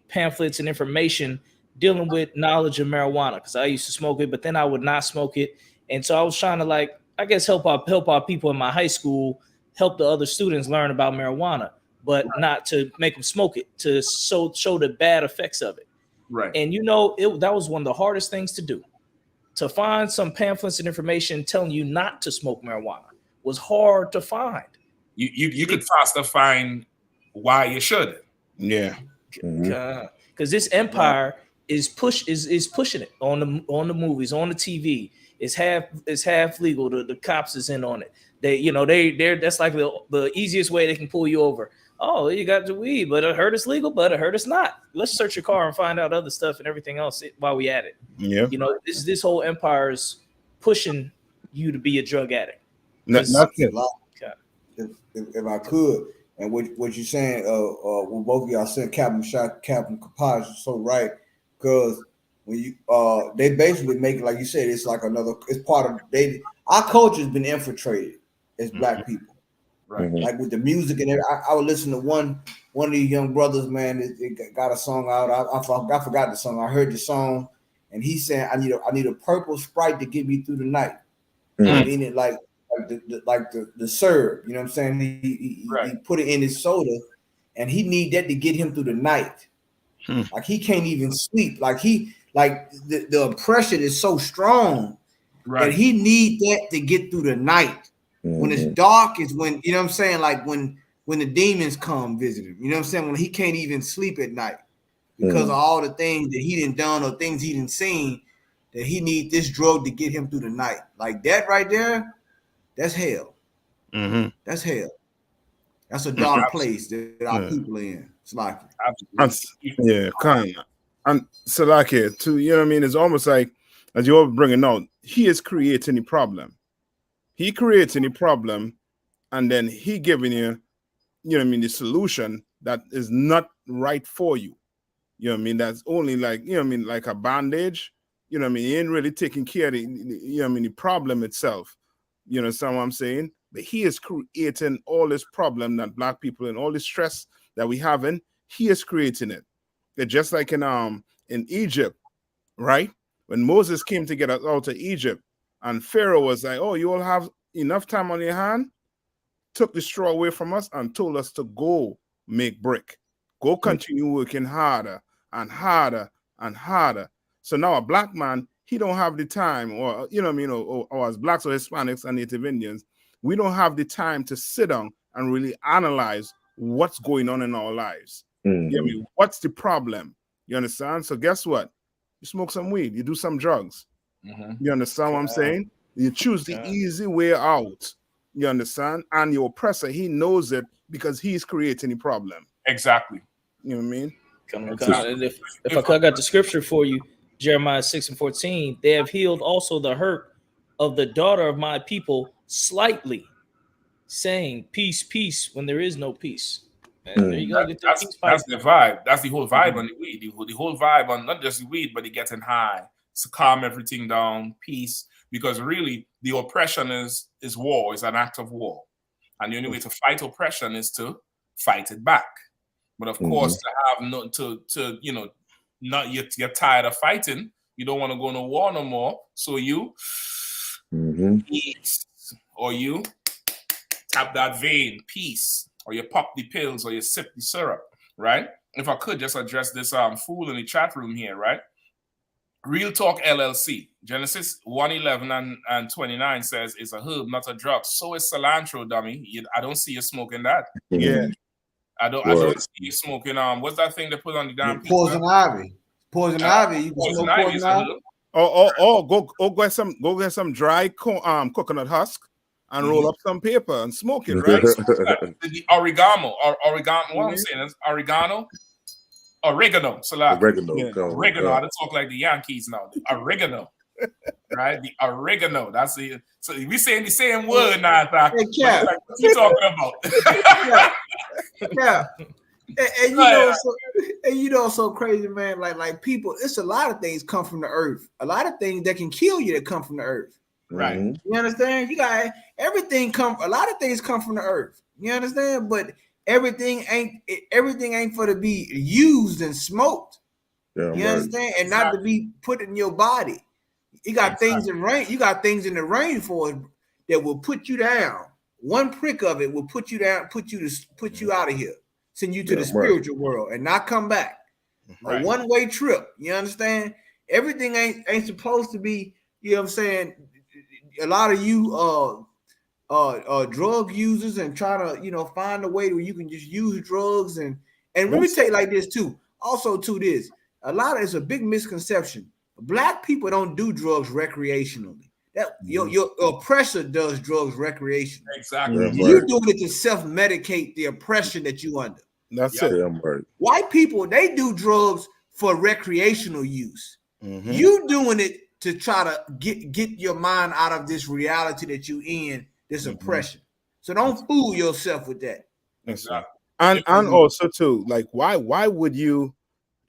pamphlets and information dealing with knowledge of marijuana, because I used to smoke it, but then I would not smoke it. And so I was trying to help our people in my high school, help the other students learn about marijuana, but not to make them smoke it, to show the bad effects of it. Right. And that was one of the hardest things to do. To find some pamphlets and information telling you not to smoke marijuana was hard to find. You could faster find why you should. Yeah. Because this empire is pushing it on the movies, on the TV. It's half legal. The cops is in on it. They're that's like the easiest way they can pull you over. Oh, you got the weed, but I heard it's legal, but I heard it's not. Let's search your car and find out other stuff and everything else while we at it. Yeah. This whole empire is pushing you to be a drug addict. If I could, and what you're saying, what both of y'all said, Captain Kapaj is so right. because when you they basically make it like you said, it's like it's part of our culture has been infiltrated as black people. Right. Like with the music and everything. I would listen to one of these young brothers, man. It got a song out. I forgot the song. I heard the song, and he said, "I need a purple Sprite to get me through the night." Meaning like the syrup. You know what I'm saying? He put it in his soda, and he need that to get him through the night. Like he can't even sleep. Like the oppression is so strong that he need that to get through the night. When it's dark is when, you know what I'm saying, like when the demons come visit him. You know what I'm saying? When he can't even sleep at night because of all the things that he done or things he done seen, that he need this drug to get him through the night. Like that right there, that's hell. That's hell. That's a dark place that our people are in. It's like kind of. And so like it too, you know what I mean? It's almost like, as you're bringing out, he is creating a problem. He creates any problem, and then he giving you, you know what I mean, the solution that is not right for you. You know what I mean? That's only like, you know what I mean, like a bandage. You know what I mean? He ain't really taking care of the, you know what I mean, the problem itself. You know what I'm saying? But he is creating all this problem that black people and all this stress that we having, he is creating it. It's just like in Egypt, right? When Moses came to get us out of Egypt, and Pharaoh was like, "Oh, you all have enough time on your hand," took the straw away from us and told us to go make brick. Go continue working harder and harder and harder. So now a black man, he don't have the time, or you know what I mean, or as blacks or Hispanics and Native Indians, we don't have the time to sit down and really analyze what's going on in our lives. You know what I mean? What's the problem? You understand? So guess what? You smoke some weed, you do some drugs. You understand what I'm saying? You choose the easy way out. You understand? And your oppressor, he knows it because he's creating the problem. Exactly. You know what I mean? Come on. And if I got the scripture for you, Jeremiah 6:14, they have healed also the hurt of the daughter of my people slightly, saying, "Peace, peace," when there is no peace. And there you go. That's the vibe. That's the whole vibe on the weed. The whole vibe on not just the weed, but the getting high. To calm everything down, peace, because really the oppression is war, is an act of war. And the only way to fight oppression is to fight it back. But of course, you're tired of fighting, you don't want to go to war no more. So you eat, or you tap that vein, peace, or you pop the pills, or you sip the syrup, right? If I could just address this fool in the chat room here, right? Real Talk LLC, Genesis 1:11 and 29 says it's a herb, not a drug. So is cilantro, dummy. I don't see you smoking that. Yeah. I don't see you smoking. What's that thing they put on the damn pizza? Poison ivy. Poison ivy. You can smoke poison ivy. Go get some dry coconut husk and roll up some paper and smoke it, right? The oregano. What I'm saying is oregano. Oregano, Oregano. I don't talk like the Yankees now. The oregano, right? The oregano. That's the. So we saying the same word now. Like, what you talking about? Yeah. And you know, so crazy, man. Like people, it's a lot of things come from the earth. A lot of things that can kill you that come from the earth. Right. You understand? You got everything come. A lot of things come from the earth. You understand? But everything ain't for to be used and smoked. You understand? And not to be put in your body. You got things in rain. You got things in the rainforest that will put you down. One prick of it will put you down, put you out of here, send you to the spiritual world, and not come back. A one-way trip. You understand? Everything ain't supposed to be. You know what I'm saying? A lot of you drug users and trying to find a way where you can just use drugs and let me tell you like this too. Also to this, it's a big misconception. Black people don't do drugs recreationally. That your oppressor does drugs recreationally. Exactly. You're doing it to self-medicate the oppression that you under. That's it. White people, they do drugs for recreational use. You doing it to try to get your mind out of this reality that you in, this oppression. So don't fool yourself with that. Exactly. And also too, like why would you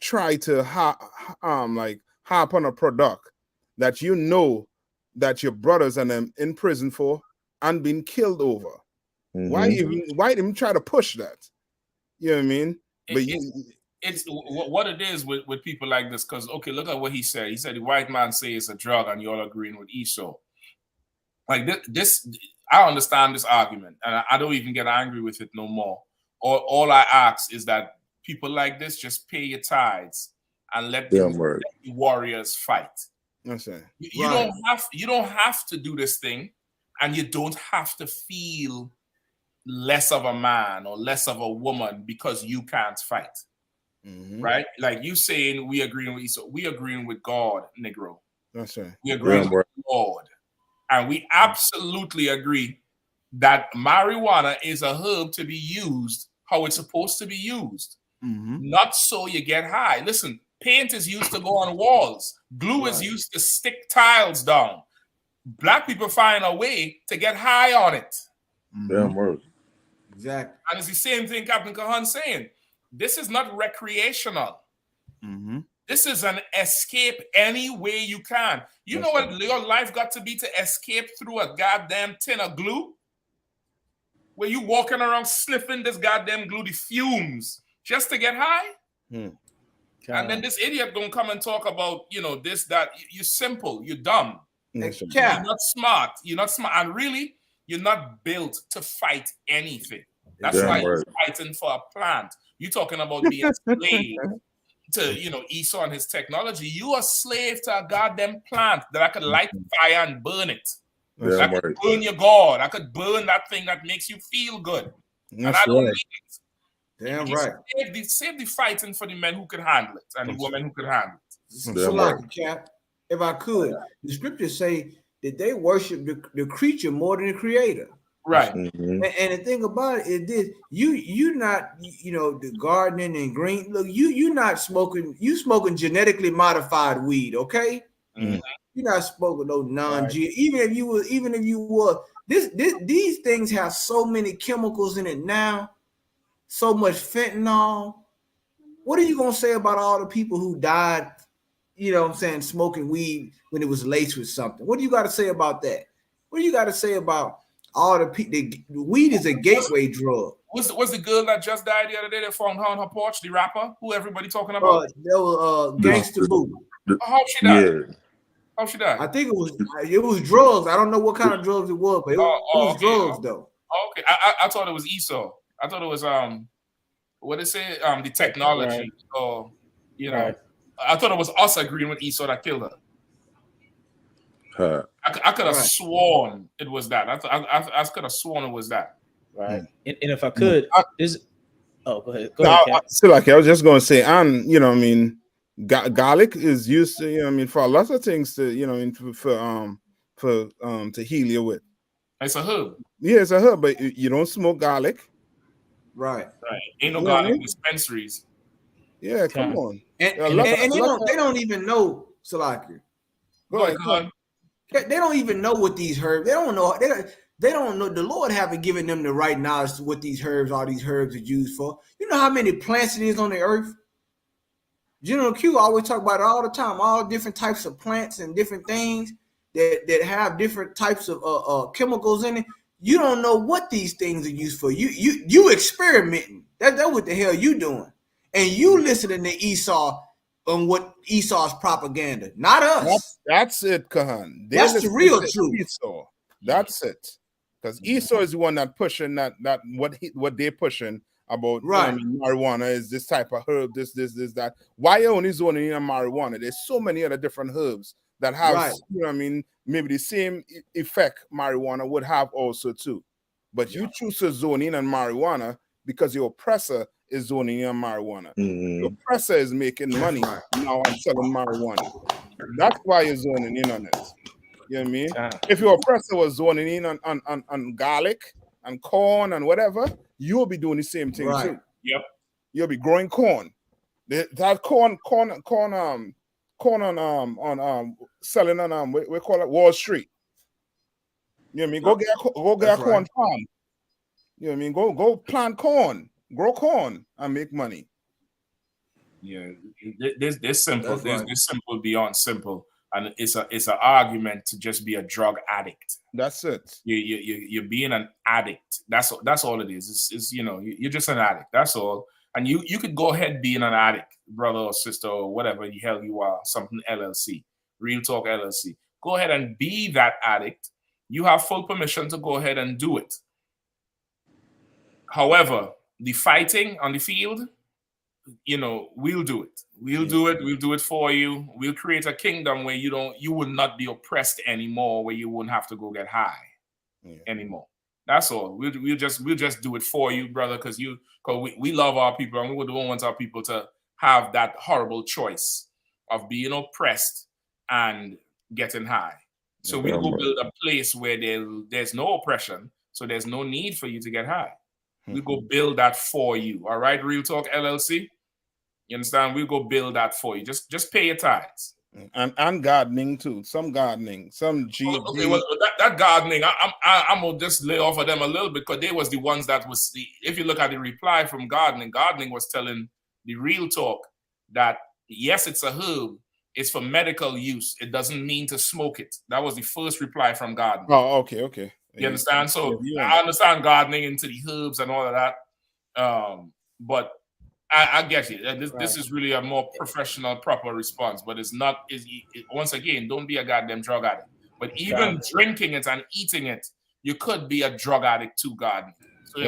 try to harp on a product that you know that your brothers and them in prison for and being killed over? Why even try to push that? You know what I mean? But it's what it is with people like this, because okay, look at what he said. He said the white man say it's a drug, and you're all agreeing with Esau. Like this, I understand this argument, and I don't even get angry with it no more. All I ask is that people like this just pay your tithes and let the warriors fight. That's it. You don't have to do this thing, and you don't have to feel less of a man or less of a woman because you can't fight. Right? Like you saying we agreeing with Esau, we agreeing with God, Negro. That's right. We agreeing with God. And we absolutely agree that marijuana is a herb to be used how it's supposed to be used. Not so you get high. Listen, paint is used to go on walls. Glue is used to stick tiles down. Black people find a way to get high on it. Damn word. Exactly. And it's the same thing Captain Kahan saying. This is not recreational. This is an escape any way you can. You know what your life got to be to escape through a goddamn tin of glue? Where you walking around sniffing this goddamn glue, the fumes, just to get high? And then this idiot gonna come and talk about, you know, this, that. You're simple. You're dumb. You're not smart. You're not smart. And really, you're not built to fight anything. That's why you're fighting for a plant. You're talking about being a slave to, you know, Esau and his technology. You a slave to a goddamn plant that I could light fire and burn it. I could burn your God. I could burn that thing that makes you feel good. And I don't need it. Damn right. Save the fighting for the men who could handle it and the women who could handle it. So like, Cap, if I could, the scriptures say that they worship the creature more than the creator. Right. And the thing about it is this: you not, you know, the gardening and green. Look, you not smoking. You smoking genetically modified weed, okay? You're not smoking no non-G. Even if you were, these things have so many chemicals in it now, so much fentanyl. What are you gonna say about all the people who died? You know what I'm saying, smoking weed when it was laced with something. What do you got to say about that? What do you got to say about all the people? The weed is a gateway drug. Was the girl that just died the other day that found her on her porch, the rapper who everybody talking about? That was Gangsta Boo. How she died? How she died? I think it was drugs. I don't know what kind of drugs it was, but it was drugs though. Okay, I thought it was Esau. I thought it was what it say, the technology, or you know. I thought it was us agreeing with Esau that killed her. I could have sworn it was that. I could have sworn it was that. Right. And if I could, go ahead. So like I was just going to say, and you know, I mean, garlic is used to, you know, I mean, for a lot of things to, you know, for to heal you with. It's a herb. Yeah, it's a herb, but you don't smoke garlic. Right. Ain't no garlic dispensaries. Yeah, come on. And they don't even know, Salaki. Go ahead. They don't even know what these herbs. They don't know. They don't know. The Lord haven't given them the right knowledge to what all these herbs are used for. You know how many plants it is on the earth? General Q always talk about it all the time. All different types of plants and different things that have different types of chemicals in it. You don't know what these things are used for. You experimenting. That's what the hell you doing. And you listening to Esau on what Esau's propaganda, not us. That's it, Kahan. That's the real truth. Esau. That's it. Because Esau is the one that pushing that what they're pushing about, right? Marijuana is this type of herb, this, that. Why only zoning in marijuana? There's so many other different herbs that have, you know what I mean, maybe the same effect marijuana would have also too. But you choose to zone in on marijuana because your oppressor is zoning in on marijuana. The oppressor is making money now on selling marijuana. That's why you're zoning in on it. You know what I mean? If your oppressor was zoning in on garlic and corn and whatever, you'll be doing the same thing too. Yep. You'll be growing corn. That corn on selling on we call it Wall Street. You know what I mean? Go get a corn farm. You know what I mean? Go plant corn, grow corn, and make money. Yeah, there's simple. That's right. There's simple beyond simple, and it's an argument to just be a drug addict. That's it. You're being an addict. That's all it is. It's you're just an addict. That's all. And you could go ahead being an addict, brother or sister or whatever the hell you are. Something LLC, Real Talk LLC. Go ahead and be that addict. You have full permission to go ahead and do it. However, the fighting on the field, we'll do it. We'll do it. We'll do it for you. We'll create a kingdom where you will not be oppressed anymore, where you wouldn't have to go get high anymore. That's all. We'll just do it for you, brother, because we love our people, and we don't want our people to have that horrible choice of being oppressed and getting high. So we'll go build a place where there's no oppression, so there's no need for you to get high. We go build that for you. All right, Real Talk LLC. You understand? We'll go build that for you. Just pay your tithes. And gardening too. Some gardening. Some Okay, well, that gardening, I'm gonna just lay off of them a little bit, because they was the ones that was if you look at the reply from gardening was telling the Real Talk that yes, it's a herb, it's for medical use. It doesn't mean to smoke it. That was the first reply from gardening. Oh, okay. You understand? So I understand gardening into the herbs and all of that. But I get you. This is really a more professional, proper response. But it's not. Once again, don't be a goddamn drug addict. But even drinking it and eating it, you could be a drug addict to gardening. So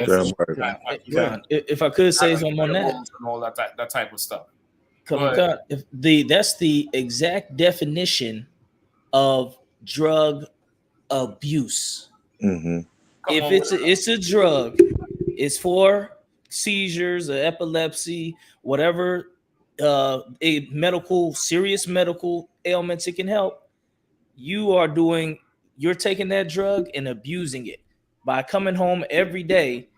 if I could say something on that, and all that type of stuff. That's the exact definition of drug abuse. Mm-hmm. If it's a drug, it's for seizures or epilepsy, whatever serious medical ailments it can help. You're taking that drug and abusing it by coming home every day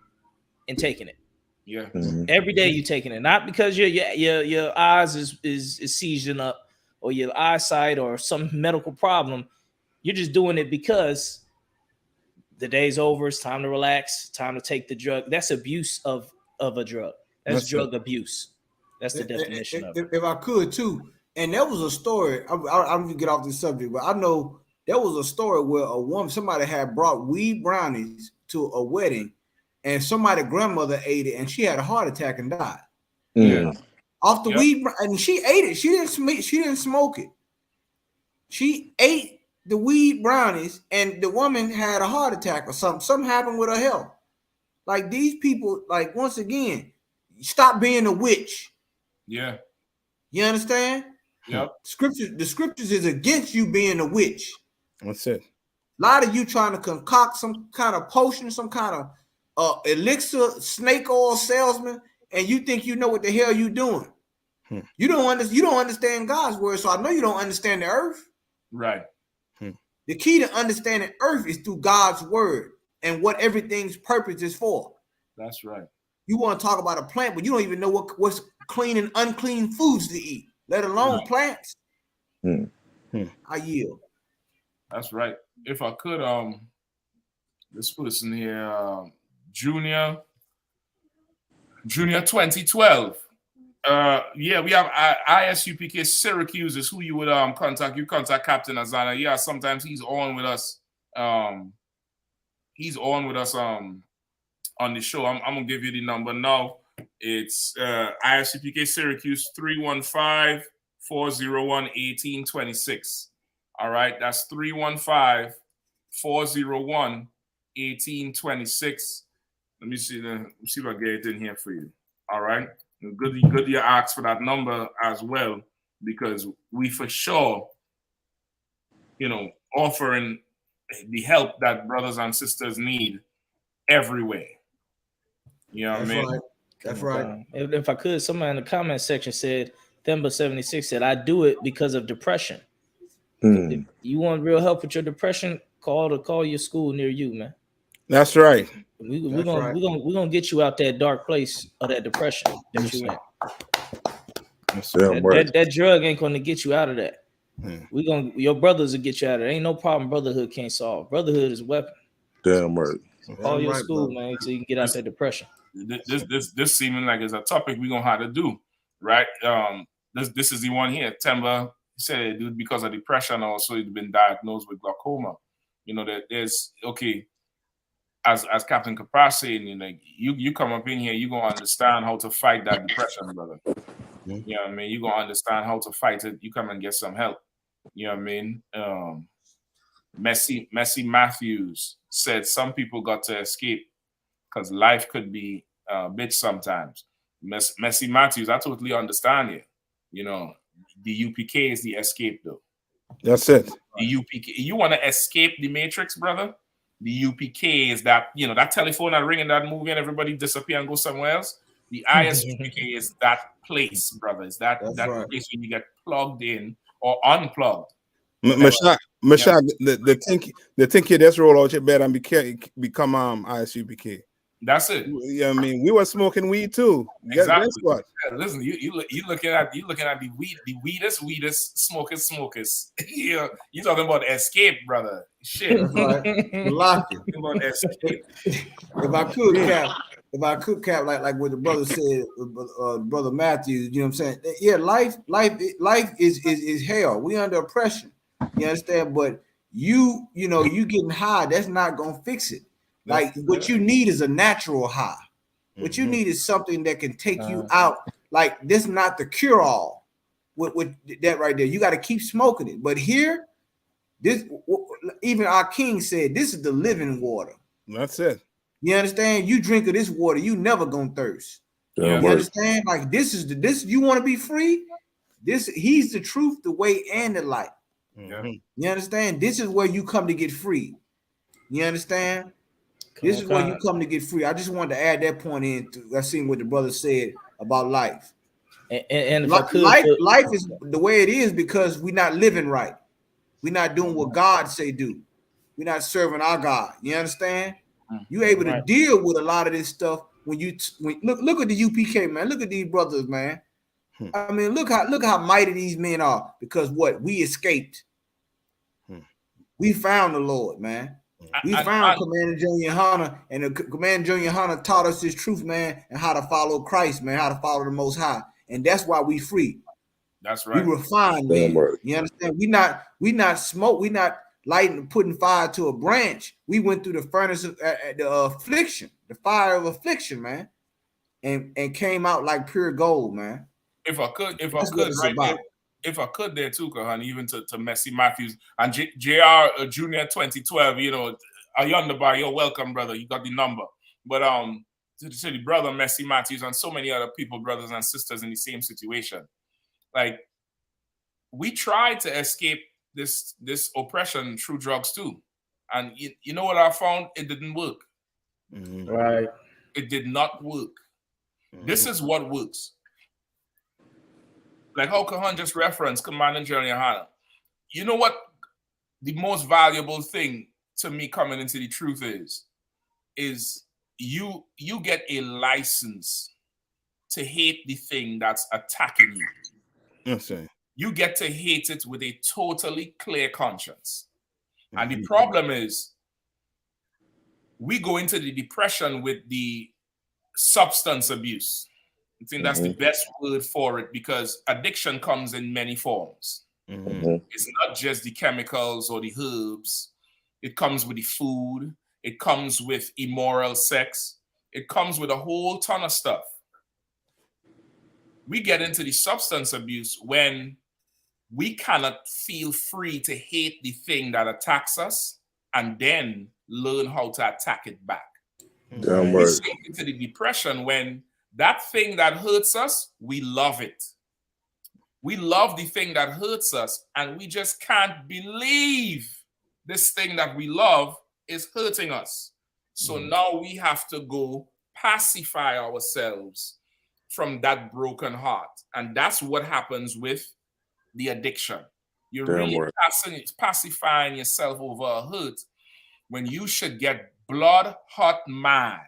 and taking it. Yeah. Mm-hmm. Every day you're taking it, not because your eyes is seizing up or your eyesight or some medical problem. You're just doing it because the day's over. It's time to relax. Time to take the drug. That's abuse of a drug. That's drug abuse. That's the definition of it. If I could too, and there was a story. I'm gonna get off this subject, but I know there was a story where somebody had brought weed brownies to a wedding, and somebody's grandmother ate it, and she had a heart attack and died. Yeah. Off the weed, and she ate it. She didn't smoke it. She ate the weed brownies, and the woman had a heart attack or something. Something happened with her health. Like these people, like once again, stop being a witch. Yeah. You understand? Yep. The scriptures is against you being a witch. That's it. A lot of you trying to concoct some kind of potion, some kind of elixir, snake oil salesman, and you think you know what the hell you doing. You don't understand God's word, so I know you don't understand the earth. Right. The key to understanding earth is through God's word and what everything's purpose is for. That's right. You want to talk about a plant, but you don't even know what's clean and unclean foods to eat, let alone plants. I yield. That's right. If I could, this person here, Junior 2012. We have I.S.U.P.K. Syracuse is who you would contact. You contact Captain Azana. Yeah, sometimes he's on with us. He's on with us on the show. I'm gonna give you the number now. It's I.S.U.P.K. Syracuse 315-401-1826. All right, that's 315-401-1826. Let me see if I get it in here for you. All right. Good you ask for that number as well, because we for sure, offering the help that brothers and sisters need everywhere. You know what I mean? Right. That's right. If I could, somebody in the comment section said, Themba76 said, I do it because of depression. If you want real help with your depression, call your school near you, man. That's right. We're gonna get you out that dark place of that depression that you in. That drug ain't gonna get you out of that. Your brothers will get you out of it. Ain't no problem brotherhood can't solve. Brotherhood is a weapon. Damn right. Call your school, man, so you can get out that depression. This seeming like it's a topic we're gonna have to do. right? This is the one here. Temba said it was because of depression. Also, he'd been diagnosed with glaucoma. You know that there's okay. As Captain Kapar saying, you know, you come up in here, you gonna understand how to fight that depression, brother. You know what I mean? You gonna understand how to fight it. You come and get some help. You know what I mean? Messi Matthews said some people got to escape because life could be a bitch sometimes. Messi Matthews, I totally understand you. You know, the UPK is the escape though. That's it. The UPK. You want to escape the Matrix, brother? The UPK is that, you know, that telephone that ring in that movie and everybody disappear and go somewhere else. The I.S.U.P.K is that place, brother. It's that place when you get plugged in or unplugged. Mashak, the think you just roll out your bed and become I.S.U.P.K. That's it. Yeah, I mean, we were smoking weed too. Exactly. Guess what? Yeah, listen, you looking at the weedest smokers. You talking about escape, brother. Shit. That's right. Lock it. About escape. If I could cap like what the brother said, brother Matthews, you know what I'm saying? Yeah, life is hell. We under oppression. You understand? But you getting high, that's not gonna fix it. Like what you need is a natural high. What you need is something that can take you out. Like this, not the cure all. With that right there, you got to keep smoking it. But here, this even our king said, this is the living water. That's it. You understand? You drink of this water, you never gonna thirst. You understand? Like this you want to be free. He's the truth, the way, and the light. You understand? This is where you come to get free. You understand? This is where you come to get free. I just wanted to add that point in. I seen what the brother said about life. And if life is the way it is because we're not living right. We're not doing what God say do. We're not serving our God. You understand? You able to deal with a lot of this stuff when look at the UPK, man. Look at these brothers, man. I mean, look how mighty these men are because what we escaped. We found the Lord, man. We found Commander General YAHANNA, and Commander General YAHANNA taught us his truth, man, and how to follow Christ, man, how to follow the Most High, and that's why we free. That's right. We refined, man. You understand? We not smoke. We not lighting, putting fire to a branch. We went through the furnace of the affliction, the fire of affliction, man, and came out like pure gold, man. If I could, there too, Kahan, even to Messi Matthews and JR Junior 2012, you know, Ayanda Bar, you're welcome, brother. You got the number. But to the brother Messi Matthews and so many other people, brothers and sisters in the same situation. Like, we tried to escape this oppression through drugs too. And you know what I found? It didn't work. Right. It did not work. This is what works. Like how Kahan just referenced Commander General YAHANNA. You know what the most valuable thing to me coming into the truth is you get a license to hate the thing that's attacking you. Okay. You get to hate it with a totally clear conscience. And the problem is we go into the depression with the substance abuse. I think that's the best word for it because addiction comes in many forms. It's not just the chemicals or the herbs. It comes with the food. It comes with immoral sex. It comes with a whole ton of stuff. We get into the substance abuse when we cannot feel free to hate the thing that attacks us and then learn how to attack it back. We sink into the depression when that thing that hurts us, we love it. We love the thing that hurts us, and we just can't believe this thing that we love is hurting us. So now we have to go pacify ourselves from that broken heart. And that's what happens with the addiction. You're really pacifying yourself over a hurt when you should get blood hot mad,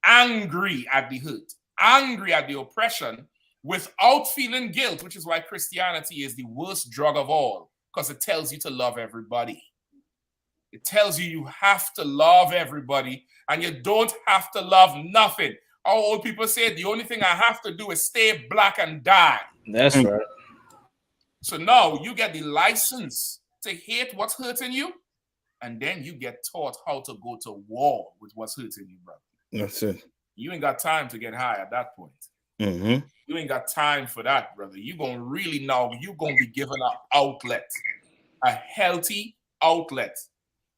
angry at the hurt, angry at the oppression without feeling guilt, which is why Christianity is the worst drug of all, because it tells you to love everybody. It tells you you have to love everybody and you don't have to love nothing. Our old people say the only thing I have to do is stay black and die. That's right. So now you get the license to hate what's hurting you, and then you get taught how to go to war with what's hurting you, brother. That's it. You ain't got time to get high at that point. Mm-hmm. You ain't got time for that, brother. You're going to really now, you're going to be given an outlet, a healthy outlet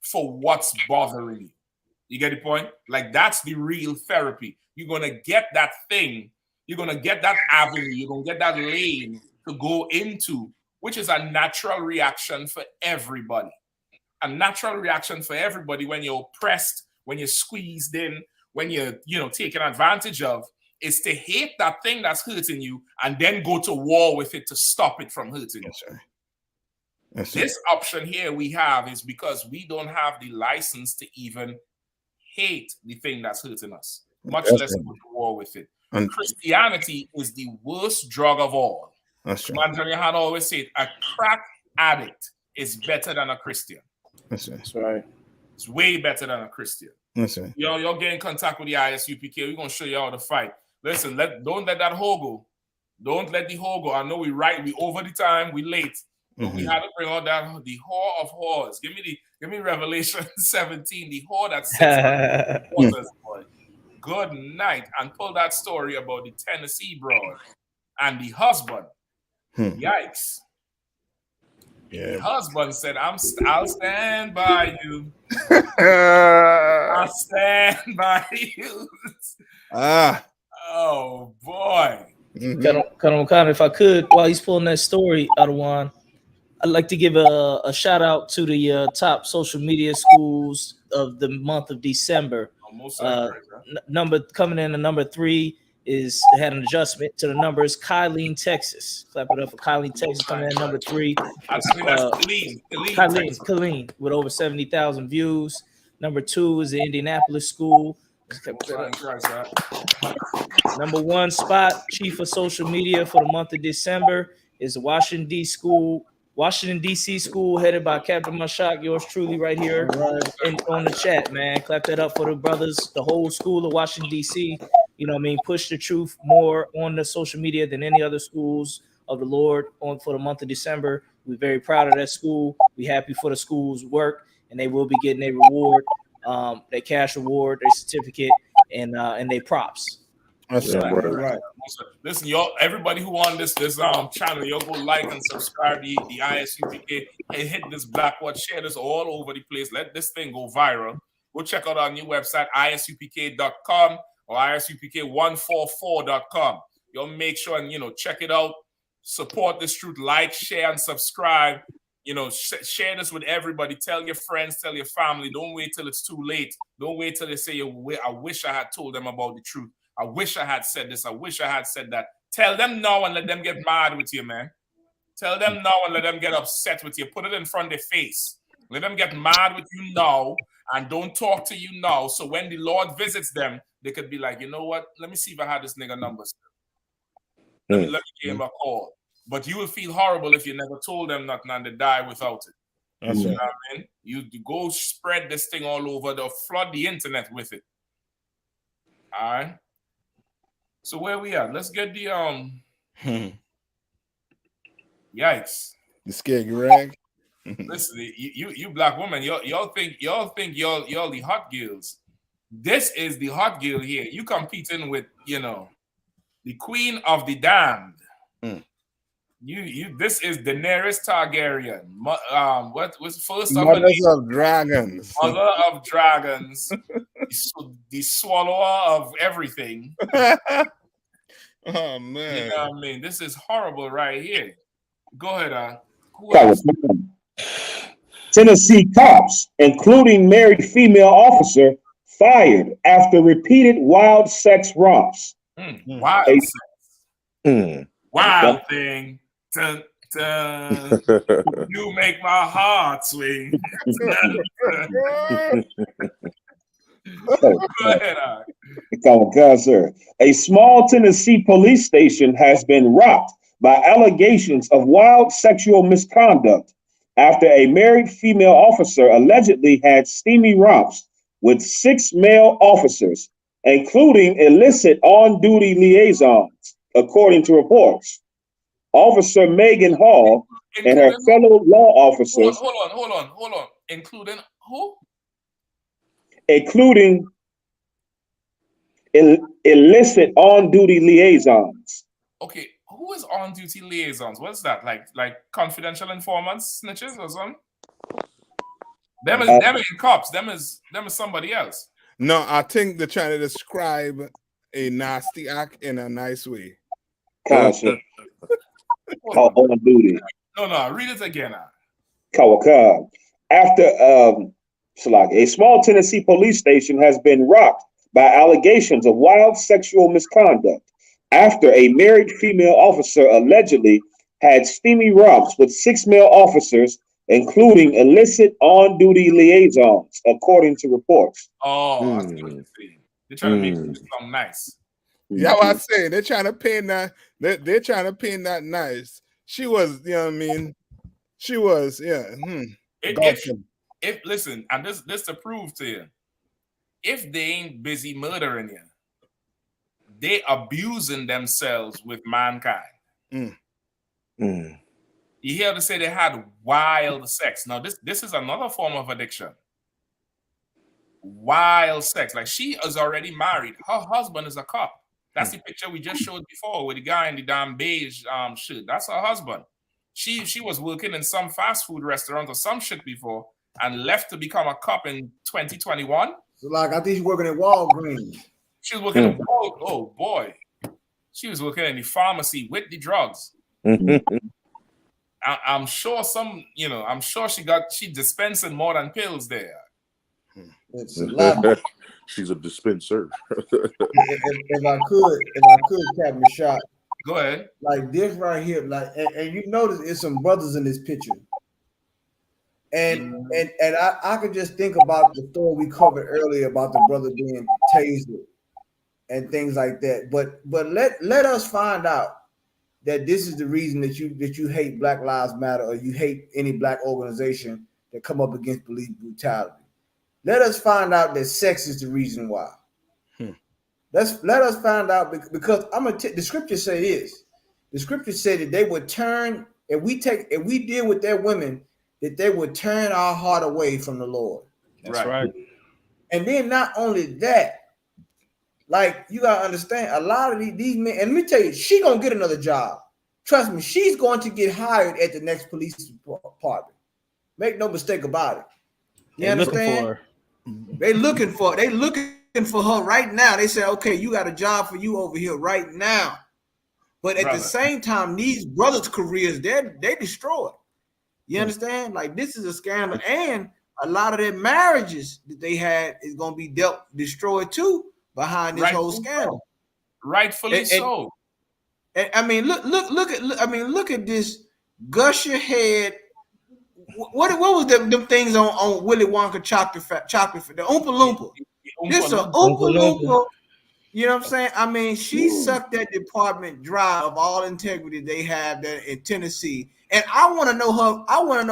for what's bothering you. You get the point? Like, that's the real therapy. You're going to get that thing. You're going to get that avenue. You're going to get that lane to go into, which is a natural reaction for everybody. A natural reaction for everybody when you're oppressed, when you're squeezed in, when you're, taken advantage of, is to hate that thing that's hurting you and then go to war with it to stop it from hurting you. That's This option here we have is because we don't have the license to even hate the thing that's hurting us, much less go to war with it. And Christianity is the worst drug of all. That's true. Man, YAHANNA always said a crack addict is better than a Christian. That's right. It's way better than a Christian. That's right. Y'all get in contact with the I.S.U.P.K. We're gonna show you how to fight. Listen, don't let that hoe go. Don't let the hoe go. I know we over the time, we late. But we had to bring out the whore of whores. Give me Revelation 17, the whore that sits on the waters, boy. Good night. And pull that story about the Tennessee broad and the husband. Yikes. Yeah. The husband said, I'll stand by you. I'll stand by you. Oh boy. Kind of, if I could, while he's pulling that story out of one, I'd like to give a shout out to the top social media schools of the month of December. Coming in at number 3 is had an adjustment to the numbers. Kylene, Texas. Clap it up for Kylene, Texas, coming in at number 3. Kylene with over 70,000 views. Number 2 is the Indianapolis school. Number 1 spot, chief of social media for the month of December is the Washington, D.C. school headed by Captain Mashak, yours truly right here on the chat, man. Clap that up for the brothers, the whole school of Washington, D.C. Push the truth more on the social media than any other schools of the Lord for the month of December. We're very proud of that school. We're happy for the school's work, and they will be getting a reward, their cash reward, their certificate, and their props. That's right. Listen, y'all, everybody who on this channel, y'all go like and subscribe to the I.S.U.P.K. and hit this BLACKWATCH, share this all over the place. Let this thing go viral. Go check out our new website, ISUPK.com or ISUPK144.com. Y'all make sure and check it out. Support this truth, like, share, and subscribe. Share this with everybody. Tell your friends, tell your family. Don't wait till it's too late. Don't wait till they say, I wish I had told them about the truth. I wish I had said this. I wish I had said that. Tell them now and let them get mad with you, man. Tell them now and let them get upset with you. Put it in front of their face. Let them get mad with you now and don't talk to you now. So when the Lord visits them, they could be like, you know what? Let me see if I had this nigga number still. Let me give him a call. But you will feel horrible if you never told them nothing and they die without it. That's you know what I mean? You go spread this thing all over, flood the internet with it. All right. So where we at? Let's get the yikes. You scared, Greg? Listen, you black women, y'all think y'all the hot girls. This is the hot girl here. You competing with the queen of the damned. This is Daenerys Targaryen. What was first Mother of Dragons. Mother of Dragons. The swallower of everything. Oh man. You know what I mean? This is horrible right here. Go ahead, Tennessee cops, including married female officer, fired after repeated wild sex romps. Wild sex. Wild thing. Dun, dun. You make my heart swing. Go ahead, sir. A small Tennessee police station has been rocked by allegations of wild sexual misconduct after a married female officer allegedly had steamy romps with 6 male officers including illicit on-duty liaisons, according to reports. Officer Megan Hall and her fellow law officers. Hold on. Including who? Including illicit on-duty liaisons. Okay, who is on-duty liaisons? What's that? Like confidential informants, snitches, or something? Them ain't cops. Them is somebody else. No, I think they're trying to describe a nasty act in a nice way. Constant. On duty. No, read it again. After a small Tennessee police station has been rocked by allegations of wild sexual misconduct after a married female officer allegedly had steamy romps with 6 male officers, including illicit on-duty liaisons, according to reports. Oh, I see what you're saying. They're trying to make it sound nice. Yeah, what I say, they're trying to paint that. They're trying to paint that nice. She was, you know what I mean. She was, yeah. If listen, and this to prove to you, if they ain't busy murdering you, they abusing themselves with mankind. You hear them say they had wild sex. Now this is another form of addiction. Wild sex. Like, she is already married. Her husband is a cop. That's the picture we just showed before with the guy in the damn beige shit. That's her husband. She was working in some fast food restaurant or some shit before and left to become a cop in 2021. So like, I think she's working at Walgreens. She was working at Walgreens. Oh boy. She was working in the pharmacy with the drugs. I'm sure I'm sure she dispensing more than pills there. It's a lot. She's a dispenser. if I could, Captain Shot. Go ahead. Like this right here, like, and you notice it's some brothers in this picture. And I could just think about the story we covered earlier about the brother being tasered and things like that. But let us find out that this is the reason that you hate Black Lives Matter, or you hate any black organization that come up against police brutality. Let us find out that sex is the reason why. Let us find out, because the scripture say this. The scripture said that they would turn, if we deal with their women, that they would turn our heart away from the Lord. That's right. And then not only that, like, you gotta understand, a lot of these men, and let me tell you, she gonna get another job. Trust me, she's going to get hired at the next police department. Make no mistake about it. You understand? They looking for her right now. They say, okay, you got a job for you over here right now. But at the same time, these brothers' careers, they destroyed. You understand? Like, this is a scandal, and a lot of their marriages that they had is gonna be destroyed too behind this whole scandal. Rightfully so. And I mean, look at this gusher head. What was them things on Willy Wonka chocolate the Oompa Loompa? This a Oompa Loompa. You know what I'm saying? I mean, she sucked that department dry of all integrity they have there in Tennessee. And I want to know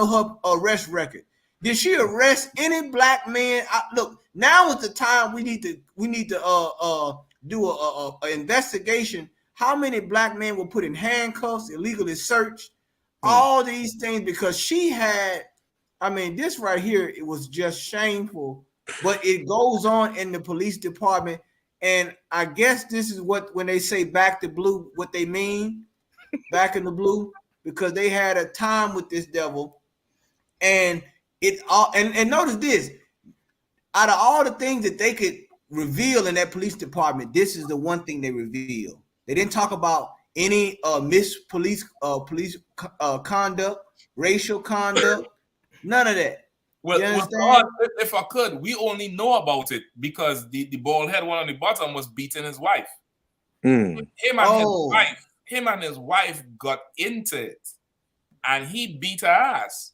her arrest record. Did she arrest any black man? Look, now is the time we need to do a investigation. How many black men were put in handcuffs, illegally searched, all these things, because she had, I mean, this right here, it was just shameful, but it goes on in the police department. And I guess this is when they say back to blue, what they mean, back in the blue, because they had a time with this devil. And and notice this, out of all the things that they could reveal in that police department, this is the one thing they reveal. They didn't talk about any police conduct, racial conduct, none of that. Well, if I could, we only know about it because the bald head one on the bottom was beating his wife. Him and his wife got into it, and he beat her ass,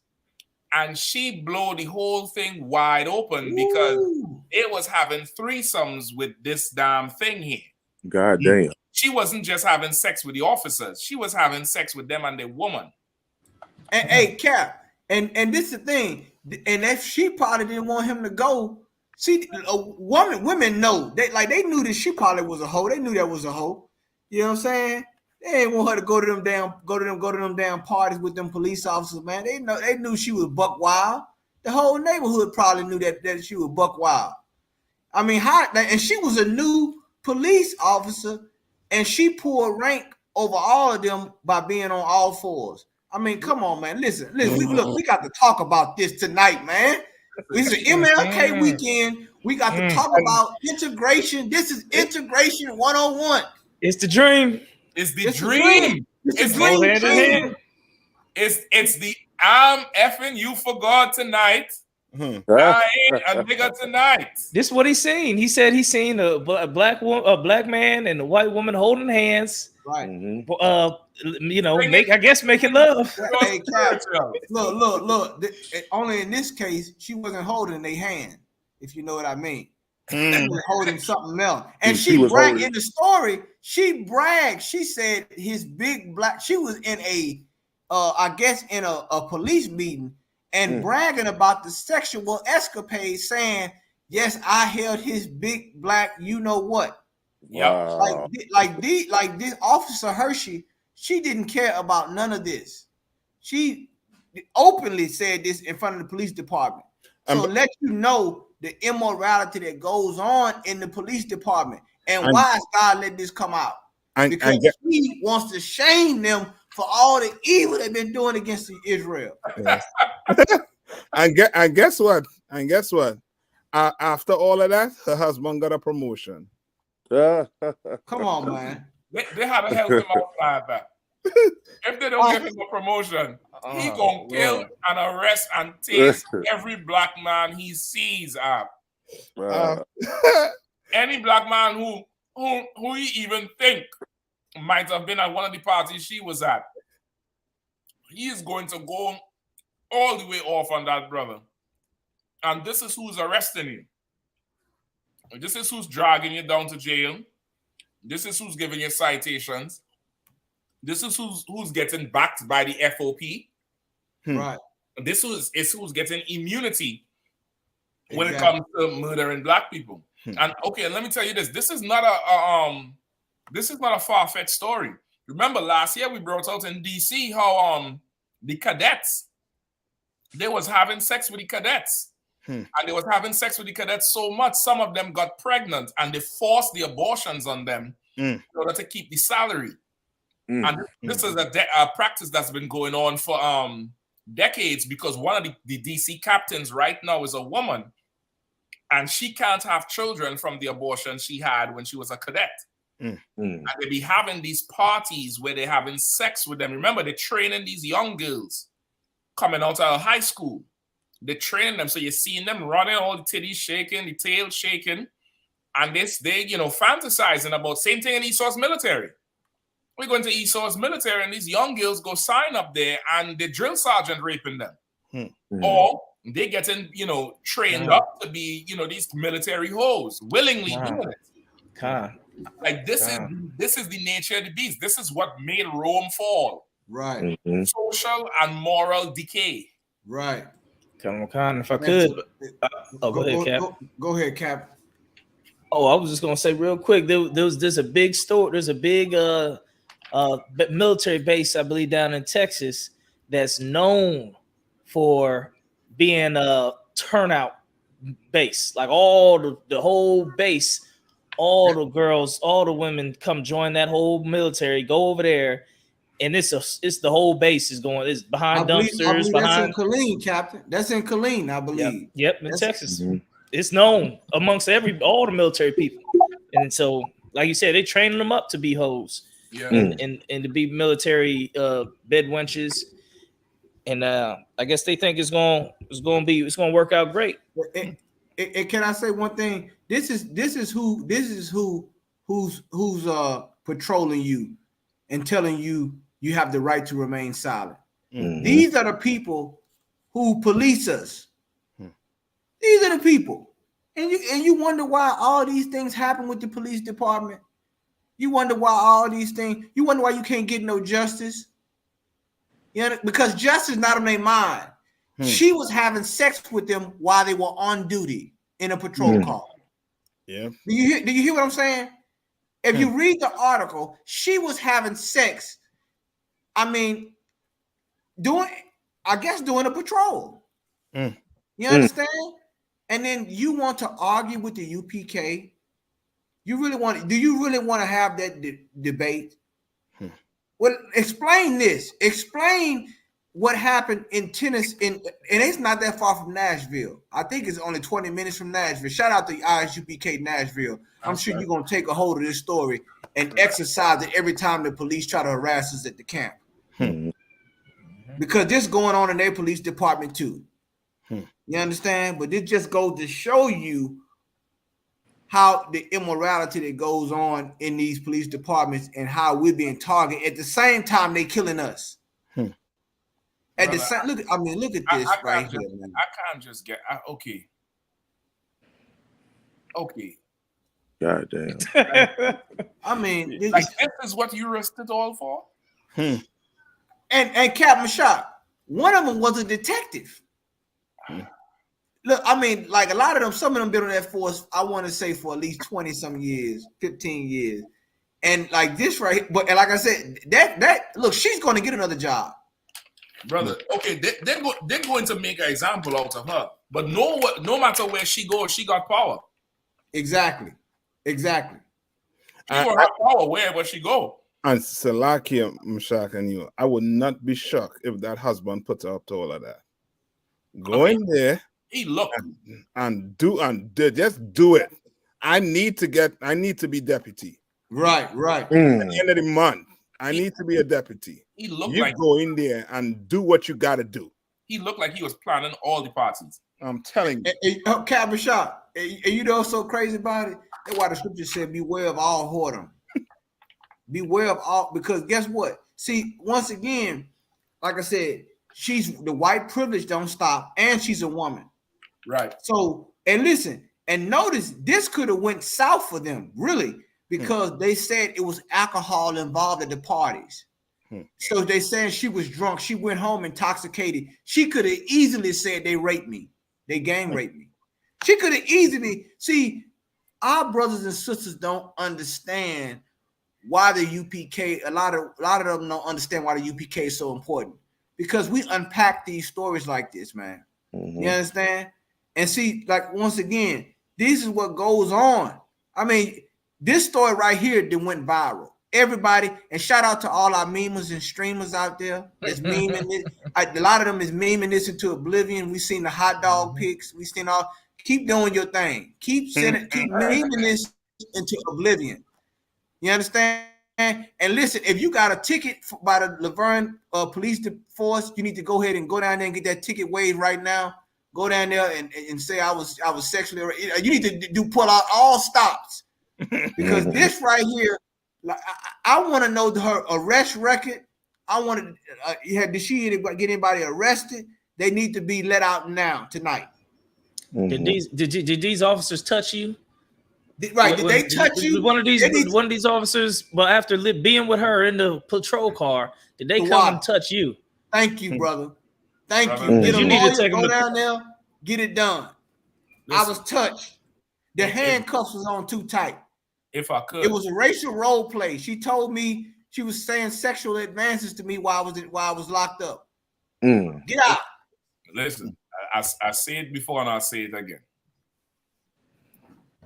and she blew the whole thing wide open because it was having threesomes with this damn thing here. God damn. She wasn't just having sex with the officers; she was having sex with them and their woman. And hey, Cap, and this is the thing. And if she probably didn't want him to go, See, women know. They knew that she probably was a hoe. They knew that was a hoe. You know what I'm saying? They didn't want her to go to them damn parties with them police officers, man. They knew she was buck wild. The whole neighborhood probably knew that she was buck wild. I mean, and she was a new police officer, and she pulled rank over all of them by being on all fours. I mean, come on, man. Listen. We got to talk about this tonight, man. It's an MLK weekend. We got to talk about integration. This is integration 101. It's the dream. It's the dream. It's the dream. It's the I'm effing you for God tonight. I ain't a nigga tonight. This is what he's seen. He said he's seen a black man and a white woman holding hands. Right. Making love. Hey, Cap, look. Only in this case, she wasn't holding their hand, if you know what I mean. She was holding something else. And she bragged in the story. She bragged. She said his big black. She was in a police meeting and bragging about the sexual escapade, saying, "Yes, I held his big black. You know what? Yeah, like this officer Hershey. She didn't care about none of this. She openly said this in front of the police department. So let you know the immorality that goes on in the police department and why is God letting this come out? Because he wants to shame them for all the evil they've been doing against Israel. Yes. and guess what? After all of that, her husband got a promotion. Come on, man. They had to help him out like that. If they don't give him a promotion, he gonna kill and arrest and tase every black man he sees up. Any black man who he even think might have been at one of the parties she was at, he is going to go all the way off on that brother. And this is who's arresting you. This is who's dragging you down to jail. This is who's giving you citations. This is who's getting backed by the FOP. Right. This is who's getting immunity when it comes to murdering black people. And okay, let me tell you this. This is not a far-fetched story. Remember last year we brought out in DC how the cadets, they was having sex with the cadets. And they was having sex with the cadets so much, some of them got pregnant and they forced the abortions on them in order to keep the salary. And this is a practice that's been going on for decades, because one of the DC captains right now is a woman and she can't have children from the abortion she had when she was a cadet. And they be having these parties where they're having sex with them. Remember, they're training these young girls coming out of high school. They train them, so you're seeing them running, all the titties shaking, the tail shaking, and they fantasizing about same thing in Esau's military. We're going to Esau's military, and these young girls go sign up there, and the drill sergeant raping them, or they getting trained up to be these military hoes, willingly doing it. Like this is the nature of the beast. This is what made Rome fall. Right. Social and moral decay. Right. Come on, if I could. Go ahead, Cap. Go ahead, Cap. Oh, I was just gonna say real quick. There's a big store. There's a big military base, I believe, down in Texas that's known for being a turnout base. Like all the whole base, all the girls, all the women come join that whole military. Go over there. And it's the whole base is going. It's behind dumpsters. Behind that's in Killeen, Captain. That's in Killeen, I believe. Yep, in Texas. It's known amongst all the military people. And so, like you said, they training them up to be hoes. Yeah. And to be military bed wenches. And I guess they think it's gonna work out great. And can I say one thing? This is who's patrolling you and telling you you have the right to remain silent. These are the people who police us. These are the people. And you wonder why all these things happen with the police department. You wonder why all these things, you wonder why you can't get no justice. Because justice is not on their mind. She was having sex with them while they were on duty. in a patrol car. Yeah. Do you hear what I'm saying? If you read the article, she was having sex. I mean, doing a patrol. You understand? And then you want to argue with the UPK? Do you really want to have that debate? Well, explain this. Explain what happened in Tennessee, and it's not that far from Nashville. I think it's only 20 minutes from Nashville. Shout out to I.S.U.P.K. Nashville. I'm sure you're going to take a hold of this story and exercise it every time the police try to harass us at the camp. Because this is going on in their police department too. You understand? But it just goes to show you how the immorality that goes on in these police departments and how we're being targeted. At the same time, they killing us. At the same, look at this right here, man. I can't just get okay. God damn. I mean, this is what you risked all for. And Captain Shock, one of them was a detective. Look, I mean, like a lot of them, some of them been on that force, I want to say for at least 20 some years, 15 years. And like this right, but like I said, that look, she's going to get another job. Brother, okay, they're going to make an example out of her. But no matter where she goes, she got power. Exactly. She will have power wherever she go. And Salakia, Mashak, and you, I would not be shocked if that husband put her up to all of that. Go in there. He looked and just do it. I need to be deputy. Right. At the end of the month, I need to be a deputy. He looked you like go in there and do what you got to do. He looked like he was planning all the parties. I'm telling you. Captain Shot, and you know what's so crazy about it? That's why the scripture said, beware of all whoredom. Beware of all, because guess what? See, once again, like I said, she's the white privilege don't stop, and she's a woman. Right. So, and listen, and notice this could have went south for them, really, because they said it was alcohol involved at the parties. So they saying she was drunk. She went home intoxicated. She could have easily said they raped me. They gang raped me. She could have easily, see, our brothers and sisters don't understand why the UPK, a lot of them don't understand why the UPK is so important. Because we unpack these stories like this, man. You understand? And see, like, once again, this is what goes on. I mean, this story right here that went viral. Everybody, and shout out to all our memers and streamers out there that's memeing this. A lot of them is memeing this into oblivion. We seen the hot dog pics. We seen all. Keep doing your thing. Keep memeing this into oblivion. You understand? And listen, if you got a ticket by the Laverne police force, you need to go ahead and go down there and get that ticket waived right now. Go down there and say I was sexually. You need to pull out all stops because this right here, like I want to know her arrest record. I want to. Did she get anybody arrested? They need to be let out now tonight. Did these officers touch you? Did they touch you? One of these officers, well, after being with her in the patrol car, did they come and touch you? Thank you, brother. Thank you. Get a lawyer, go down there, get it done. Listen, I was touched. The handcuffs was on too tight. If I could, it was a racial role play. She told me she was saying sexual advances to me while I was locked up. Get out. Listen, I said it before and I'll say it again.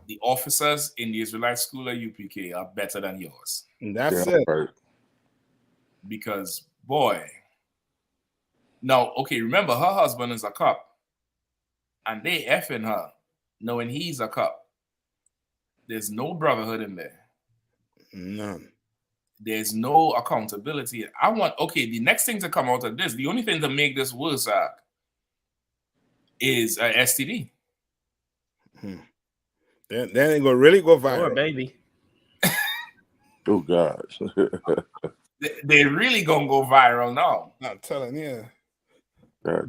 The officers in the Israelite school at UPK are better than yours. That's it. Right. Because, boy, now, okay, remember, her husband is a cop. And they effing her knowing he's a cop. There's no brotherhood in there. None. There's no accountability. The next thing to come out of this, the only thing to make this worse is a STD. Then it gonna really go viral. Poor baby. Oh gosh. They really gonna go viral now. I'm telling you.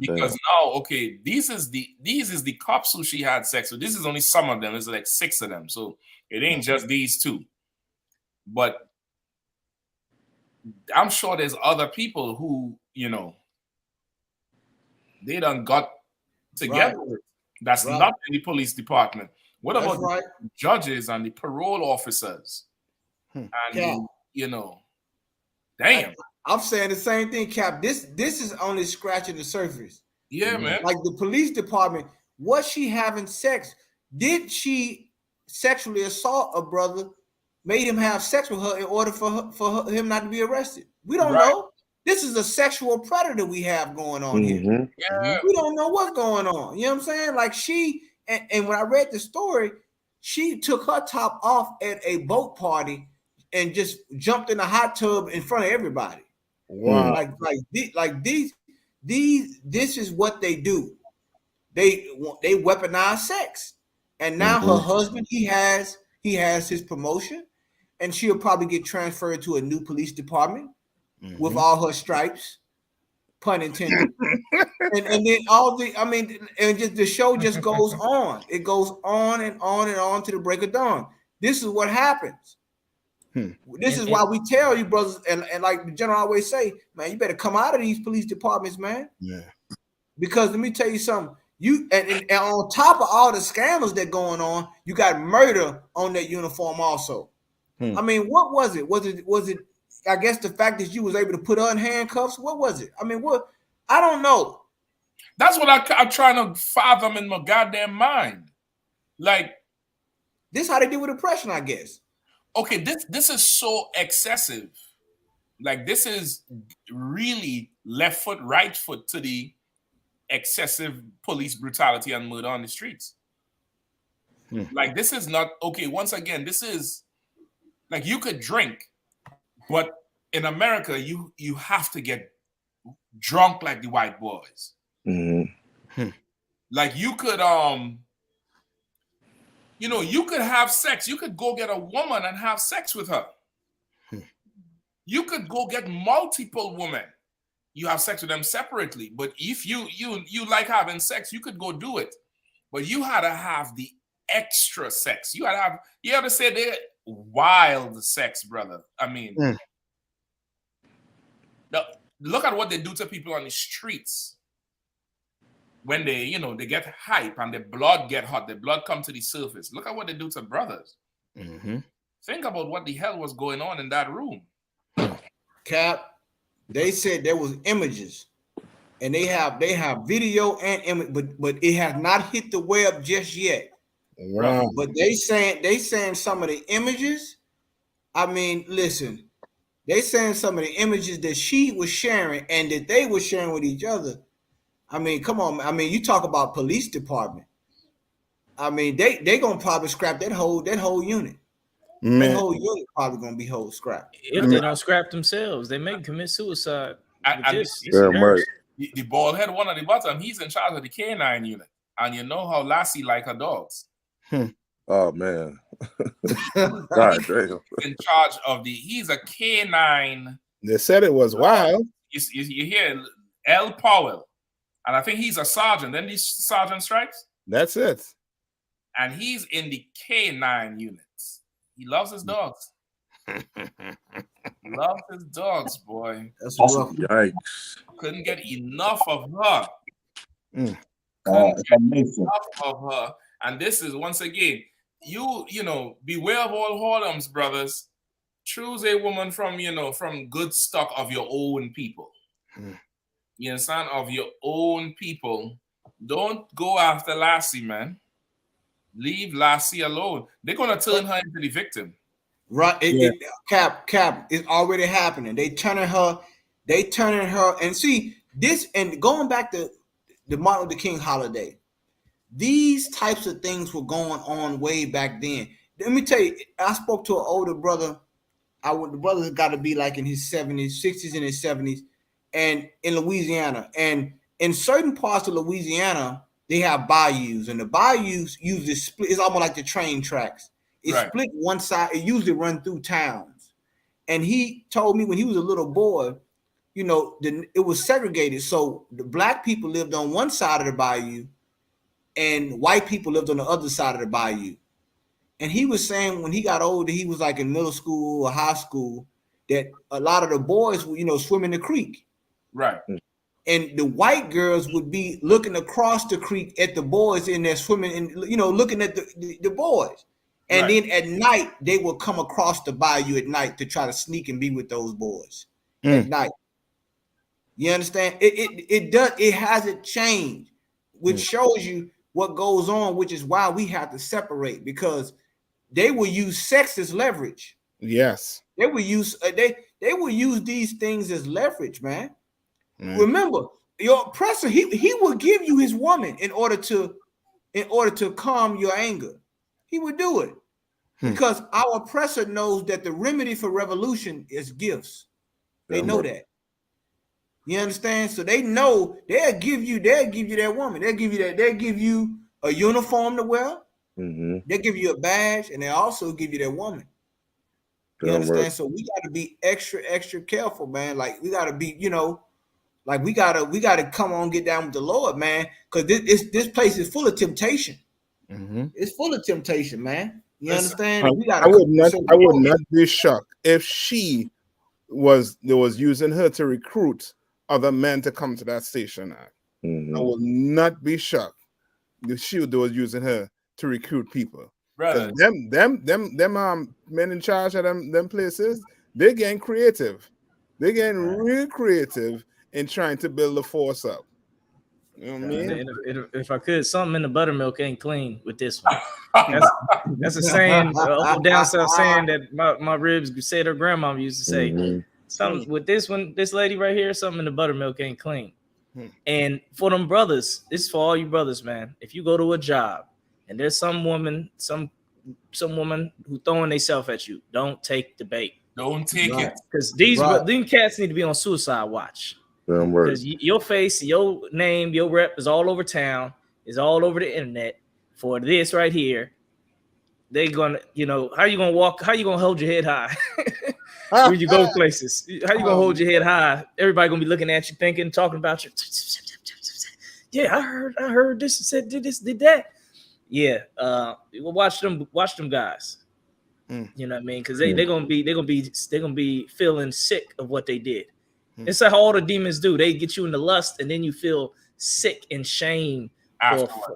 Because now, okay, these is the cops who she had sex with. This is only some of them. There's like 6 of them. So it ain't just these 2. But I'm sure there's other people who, they done got together. That's Right. not in the police department. What That's about right. the judges and the parole officers? And Cap. you know, damn. I'm saying the same thing, Cap. This is only scratching the surface. Yeah, man. Like the police department, was she having sex? Did she sexually assault a brother, made him have sex with her in order for him not to be arrested? We don't know. This is a sexual predator we have going on here. Yeah. We don't know what's going on. You know what I'm saying? Like she, and when I read the story, she took her top off at a boat party and just jumped in a hot tub in front of everybody. Wow. This is what they do. They weaponize sex. And now her husband, he has his promotion, and she'll probably get transferred to a new police department with all her stripes, pun intended. and then and just the show just goes on. It goes on and on and on to the break of dawn. This is what happens. This is why we tell you, brothers, and like the general always say, man, you better come out of these police departments, man. Yeah. Because let me tell you something. You and on top of all the scandals that going on, you got murder on that uniform also. I mean, what was it? Was it? I guess the fact that you was able to put her in handcuffs. What was it? I mean, what? I don't know. That's what I'm trying to fathom in my goddamn mind. Like, this how they deal with oppression, I guess. Okay, this is so excessive. Like, this is really left foot, right foot to the excessive police brutality and murder on the streets. Like, this is not okay. Once again, this is like, you could drink, but in America, you have to get drunk like the white boys. Like, you could you could have sex. You could go get a woman and have sex with her. You could go get multiple women. You have sex with them separately. But if you like having sex, you could go do it. But you had to have the extra sex. You had to say they wild sex, brother. I mean, look at what they do to people on the streets. When they get hype and the blood get hot, the blood come to the surface. Look at what they do to brothers. Think about what the hell was going on in that room. Cap, they said there was images, and they have video and image, but it has not hit the web just yet. Wow. But they saying some of the images. I mean, listen, they saying some of the images that she was sharing and that they were sharing with each other. I mean, come on. I mean, you talk about police department. I mean, they gonna probably scrap that whole unit. Man. That whole unit probably gonna be whole scrap. If they don't scrap themselves, they may commit suicide. The bald head one at the bottom, he's in charge of the K9 unit. And you know how Lassie like her dogs. Oh, man. God damn. In charge of he's a K9. They said it was wild. You hear L. Powell. And I think he's a sergeant. Then these sergeant stripes. That's it. And he's in the K9 units. He loves his dogs. Loves his dogs, boy. That's rough. Yikes. Couldn't get enough of her. Couldn't get enough of her. And this is, once again, beware of all whoredoms, brothers. Choose a woman from good stock of your own people. You understand? Of your own people. Don't go after Lassie, man. Leave Lassie alone. They're gonna turn her into the victim. Right. Cap, it's already happening. They turning her, and see this, and going back to the Martin Luther King holiday, these types of things were going on way back then. Let me tell you, I spoke to an older brother. The brother's got to be like in his 70s, 60s, and his 70s. And in Louisiana, and in certain parts of Louisiana, they have bayous, and the bayous usually split. It's almost like the train tracks. It's split one side. It usually run through towns. And he told me when he was a little boy, it was segregated. So the black people lived on one side of the bayou, and white people lived on the other side of the bayou. And he was saying when he got older, he was like in middle school or high school, that a lot of the boys would, swim in the creek. Right. and the white girls would be looking across the creek at the boys in there swimming, and looking at the boys. And then at night they will come across the bayou at night to try to sneak and be with those boys at night. You understand? It hasn't changed, which shows you what goes on, which is why we have to separate, because they will use sex as leverage. Yes. They will use they will use these things as leverage, man. Remember, your oppressor, he will give you his woman in order to calm your anger. He would do it. Because our oppressor knows that the remedy for revolution is gifts. They know that. You understand? So they know they'll give you that woman. They'll give you a uniform to wear. They'll give you a badge, and they also give you that woman. You understand? So we got to be extra careful, man. Like we got to be, like we gotta come on, get down with the Lord, man. Because this place is full of temptation. It's full of temptation, man. You understand? I would not be shocked if she was using her to recruit other men to come to that station. I will not be shocked if she was using her to recruit people. Brother. Them men in charge of them places, they're getting creative. They're getting real creative in trying to build the force up. You know what I mean? If I could, something in the buttermilk ain't clean with this one. That's a saying, down south saying that my ribs said her grandmama used to say. Something with this one, this lady right here, something in the buttermilk ain't clean. And for them brothers, this is for all you brothers, man. If you go to a job and there's some woman who throwing themselves at you, don't take the bait. Don't take it. Because these cats need to be on suicide watch. Because your face, your name, your rep is all over town, is all over the internet for this right here. They gonna, how you gonna walk? How you gonna hold your head high when you go places? How you gonna hold your head high? Everybody gonna be looking at you, thinking, talking about you. Yeah, I heard this and said did this, did that. Yeah, watch them guys. You know what I mean? Because they're gonna be feeling sick of what they did. It's like how all the demons do. They get you into lust, and then you feel sick and shame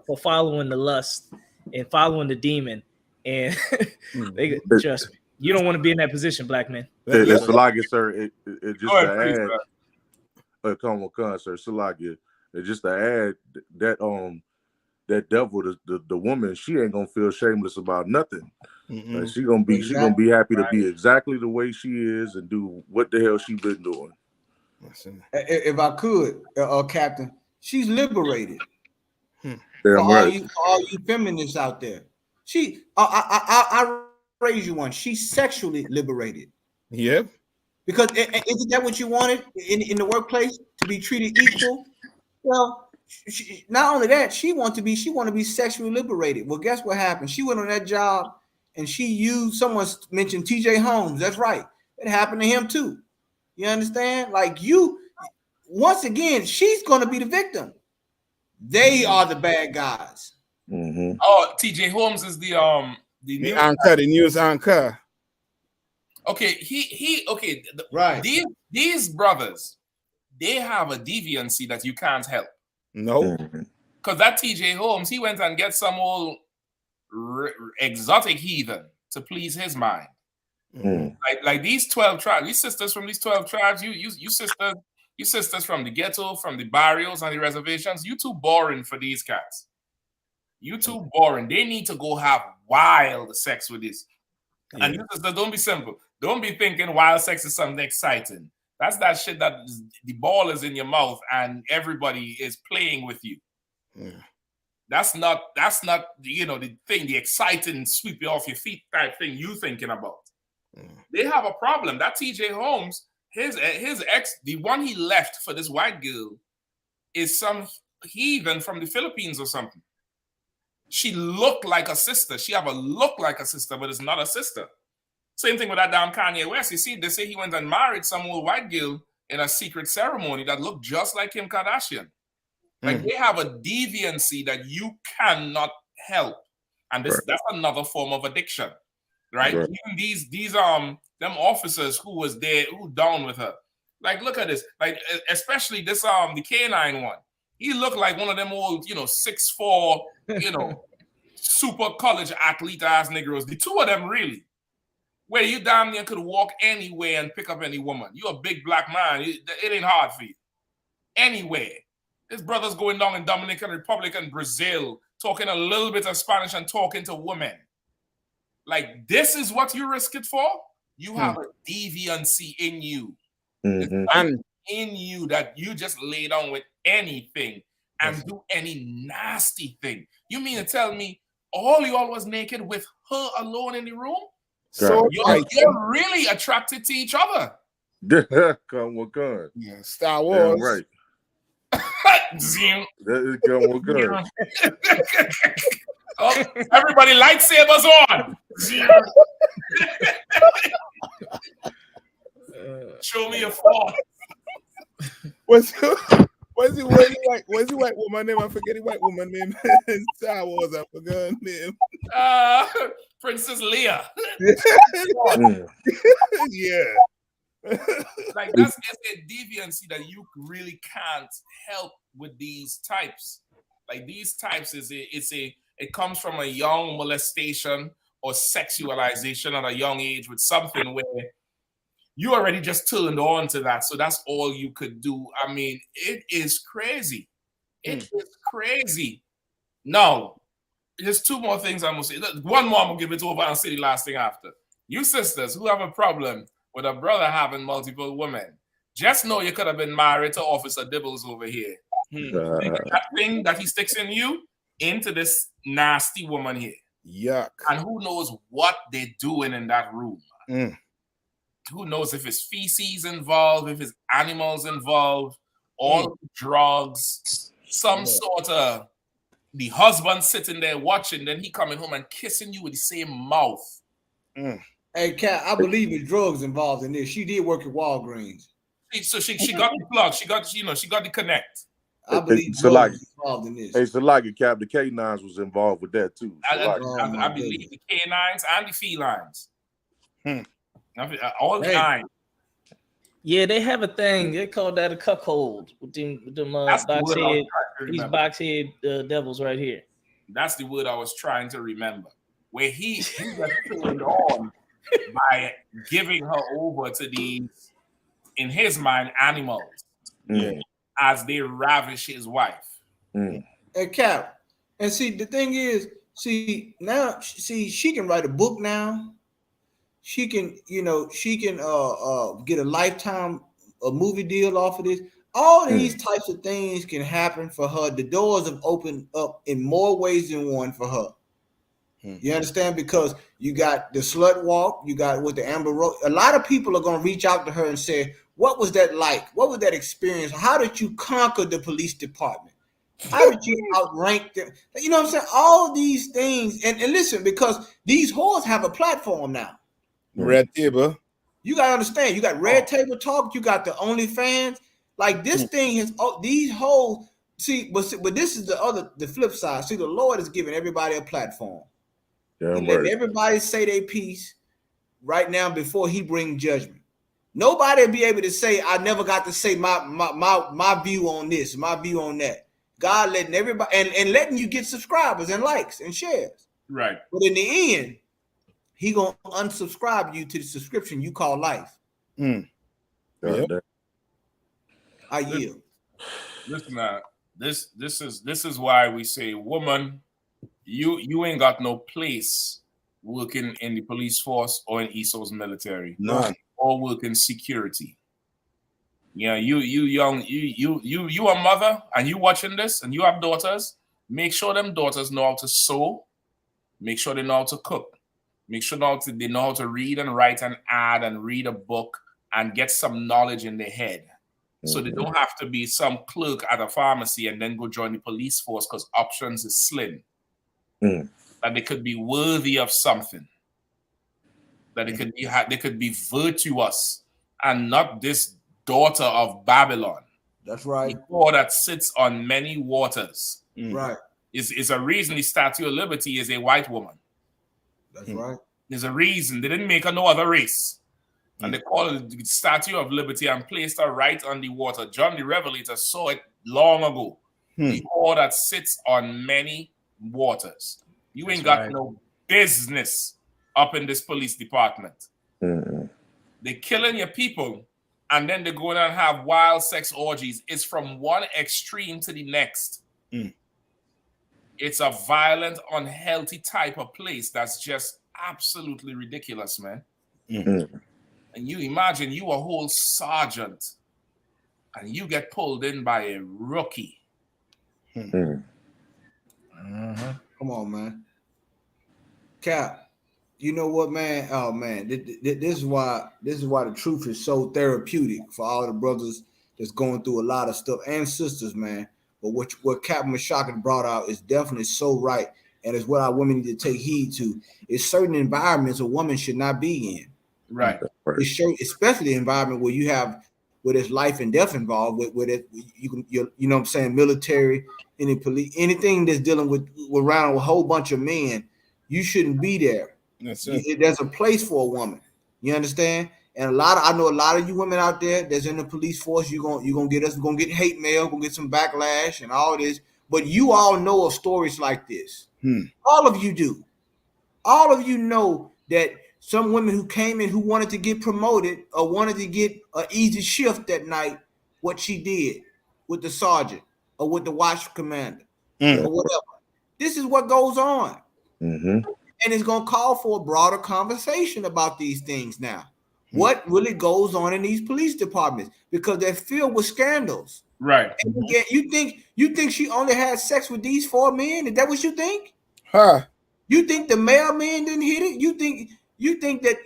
for following the lust and following the demon. And they trust me, you don't want to be in that position, black man. It's Salagia, sir. It just to add, come on, sir, Salagia. It's just to add that devil, the woman, she ain't gonna feel shameless about nothing. She gonna be happy to be exactly the way she is and do what the hell she been doing. If I could, Captain, she's liberated. For all you feminists out there, I raise you one. She's sexually liberated. Yep. Because isn't that what you wanted in the workplace, to be treated equal? Well, not only that, she want to be sexually liberated. Well, guess what happened? She went on that job and she used. Someone mentioned T.J. Holmes. That's right. It happened to him too. You understand? Like once again, she's going to be the victim. They are the bad guys. Oh, T.J. Holmes is the news anchor. Okay, okay. Right. These brothers, they have a deviancy that you can't help. No. Because that T.J. Holmes, he went and get some old exotic heathen to please his mind. Like these 12 tribes, these sisters from these 12 tribes, you sisters from the ghetto, from the barrios and the reservations, you too boring for these cats. You too boring. They need to go have wild sex with this. And you sisters, don't be simple. Don't be thinking wild sex is something exciting. That's that shit that the ball is in your mouth and everybody is playing with you. That's not the thing, the exciting sweep you off your feet type thing you thinking about. They have a problem. That T.J. Holmes, his ex, the one he left for this white girl, is some heathen from the Philippines or something. She looked like a sister. She have a look like a sister, but it's not a sister. Same thing with that damn Kanye West. You see, they say he went and married some old white girl in a secret ceremony that looked just like Kim Kardashian. Like they have a deviancy that you cannot help, and that's another form of addiction. Right? Even these them officers who was there, who down with her, Like, look at this. Like, especially this the K9 one. He looked like one of them old, 6'4", super college athlete ass Negroes. The two of them really. Where you damn near could walk anywhere and pick up any woman. You're a big black man. It ain't hard for you. Anywhere. His brother's going down in Dominican Republic and Brazil, talking a little bit of Spanish and talking to women. Like, this is what you risk it for? You have a deviancy in you. And in you that you just lay down with anything and do any nasty thing. You mean to tell me all y'all was naked with her alone in the room? So you're really attracted to each other. Come with gun. Yeah, Star Wars. Damn right. Zoom. That is come with gun. Oh, everybody, lightsabers on. Show me your force. What's the white woman name? I forget the white woman name in Star Wars. I forgot her name. Princess Leia. Yeah. Like, it's a deviancy that you really can't help with these types. Like, these types it comes from a young molestation or sexualization at a young age with something where you already just turned on to that. So that's all you could do. I mean, it is crazy. It is crazy. Now, there's two more things I'm going to say. One more I'm going to give it over and say the last thing after. You sisters who have a problem with a brother having multiple women, just know you could have been married to Officer Dibbles over here. That thing that he sticks in you into this nasty woman here. Yuck. And who knows what they're doing in that room. Who knows if it's feces involved, if it's animals involved, all drugs, some sort of the husband sitting there watching, then he coming home and kissing you with the same mouth. Hey, Kat, I believe there's drugs involved in this. She did work at Walgreens. So she got the plug. She got the connect. I believe Salagi involved in this. Hey, Salagi Cap, the K9s was involved with that too. I believe the K9s and the felines. All nine. Yeah, they have a thing. They call that a cuckold with them box head devils right here. That's the word I was trying to remember. Where he just turned on by giving her over to these, in his mind, animals as they ravish his wife. And Cap, and see, the thing is, she can write a book now. She can, get a lifetime movie deal off of this. All these types of things can happen for her. The doors have opened up in more ways than one for her. You understand? Because you got the slut walk, you got with the Amber Rose. A lot of people are going to reach out to her and say, what was that like? What was that experience? How did you conquer the police department? How did you outrank them? You know what I'm saying? All these things. And listen, because these whores have a platform now. Red Table. You got to understand. You got Red Table Talk. You got the OnlyFans. Like, this thing has, these whole, but this is the flip side. See, the Lord is giving everybody a platform. He let everybody say their piece right now before he brings judgment. Nobody will be able to say, I never got to say my view on this, my view on that. God letting everybody, and letting you get subscribers and likes and shares. Right. But in the end, he going to unsubscribe you to the subscription you call life. Yep. I yield. Listen, this is why we say, woman, you ain't got no place working in the police force or in ESO's military. None. Or working security. Yeah, you young, you a mother and you watching this and you have daughters. Make sure them daughters know how to sew. Make sure they know how to cook. Make sure they know how to read and write and add and read a book and get some knowledge in their head. So they don't have to be some clerk at a pharmacy and then go join the police force because options is slim. That they could be worthy of something. That they could be virtuous and not this daughter of Babylon. That's right. The whore that sits on many waters. Right. Is a reason the Statue of Liberty is a white woman. That's right. There's a reason. They didn't make her no other race. And they call it the Statue of Liberty and placed her right on the water. John the Revelator saw it long ago. The whore that sits on many waters. You ain't got no business up in this police department. They're killing your people, and then they go in and have wild sex orgies. It's from one extreme to the next. It's a violent, unhealthy type of place that's just absolutely ridiculous, man. And you imagine you a whole sergeant, and you get pulled in by a rookie. Come on, man. Cap, you know what, man? Oh man, this is why the truth is so therapeutic for all the brothers that's going through a lot of stuff and sisters, man. But what Captain Mashaka brought out is definitely so right, and it's what our women need to take heed to. It's certain environments a woman should not be in. Right. It's especially the environment where you have where there's life and death involved, with it, you know what I'm saying, military, any police, anything that's dealing with around a whole bunch of men, you shouldn't be there. There's a place for a woman. You understand? And I know a lot of you women out there that's in the police force, you're gonna get hate mail, gonna get some backlash and all this. But you all know of stories like this. All of you do. All of you know that some women who came in who wanted to get promoted or wanted to get an easy shift that night, what she did with the sergeant or with the watch commander or whatever. This is what goes on. And it's going to call for a broader conversation about these things now. What really goes on in these police departments, because they're filled with scandals. Right. And again, you think she only had sex with these 4 men? Is that what you think? You think the mailman didn't hit it? You think that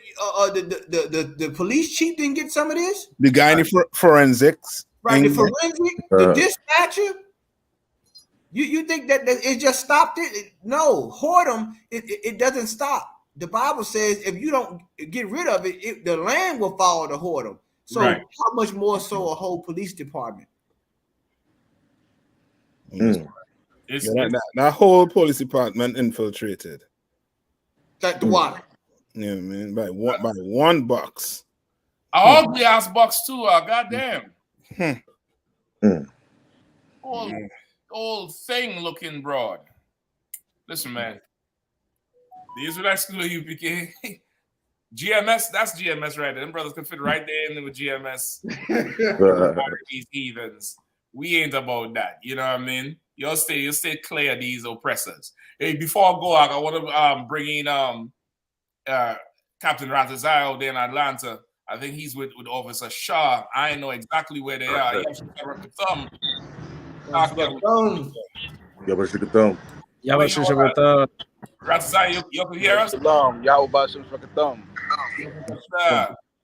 the police chief didn't get some of this? The guy in the forensics. Right, the forensic, the dispatcher. You think that it just stopped it? No, whoredom, it doesn't stop. The Bible says if you don't get rid of it, the land will follow the whoredom. So how much more so a whole police department? That whole police department infiltrated. Like the water. Yeah, man, by one box. An ugly ass box too. Goddamn. Old thing looking broad. Listen, man. The Israelite School of I.S.U.P.K. GMS, that's GMS right there. Them brothers can fit right there in with GMS. These heathens. We ain't about that. You know what I mean? You'll stay clear of these oppressors. Hey, before I go out, I want to bring in Captain Ratazai out there in Atlanta. I think he's with Officer Shaw. I know exactly where they are. He actually got a thumb. Ratazai, you can hear us? Shalom, y'all about some fucking thumb. Hey,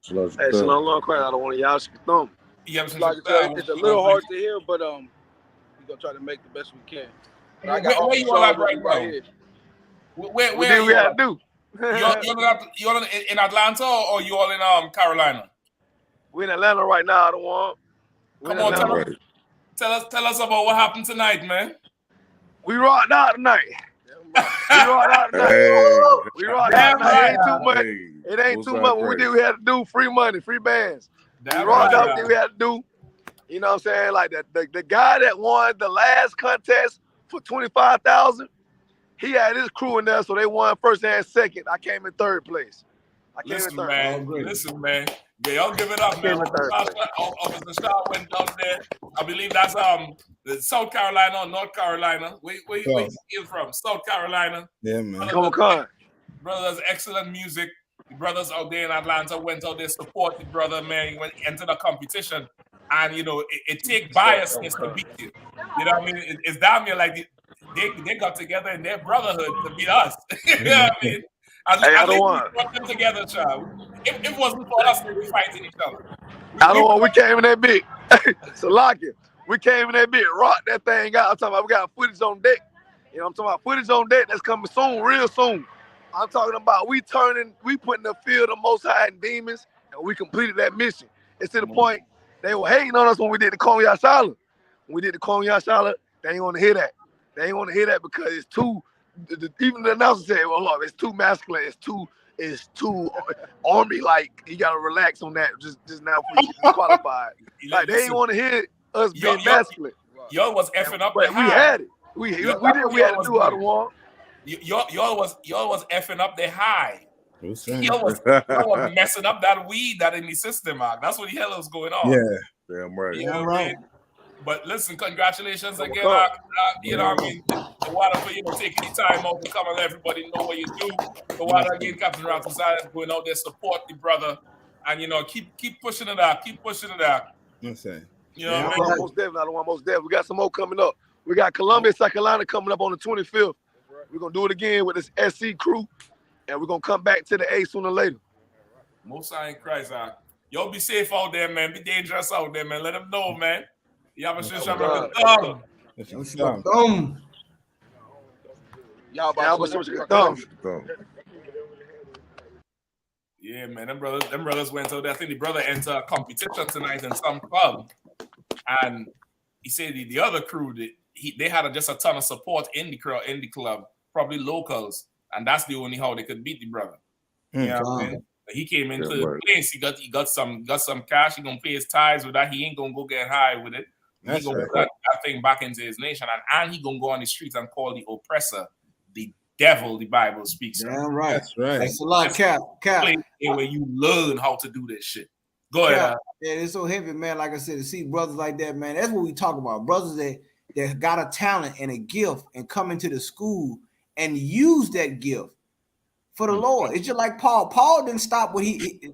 shalom, Lord Christ. I don't want y'all to thumb. It's a little hard to hear, but we're gonna try to make the best we can. Where you all at right now? Where we have to do? You all in Atlanta or you all in Carolina? We're in Atlanta right now. I don't want. Come on, tell us about what happened tonight, man. We rocked out tonight. We rocked out tonight. It ain't too much. It ain't too much. What we did, we had to do free money, free bands. We rocked out what we had to do. You know what I'm saying? Like the guy that won the last contest for $25,000, he had his crew in there, so they won first and second. I came in third place. Listen, man. Yeah, y'all give it up, man. Officer Shaw went down there. I believe that's South Carolina or North Carolina. Where you from? South Carolina. Yeah, man. Come on. Brothers, excellent music. The brothers out there in Atlanta went out there, support the brother, man. He went into the competition. And, you know, it take biasness to beat you. You know what I mean? It's damn near like they got together in their brotherhood to beat us. You know what I mean? I don't want to put them together, child. It wasn't for us to be fighting each other. I don't want. We came in that big. Salakia. We came in that big, rock that thing out. I'm talking about we got footage on deck. You know, I'm talking about footage on deck that's coming soon, real soon. I'm talking about we putting the field of Most High and demons, and we completed that mission. It's to the point they were hating on us when we did the Konya SHALAM. When we did the Konya SHALAM, they ain't want to hear that. They ain't want to hear that because it's too. Even the announcer said, "Well, look, it's too masculine. is too army like. You gotta relax on that just now before you get qualified. Like they ain't want to hear us being masculine. Y'all was effing up but the we high. had it. We had to do out of one. Y'all was effing up the high. Y'all was messing up that weed that in the system, man. That's what the hell was going on. Yeah, damn right. You know what I mean? But listen, congratulations again. Come. You know what I mean? The water for taking the time out to come and let everybody know what you do. The water again, Captain Rattleside going out there, support the brother, and keep pushing it out. Keep pushing it out. Okay. You know what I mean? Most definitely. I don't want most definitely. We got some more coming up. We got Columbia, South Carolina coming up on the 25th. We're gonna do it again with this SC crew, and we're gonna come back to the A sooner or later. Most High in Christ, y'all be safe out there, man. Be dangerous out there, man. Let them know, man. You have a shit shot with the thumb. Y'all about to thumb. Yeah, man. Them brothers went out there. I think the brother entered a competition tonight in some club, and he said the other crew they had just a ton of support in the club, probably locals, and that's the only how they could beat the brother. Yeah, man. He came into the place. He got some cash. He gonna pay his tithes with that. He ain't gonna go get high with it. He gonna put that thing back into his nation, and he gonna go on the streets and call the oppressor the devil. The Bible speaks. Damn right. That's right. That's a lot, Cap. Where you learn how to do this shit. Go ahead. Yeah, it's so heavy, man. Like I said, to see brothers like that, man. That's what we talk about. Brothers that got a talent and a gift and come into the school and use that gift for the Lord. It's just like Paul. Paul didn't stop what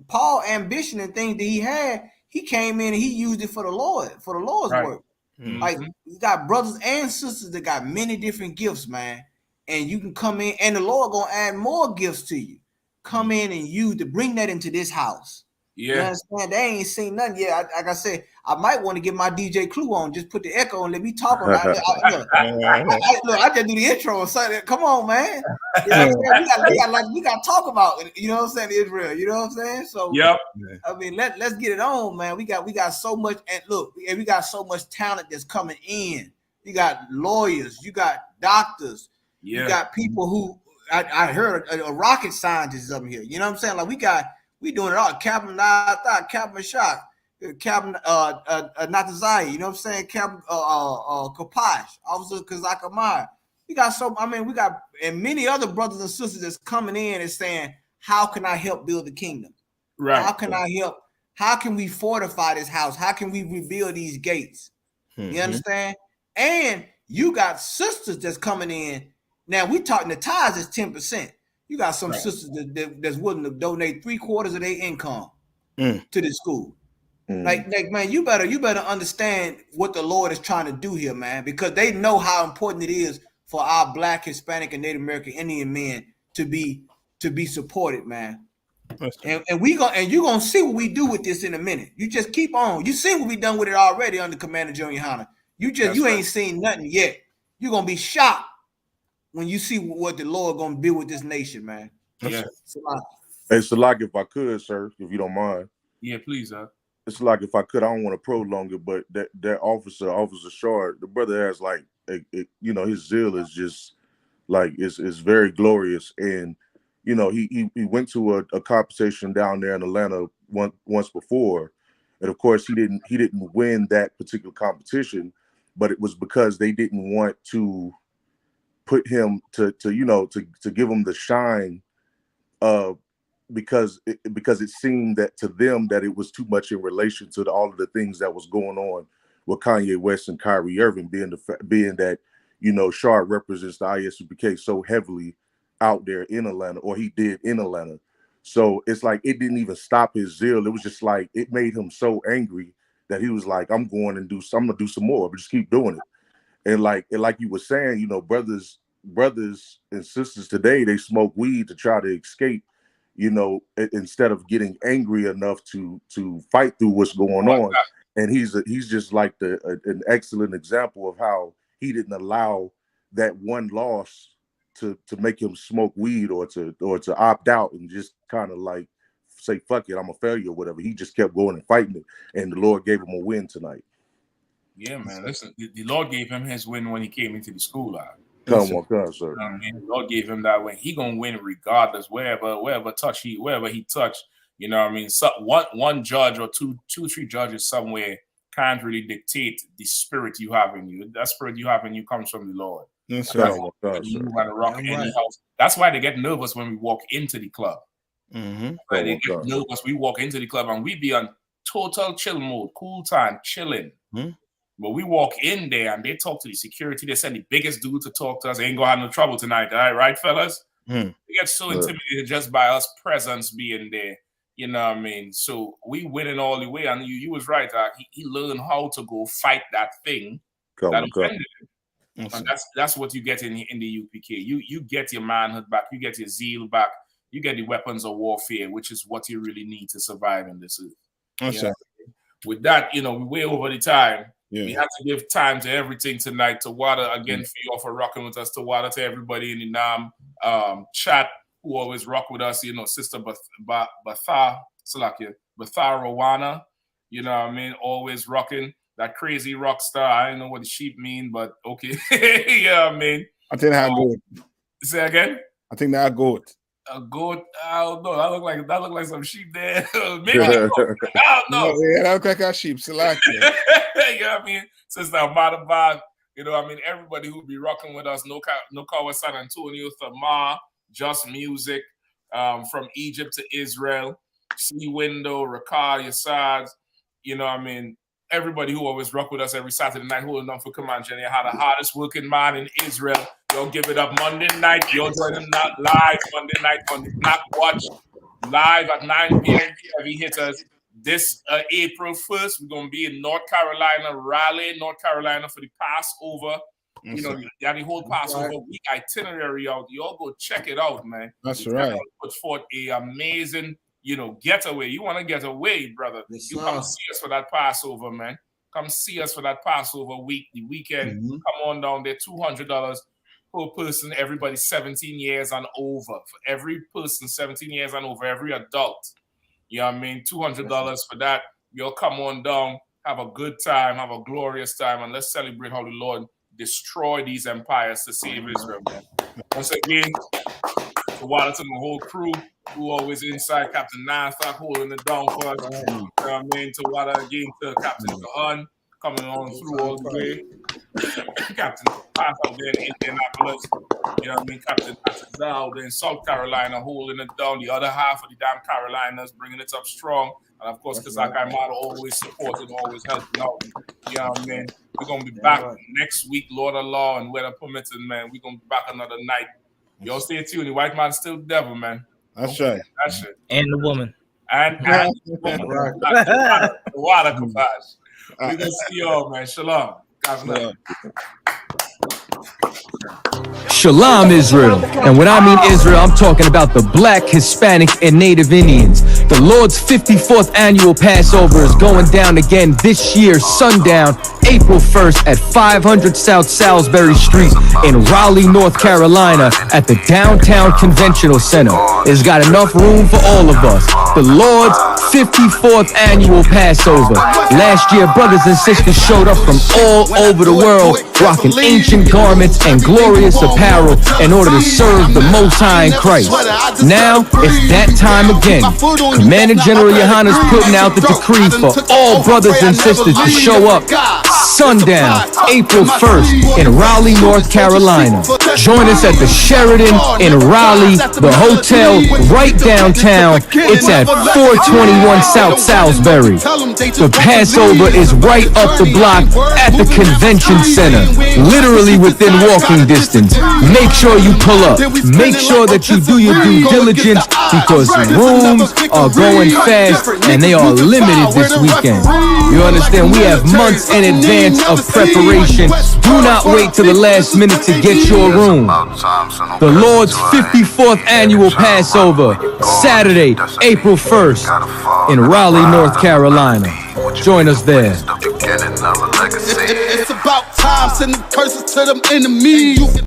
Paul ambition and things that he had. He came in and he used it for the Lord, for the Lord's work. Mm-hmm. Like you got brothers and sisters that got many different gifts, man. And you can come in and the Lord gonna add more gifts to you. Come in and use to bring that into this house. Yeah. You understand? They ain't seen nothing yet. Like I said, I might want to get my DJ Clue on, just put the echo and let me talk on it. I just do the intro or something. Come on, man. You know what I'm saying? We got to talk about it. You know what I'm saying? Israel. You know what I'm saying? So yep. I mean, let's get it on, man. We got so much, and look, we got so much talent that's coming in. You got lawyers, you got doctors, you got people who I heard a rocket scientist up here. You know what I'm saying? Like we doing it all. Captain Captain Shock, Captain Natazai, you know what I'm saying? Captain Kapash, Officer Kazakamai. We got and many other brothers and sisters that's coming in and saying, how can I help build the kingdom? Right. How can I help? How can we fortify this house? How can we rebuild these gates? You understand? And you got sisters that's coming in. Now we talking the tithes is 10%. You got some sisters that's willing to donate 3/4 of their income to this school. Like man, you better understand what the Lord is trying to do here, man, because they know how important it is for our Black, Hispanic, and Native American Indian men to be supported, man. And you're gonna see what we do with this in a minute. You just keep on. You seen what we done with it already under Commander Joe YAHANNA. You ain't seen nothing yet. You're gonna be shocked when you see what the Lord gonna do with this nation, man. Yeah. Hey, Salak, if I could, sir, if you don't mind. Yeah, please, It's like if I could, I don't want to prolong it, but that Officer Shard, the brother has like, his zeal is just like it's very glorious, and he went to a competition down there in Atlanta once before, and of course he didn't win that particular competition, but it was because they didn't want to put him to give him the shine, because it seemed that to them that it was too much in relation to all of the things that was going on with Kanye West and Kyrie Irving, being that Shard represents the I.S.U.P.K so heavily out there in Atlanta, or he did in Atlanta. So it's like it didn't even stop his zeal. It was just like it made him so angry that he was like, I'm gonna do some more, but just keep doing it. And like you were saying, brothers and sisters today, they smoke weed to try to escape, instead of getting angry enough to fight through what's going on. And he's just like an excellent example of how he didn't allow that one loss to make him smoke weed or to opt out and just kind of like say, fuck it, I'm a failure or whatever. He just kept going and fighting it, and the Lord gave him a win tonight. Yeah, man. Listen, the Lord gave him his win when he came into the school. Come on, sir. The Lord gave him that win. He gonna win regardless, wherever he touch. You know what I mean? So one judge or two, three judges somewhere can't really dictate the spirit you have in you. That spirit you have in you comes from the Lord. That's right. That's why they get nervous when we walk into the club. Right? They get nervous. We walk into the club and we be on total chill mode, cool time, chilling. But we walk in there and they talk to the security. They send the biggest dude to talk to us. They ain't gonna have no trouble tonight, right, fellas? They get so intimidated just by us presence being there. You know what I mean? So we winning all the way. And you was right. He learned how to go fight that thing that offended him. And that's what you get in the UPK. You get your manhood back. You get your zeal back. You get the weapons of warfare, which is what you really need to survive in this earth. With that, we're way over the time. We have to give time to everything tonight. To Wada, again, for you all for rocking with us. To Wada, to everybody in the NAM chat who always rock with us. Sister Bathar Rawana, you know what I mean? Always rocking. That crazy rock star. I don't know what the sheep mean, but okay. Yeah, I mean. I think that goat. Say again? I think that goat. A goat? I don't know. That look like some sheep there. Maybe I don't know. Yeah, that look like a sheep. So like you know what I mean? Sister Amadabad, you know what I mean? Everybody who be rocking with us, No Kawa San Antonio, Thamar, Just Music, from Egypt to Israel, Sea Window, Ricard, Yassad, you know what I mean? Everybody who always rock with us every Saturday night, holding on for Command Jenny, how the hardest working man in Israel. You'll give it up Monday night. You'll join them live Monday night on the BLACKWATCH, live at 9 p.m. Heavy hitters. This April 1st, we're going to be in North Carolina, Raleigh, North Carolina for the Passover. You know, you have the whole Passover week itinerary out. You all go check it out, man. That's right. Put forth a amazing, getaway. You want to get away, brother. You come see us for that Passover, man. Come see us for that Passover week, the weekend. Come on down there, $200 per person. Everybody 17 years and over. For every person 17 years and over, every adult. You know what I mean? $200 for that. You'll come on down, have a good time, have a glorious time, and let's celebrate how the Lord destroy these empires to save Israel, man. Once again, to Water, to my whole crew who always inside, Captain Nanthak holding it down for us. You know what I mean? To Water again, to Captain Kahan coming on through all the way. Captain Path out there in Indianapolis. You know what I mean? Captain Azal there in South Carolina holding it down. The other half of the damn Carolinas bringing it up strong. And of course, Kazak Aimada always supporting, always helping out. You know what I mean? We're going to be back next week, Lord of Law and weather permitting, man. We're going to be back another night. Y'all stay tuned. The white man's still the devil, man. That's right. That's it. And the woman. And the woman. The water kapash. We're going to see y'all, man. Shalom. God bless. Shalom, Israel. And when I mean Israel, I'm talking about the Black, Hispanic, and Native Indians. The Lord's 54th annual Passover is going down again this year, sundown, April 1st at 500 South Salisbury Street in Raleigh, North Carolina at the Downtown Conventional Center. It's got enough room for all of us. The Lord's 54th annual Passover. Last year, brothers and sisters showed up from all over the world, rocking ancient garments and glorious apparel in order to serve the Most High in Christ. Now, it's that time again. Commander General YAHANNA is putting out the decree for all brothers and sisters to show up sundown, April 1st in Raleigh, North Carolina. Join us at the Sheridan in Raleigh, the hotel right downtown. It's at 421 South Salisbury. The Passover is right up the block at the Convention Center, literally within walking distance. Make sure you pull up. Make sure that you do your due diligence because rooms are going fast and they are limited this weekend. You understand? We have months in advance of preparation. Do not wait till the last minute to get your room. The Lord's 54th annual Passover, Saturday, April 1st in Raleigh, North Carolina. Join us there. It's about time, sending curses to them enemies.